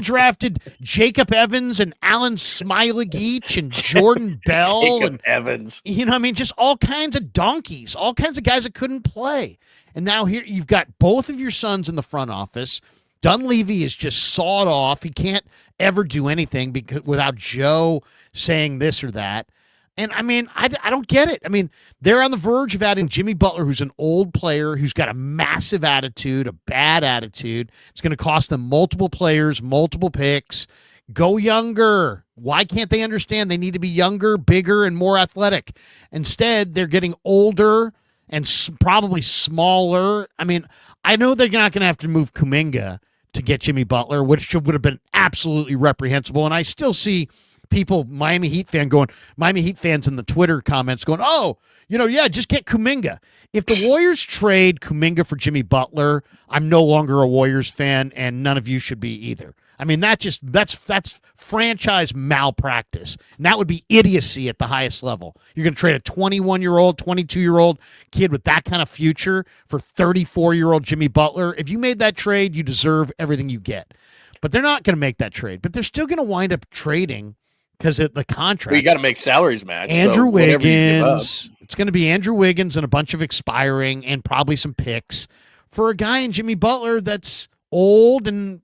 drafted Jacob Evans and Alan Smiley-Geach and Jordan Bell and Evans. Just all kinds of donkeys, all kinds of guys that couldn't play. And now here you've got both of your sons in the front office. Dunleavy is just sawed off. He can't ever do anything without Joe saying this or that. And, I mean, I don't get it. I mean, they're on the verge of adding Jimmy Butler, who's an old player, who's got a massive attitude, a bad attitude. It's going to cost them multiple players, multiple picks. Go younger. Why can't they understand they need to be younger, bigger, and more athletic? Instead, they're getting older and probably smaller. I mean, I know they're not going to have to move Kuminga to get Jimmy Butler, which would have been absolutely reprehensible. And I still see Miami Heat fans in the Twitter comments going, "Oh, just get Kuminga." If the Warriors trade Kuminga for Jimmy Butler, I'm no longer a Warriors fan, and none of you should be either. I mean, that's franchise malpractice. And that would be idiocy at the highest level. You're going to trade a 21-year-old, 22-year-old kid with that kind of future for 34-year-old Jimmy Butler. If you made that trade, you deserve everything you get. But they're not going to make that trade. But they're still going to wind up trading because of the contract. Well, you got to make salaries match. Andrew Wiggins. It's going to be Andrew Wiggins and a bunch of expiring and probably some picks for a guy in Jimmy Butler that's old and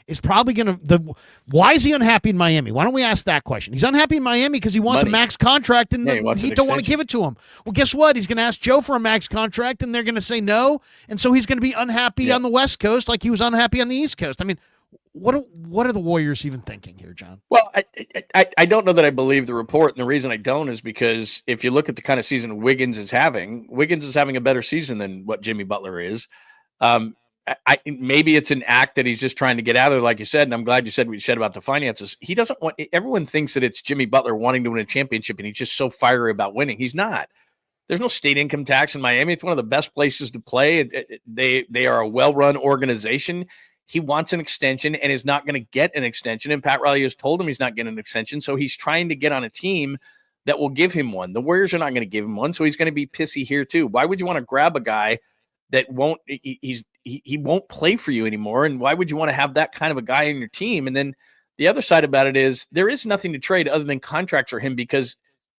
is probably going to why is he unhappy in Miami? Why don't we ask that question? He's unhappy in Miami because he wants a max contract and he don't want to give it to him. Well, guess what? He's going to ask Joe for a max contract and they're going to say no. And so he's going to be unhappy on the West Coast like he was unhappy on the East Coast. I mean, what are the Warriors even thinking here, John? Well, I don't know that I believe the report. And the reason I don't is because if you look at the kind of season Wiggins is having a better season than what Jimmy Butler is. Maybe it's an act that he's just trying to get out of, like you said, and I'm glad you said what you said about the finances. He doesn't want. Everyone thinks that it's Jimmy Butler wanting to win a championship, and he's just so fiery about winning. He's not. There's no state income tax in Miami. It's one of the best places to play. They are a well-run organization. He wants an extension and is not going to get an extension. And Pat Riley has told him he's not getting an extension, so he's trying to get on a team that will give him one. The Warriors are not going to give him one, so he's going to be pissy here too. Why would you want to grab a guy that won't? He won't play for you anymore. And why would you want to have that kind of a guy in your team? And then the other side about it is there is nothing to trade other than contracts for him because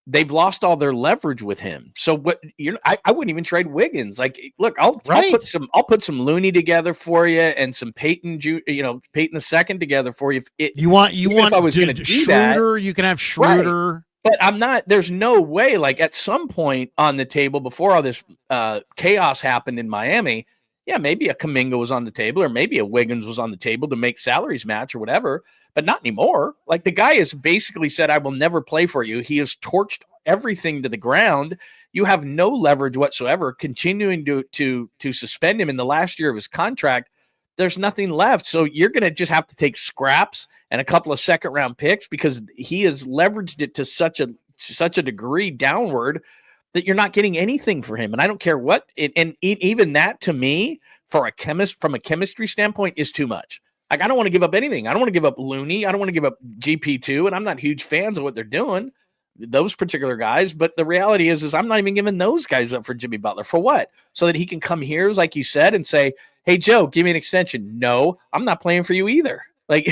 they've lost all their leverage with him. So I wouldn't even trade Wiggins. Like, look, I'll put some Looney together for you and some Peyton the second together for you. If I was going to do Schroeder, that, you can have Schroeder. Right. But I'm not. There's no way. Like at some point on the table before all this chaos happened in Miami, yeah, maybe a Kuminga was on the table, or maybe a Wiggins was on the table to make salaries match or whatever, but not anymore. Like, the guy has basically said, I will never play for you. He has torched everything to the ground. You have no leverage whatsoever. Continuing to suspend him in the last year of his contract, there's nothing left. So you're going to just have to take scraps and a couple of second round picks, because he has leveraged it to such a degree downward that you're not getting anything for him. And I don't care what, and even that, to me, from a chemistry standpoint, is too much. Like, I don't want to give up anything. I don't want to give up Looney. I don't want to give up GP2, and I'm not huge fans of what they're doing, those particular guys. But the reality is I'm not even giving those guys up for Jimmy Butler. For what? So that he can come here, like you said, and say, hey, Joe, give me an extension. No, I'm not playing for you either. Like,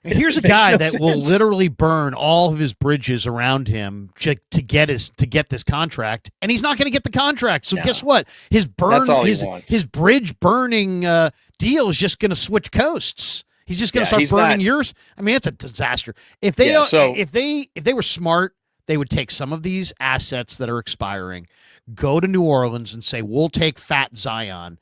here's a guy that will literally burn all of his bridges around him to get this contract, and he's not going to get the contract. So guess what? His bridge burning deal is just going to switch coasts. He's just going to start burning yours. I mean, it's a disaster. If they were smart, they would take some of these assets that are expiring, go to New Orleans and say, we'll take Fat Zion,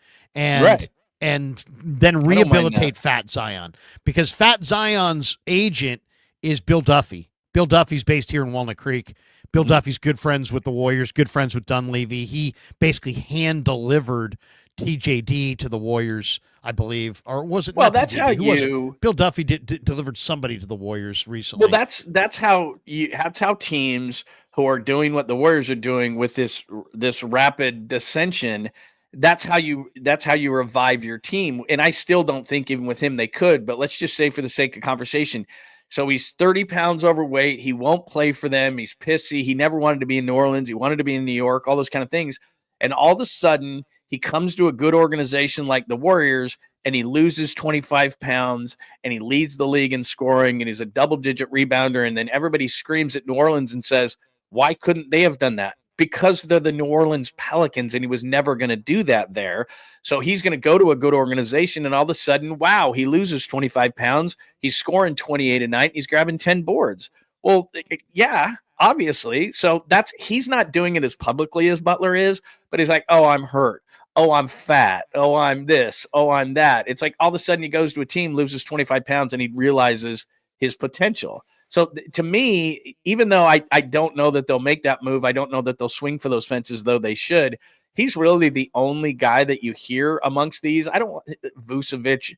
and then rehabilitate Fat Zion, because Fat Zion's agent is Bill Duffy. Bill Duffy's based here in Walnut Creek. Bill Duffy's good friends with the Warriors, good friends with Dunleavy. He basically hand-delivered TJD to the Warriors, I believe. Or was it? Well, that's TJD? How Bill Duffy delivered somebody to the Warriors recently. Well, that's how teams who are doing what the Warriors are doing with this rapid dissension, that's how you revive your team. And I still don't think even with him they could, but let's just say for the sake of conversation. So he's 30 pounds overweight. He won't play for them. He's pissy. He never wanted to be in New Orleans. He wanted to be in New York, all those kind of things. And all of a sudden he comes to a good organization like the Warriors, and he loses 25 pounds, and he leads the league in scoring, and he's a double-digit rebounder. And then everybody screams at New Orleans and says, why couldn't they have done that? Because they're the New Orleans Pelicans, and he was never going to do that there. So he's going to go to a good organization, and all of a sudden, wow, he loses 25 pounds. He's scoring 28 a night. He's grabbing 10 boards. Well, yeah, obviously. So he's not doing it as publicly as Butler is, but he's like, oh, I'm hurt. Oh, I'm fat. Oh, I'm this. Oh, I'm that. It's like all of a sudden he goes to a team, loses 25 pounds, and he realizes his potential. So to me, even though I don't know that they'll make that move, I don't know that they'll swing for those fences, though they should. He's really the only guy that you hear amongst these. I don't Vucevic,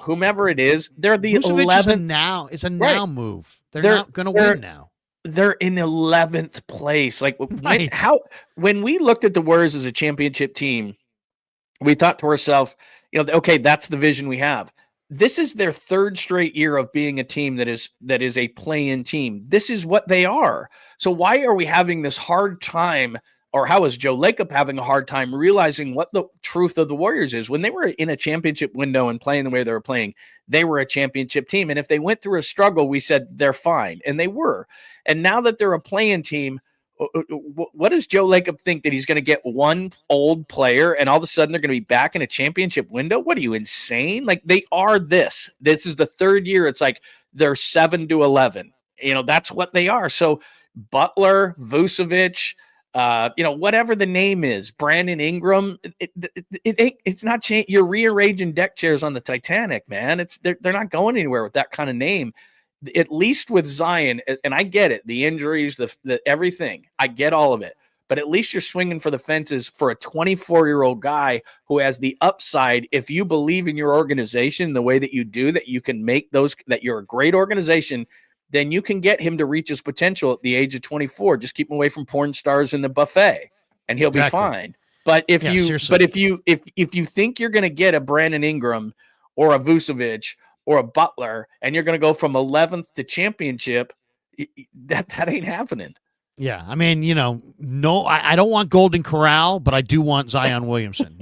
whomever it is. They're the Vucevic 11th. It's a now move. They're not going to win now. They're in 11th place. Like when we looked at the Warriors as a championship team, we thought to ourselves, okay, that's the vision we have. This is their third straight year of being a team that is a play-in team. This is what they are. So why are we having this hard time, or how is Joe Lacob having a hard time realizing what the truth of the Warriors is? When they were in a championship window and playing the way they were playing, they were a championship team. And if they went through a struggle, we said they're fine. And they were. And now that they're a play-in team, what does Joe Lacob think, that he's going to get one old player and all of a sudden they're going to be back in a championship window? What are you, insane? Like, they are this. This is the third year. It's like they're 7-11. That's what they are. So Butler, Vucevic, whatever the name is, Brandon Ingram, it's not change. You're rearranging deck chairs on the Titanic, man. They're not going anywhere with that kind of name. At least with Zion, and I get it, the injuries, the everything, I get all of it. But at least you're swinging for the fences for a 24-year-old guy who has the upside. If you believe in your organization the way that you do, that you can make those, that you're a great organization, then you can get him to reach his potential at the age of 24. Just keep him away from porn stars in the buffet, and he'll be fine. But if you think you're going to get a Brandon Ingram or a Vucevic or a Butler, and you're going to go from 11th to championship, that ain't happening. Yeah, I mean, no, I don't want Golden Corral, but I do want Zion Williamson,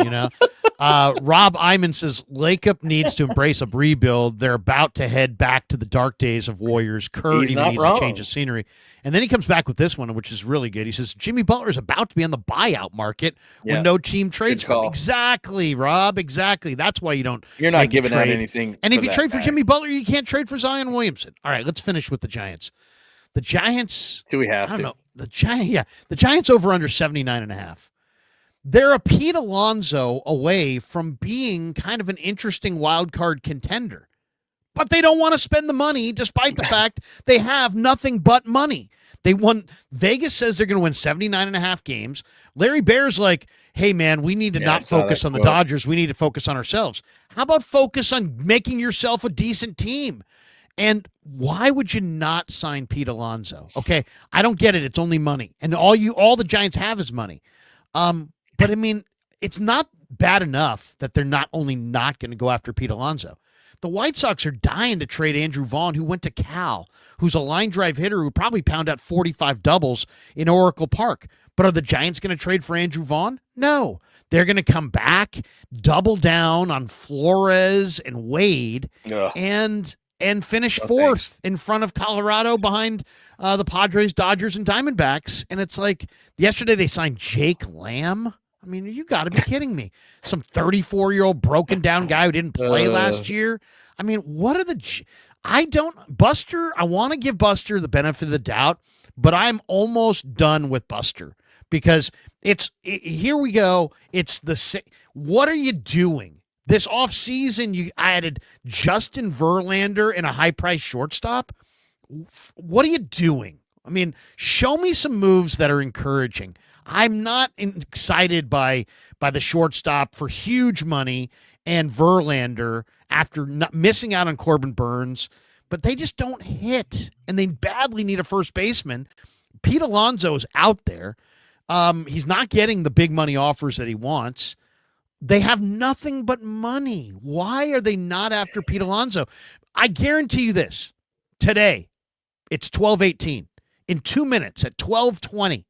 Rob Iman says, Lacob needs to embrace a rebuild. They're about to head back to the dark days of Warriors. Kurt even needs to change the scenery. And then he comes back with this one, which is really good. He says, Jimmy Butler is about to be on the buyout market when no team trades for him. Exactly, Rob, exactly. That's why you're not giving out anything. And if you trade for Jimmy Butler, you can't trade for Zion Williamson. All right, let's finish with the Giants. The Giants. Do we have to? I don't know. The Giants over under 79.5. they're a Pete Alonso away from being kind of an interesting wild card contender. But they don't want to spend the money despite the fact they have nothing but money. Vegas says they're going to win 79.5 games. Larry Bear's like, hey, man, we need to not focus on the Dodgers. We need to focus on ourselves. How about focus on making yourself a decent team? And why would you not sign Pete Alonso? Okay, I don't get it. It's only money. And all the Giants have is money. But, I mean, it's not bad enough that they're not only not going to go after Pete Alonso. The White Sox are dying to trade Andrew Vaughn, who went to Cal, who's a line drive hitter who probably pound out 45 doubles in Oracle Park. But are the Giants going to trade for Andrew Vaughn? No. They're going to come back, double down on Flores and Wade, and finish fourth in front of Colorado behind the Padres, Dodgers, and Diamondbacks. And it's like yesterday they signed Jake Lamb. I mean, you got to be kidding me. Some 34-year-old broken down guy who didn't play last year. I mean, what are Buster, I want to give Buster the benefit of the doubt, but I'm almost done with Buster because here we go. What are you doing? This offseason, you added Justin Verlander and a high-priced shortstop. What are you doing? I mean, show me some moves that are encouraging. I'm not excited by the shortstop for huge money and Verlander after missing out on Corbin Burns, but they just don't hit, and they badly need a first baseman. Pete Alonso is out there. He's not getting the big money offers that he wants. They have nothing but money. Why are they not after Pete Alonso? I guarantee you this. Today, it's 12:18. In 2 minutes, at 12:20,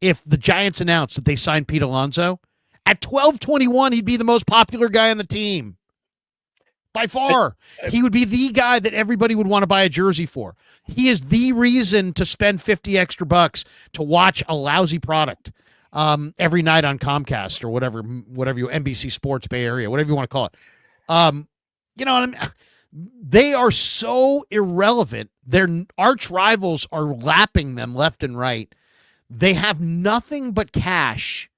if the Giants announced that they signed Pete Alonso, at 12:21, he'd be the most popular guy on the team. By far. He would be the guy that everybody would want to buy a jersey for. He is the reason to spend 50 extra bucks to watch a lousy product every night on Comcast or whatever you NBC Sports Bay Area, whatever you want to call it. You know what I mean? They are so irrelevant. Their arch rivals are lapping them left and right. They have nothing but cash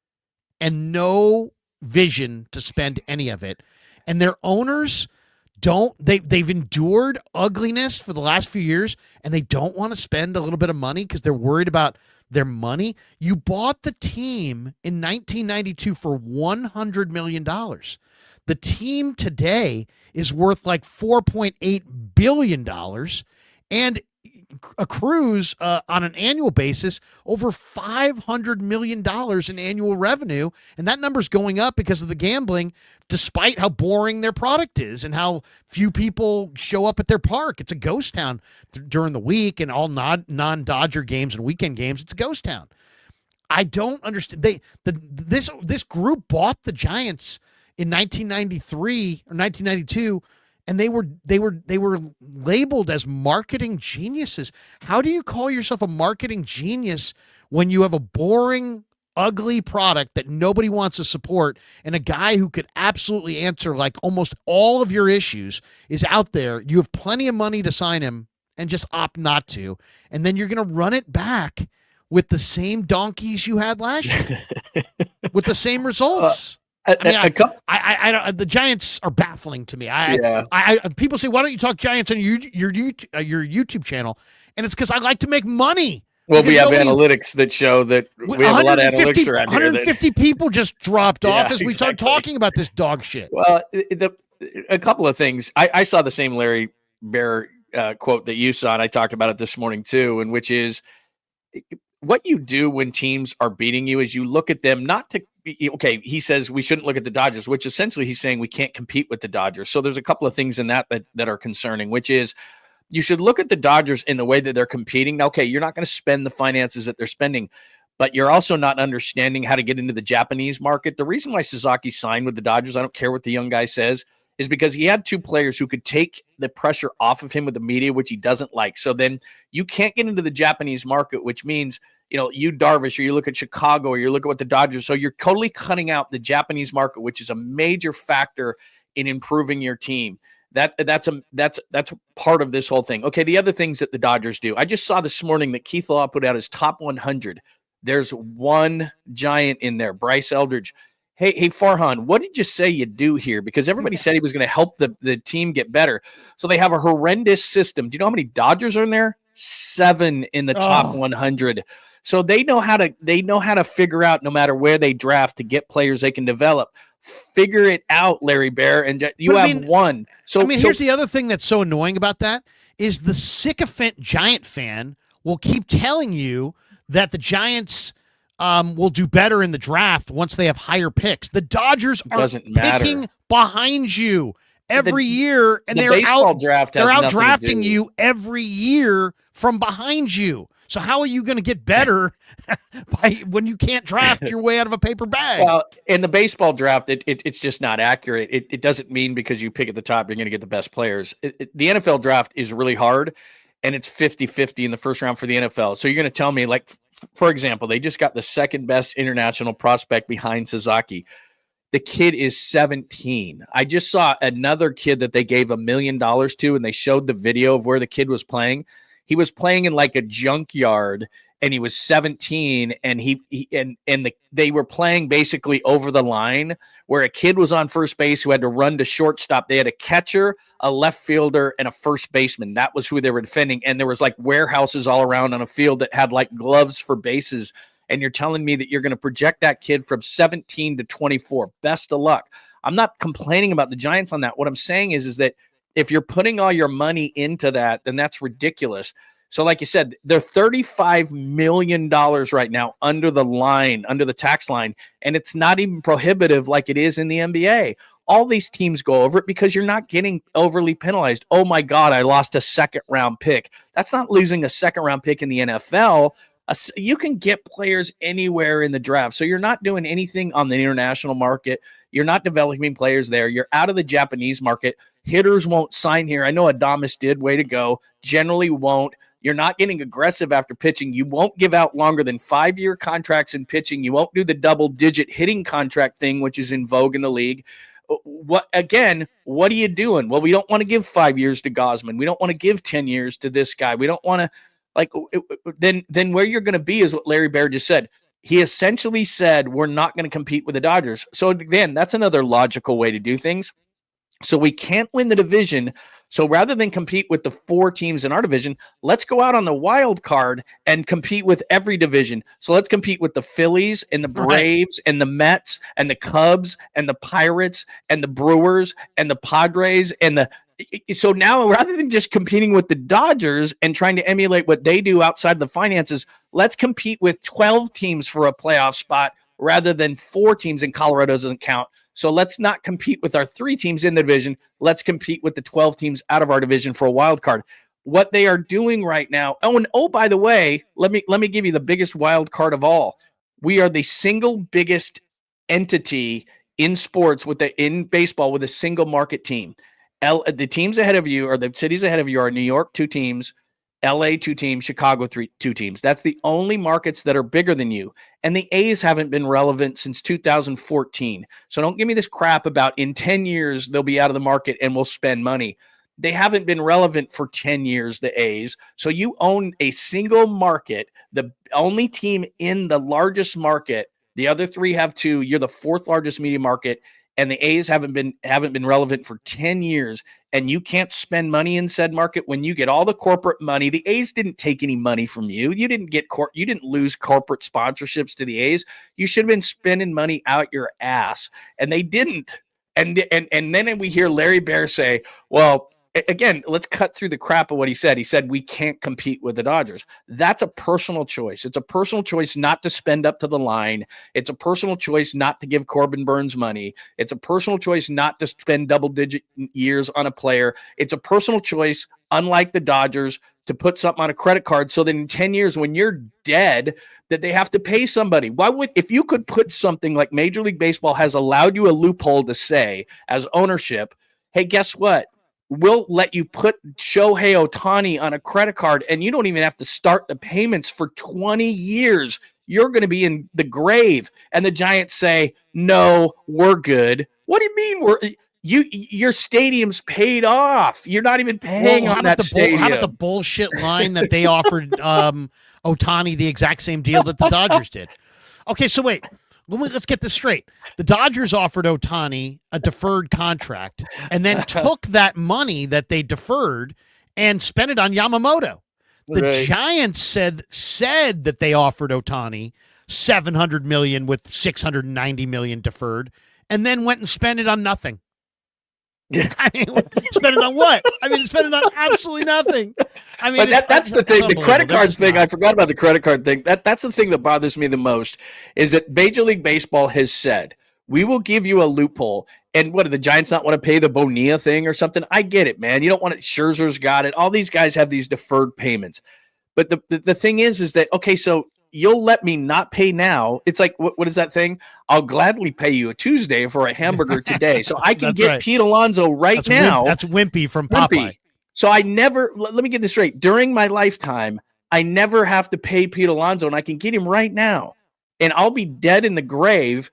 and no vision to spend any of it. And their owners they've endured ugliness for the last few years, and they don't want to spend a little bit of money because they're worried about their money. You bought the team in 1992 for $100 million. The team today is worth like $4.8 billion and accrues on an annual basis over $500 million in annual revenue. And that number's going up because of the gambling, despite how boring their product is and how few people show up at their park. It's a ghost town during the week, and all non-Dodger games and weekend games, it's a ghost town. I don't understand. This group bought the Giants in 1993 or 1992, and they were labeled as marketing geniuses. How do you call yourself a marketing genius when you have a boring, ugly product that nobody wants to support, and a guy who could absolutely answer like almost all of your issues is out there? You have plenty of money to sign him and just opt not to, and then you're going to run it back with the same donkeys you had last year with the same results. The Giants are baffling to me. People say, why don't you talk Giants on your YouTube channel? And it's because I like to make money. Well, we have analytics that show that we have a lot of analytics around here. 150 people just dropped off as we start talking about this dog shit. Well, a couple of things. I saw the same Larry Bear quote that you saw, and I talked about it this morning too, and which is what you do when teams are beating you is you look at them not to. Okay, he says we shouldn't look at the Dodgers, which essentially he's saying we can't compete with the Dodgers. So there's a couple of things in that are concerning, which is you should look at the Dodgers in the way that they're competing. Now, okay, you're not going to spend the finances that they're spending, but you're also not understanding how to get into the Japanese market. The reason why Sasaki signed with the Dodgers, I don't care what the young guy says, is because he had two players who could take the pressure off of him with the media, which he doesn't like. So then you can't get into the Japanese market, which means you Darvish, or you look at Chicago, or you look at what the Dodgers. So you're totally cutting out the Japanese market, which is a major factor in improving your team. That's part of this whole thing. Okay, the other things that the Dodgers do. I just saw this morning that Keith Law put out his top 100 There's one Giant in there, Bryce Eldridge. Hey, Farhan, what did you say you do here? Because everybody said he was going to help the team get better. So they have a horrendous system. Do you know how many Dodgers are in there? 7 in the top 100. So they know how to figure out, no matter where they draft, to get players they can develop. Figure it out, Larry Bear, and you have one. So here's the other thing that's so annoying about that is the sycophant Giant fan will keep telling you that the Giants will do better in the draft once they have higher picks. The Dodgers are picking behind you every year, and they're out drafting you every year from behind you. So how are you going to get better when you can't draft your way out of a paper bag? Well, in the baseball draft, it's just not accurate. It doesn't mean because you pick at the top, you're going to get the best players. The NFL draft is really hard, and it's 50-50 in the first round for the NFL. So you're going to tell me, like, for example, they just got the second best international prospect behind Sasaki. The kid is 17. I just saw another kid that they gave $1 million to, and they showed the video of where the kid was playing. He was playing in like a junkyard, and he was 17, and they were playing basically over the line, where a kid was on first base who had to run to shortstop. They had a catcher, a left fielder, and a first baseman. That was who they were defending, and there was like warehouses all around on a field that had like gloves for bases. And you're telling me that you're going to project that kid from 17 to 24. Best of luck. I'm not complaining about the Giants on that. What I'm saying is that if you're putting all your money into that, then that's ridiculous. So like you said, they're $35 million right now under the line, under the tax line, and it's not even prohibitive like it is in the NBA. All these teams go over it because you're not getting overly penalized. Oh my God, I lost a second-round pick. That's not losing a second-round pick in the NFL. You can get players anywhere in the draft. So you're not doing anything on the international market. You're not developing players there. You're out of the Japanese market. Hitters won't sign here. I know Adames did. Way to go. Generally won't. You're not getting aggressive after pitching. You won't give out longer than 5-year contracts in pitching. You won't do the double-digit hitting contract thing, which is in vogue in the league. What are you doing? Well, we don't want to give 5 years to Gosman. We don't want to give 10 years to this guy. We don't want to. Then where you're going to be is what Larry Bear just said. He essentially said, we're not going to compete with the Dodgers. So again, that's another logical way to do things. So we can't win the division. So rather than compete with the 4 teams in our division, let's go out on the wild card and compete with every division. So let's compete with the Phillies and the Braves and the Mets and the Cubs and the Pirates and the Brewers and the Padres and the. So now, rather than just competing with the Dodgers and trying to emulate what they do outside the finances, let's compete with 12 teams for a playoff spot rather than 4 teams, and Colorado doesn't count. So let's not compete with our 3 teams in the division. Let's compete with the 12 teams out of our division for a wild card. What they are doing right now. By the way, let me give you the biggest wild card of all. We are the single biggest entity in sports in baseball with a single market team. The teams ahead of you, or the cities ahead of you, are New York 2 teams, LA 2 teams, Chicago 2 teams. That's the only markets that are bigger than you. And the A's haven't been relevant since 2014. So don't give me this crap about in 10 years they'll be out of the market and we'll spend money. They haven't been relevant for 10 years, the A's. So you own a single market, the only team in the largest market. The other 3 have 2. You're the 4th largest media market. And the A's haven't been relevant for 10 years, and you can't spend money in said market when you get all the corporate money. The A's didn't take any money from you. You didn't lose corporate sponsorships to the A's. You should have been spending money out your ass, and they didn't. And then we hear Larry Bear say, well, again, let's cut through the crap of what he said. He said we can't compete with the Dodgers. That's a personal choice. It's a personal choice not to spend up to the line. It's a personal choice not to give Corbin Burns money. It's a personal choice not to spend double-digit years on a player. It's a personal choice, unlike the Dodgers, to put something on a credit card so that in 10 years when you're dead, that they have to pay somebody. If you could put something like Major League Baseball has allowed you a loophole to say as ownership, hey, guess what? We'll let you put Shohei Ohtani on a credit card, and you don't even have to start the payments for 20 years. You're going to be in the grave. And the Giants say, no, we're good. What do you mean your stadium's paid off? You're not even paying on that stadium. How about the bullshit line that they offered Ohtani the exact same deal that the Dodgers did. Okay, so wait. Let's get this straight. The Dodgers offered Ohtani a deferred contract and then took that money that they deferred and spent it on Yamamoto. The Giants said that they offered Ohtani $700 million with $690 million deferred, and then went and spent it on nothing. I mean, spend it on what? I mean, spend it on absolutely nothing. I mean, but that's the thing. The credit card thing, I forgot about the credit card thing. That's the thing that bothers me the most is that Major League Baseball has said, we will give you a loophole. And what, do the Giants not want to pay the Bonilla thing or something? I get it, man. You don't want it. Scherzer's got it. All these guys have these deferred payments. But the thing is that, okay, so you'll let me not pay now. It's like, what is that thing? I'll gladly pay you a Tuesday for a hamburger today. So I can get Pete Alonso now. That's Wimpy from Popeye. So I never, let me get this straight. During my lifetime, I never have to pay Pete Alonso, and I can get him right now. And I'll be dead in the grave,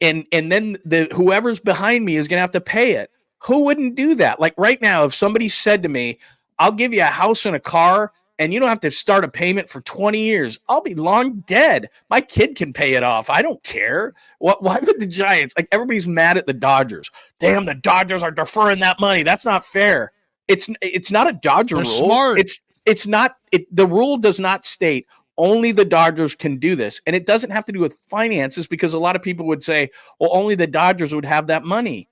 and then whoever's behind me is going to have to pay it. Who wouldn't do that? Like right now, if somebody said to me, I'll give you a house and a car, and you don't have to start a payment for 20 years. I'll be long dead. My kid can pay it off. I don't care. Why would the Giants? Like, everybody's mad at the Dodgers. Damn, the Dodgers are deferring that money. That's not fair. It's not a Dodger rule. Smart. It's not. The rule does not state only the Dodgers can do this, and it doesn't have to do with finances, because a lot of people would say, well, only the Dodgers would have that money.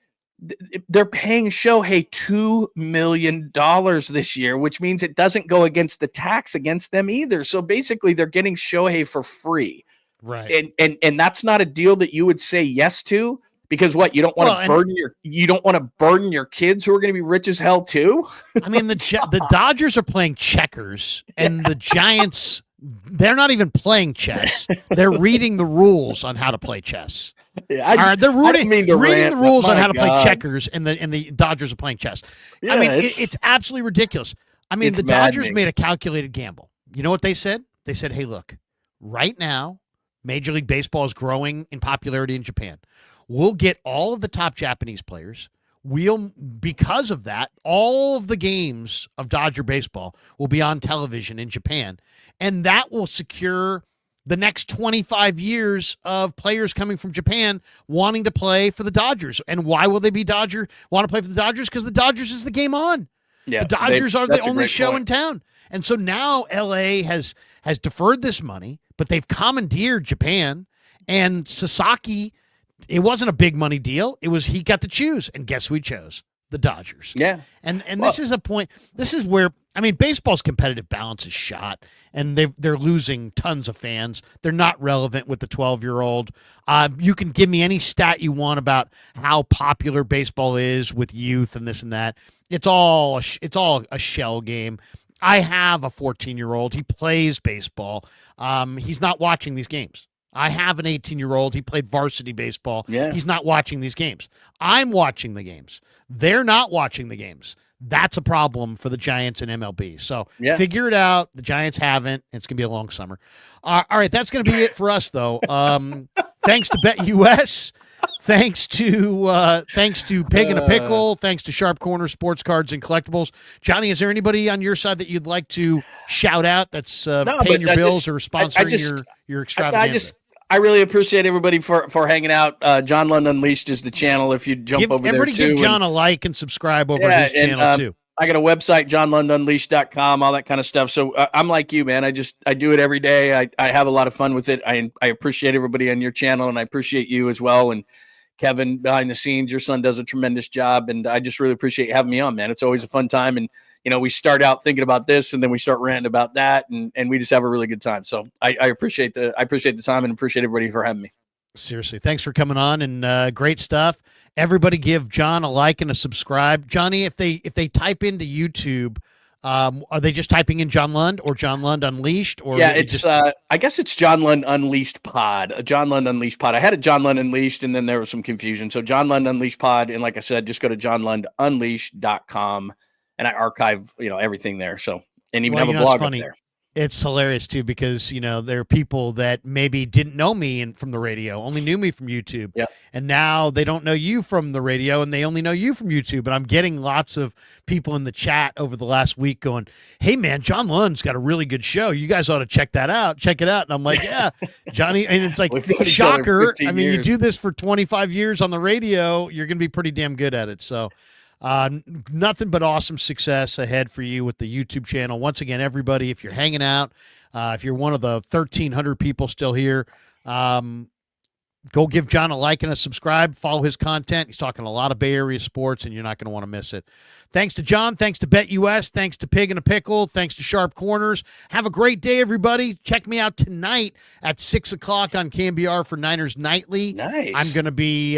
They're paying Shohei $2 million this year, which means it doesn't go against the tax against them either. So basically, they're getting Shohei for free, right? And that's not a deal that you would say yes to, because what, you don't want to burden your kids who are going to be rich as hell too. I mean, the Dodgers are playing checkers, and the Giants, they're not even playing chess. They're reading the rules on how to play chess. Yeah, they're reading the rules on how to play checkers, and the Dodgers are playing chess. Yeah, I mean, it's absolutely ridiculous. I mean, the Dodgers made a calculated gamble. You know what they said? They said, hey, look, right now, Major League Baseball is growing in popularity in Japan. We'll get all of the top Japanese players. Because of that, all of the games of Dodger baseball will be on television in Japan, and that will secure the next 25 years of players coming from Japan wanting to play for the Dodgers. And why will they want to play for the Dodgers? Because the Dodgers is the game on. Yeah, the Dodgers are the only show in town. And so now LA has deferred this money, but they've commandeered Japan. And Sasaki, it wasn't a big money deal. He got to choose. And guess who he chose? The Dodgers. Yeah. And this is a point. This is where, I mean, baseball's competitive balance is shot, and they're losing tons of fans. They're not relevant with the 12-year-old. You can give me any stat you want about how popular baseball is with youth and this and that. It's all a shell game. I have a 14-year-old. He plays baseball. He's not watching these games. I have an 18-year-old. He played varsity baseball. Yeah. He's not watching these games. I'm watching the games. They're not watching the games. That's a problem for the Giants and MLB. So figure it out. The Giants haven't. It's going to be a long summer. All right, that's going to be it for us, though. Thanks to BetUS. Thanks to Pig and a Pickle. Thanks to Sharp Corner Sports Cards and Collectibles. Johnny, is there anybody on your side that you'd like to shout out that's paying your bills or sponsoring your extravaganza? I really appreciate everybody for hanging out. John Lund Unleashed is the channel. If you jump over there, too. Everybody give John a like and subscribe over his channel, too. I got a website, johnlundunleashed.com, all that kind of stuff. So I'm like you, man. I do it every day. I have a lot of fun with it. I appreciate everybody on your channel, and I appreciate you as well. And Kevin behind the scenes, your son does a tremendous job. And I just really appreciate you having me on, man. It's always a fun time. And, we start out thinking about this, and then we start ranting about that, and we just have a really good time. So I appreciate the time, and appreciate everybody for having me. Seriously, thanks for coming on, and great stuff. Everybody give John a like and a subscribe. Johnny, if they type into YouTube, are they just typing in John Lund or John Lund Unleashed? Or it's I guess it's John Lund Unleashed Pod. John Lund Unleashed Pod. I had a John Lund Unleashed, and then there was some confusion. So John Lund Unleashed Pod, and like I said, just go to johnlundunleashed.com, and I archive everything there. So, and even have a blog up there. It's hilarious too because there are people that maybe didn't know me from the radio, only knew me from YouTube, and now they don't know you from the radio, and they only know you from YouTube. And I'm getting lots of people in the chat over the last week going, "Hey man, John Lund's got a really good show. You guys ought to check that out. Check it out." And I'm like, "Yeah, Johnny." And it's like, shocker. I mean, you do this for 25 years on the radio, you're going to be pretty damn good at it. So. Nothing but awesome success ahead for you with the YouTube channel. Once again, everybody, if you're hanging out, if you're one of the 1,300 people still here, go give John a like and a subscribe. Follow his content. He's talking a lot of Bay Area sports, and you're not going to want to miss it. Thanks to John. Thanks to BetUS. Thanks to Pig in a Pickle. Thanks to Sharp Corners. Have a great day, everybody. Check me out tonight at 6 o'clock on KMBR for Niners Nightly. Nice. I'm going to be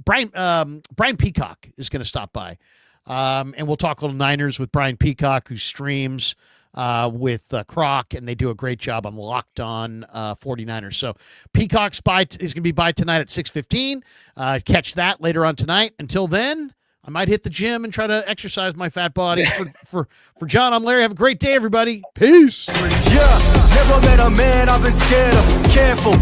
Brian Peacock is going to stop by. And we'll talk a little Niners with Brian Peacock, who streams with Croc, and they do a great job on Locked On 49ers. So Peacock's is going to be by tonight at 6:15. Catch that later on tonight. Until then, I might hit the gym and try to exercise my fat body. For John, I'm Larry. Have a great day, everybody. Peace. Yeah, never met a man I've been scared of. Careful.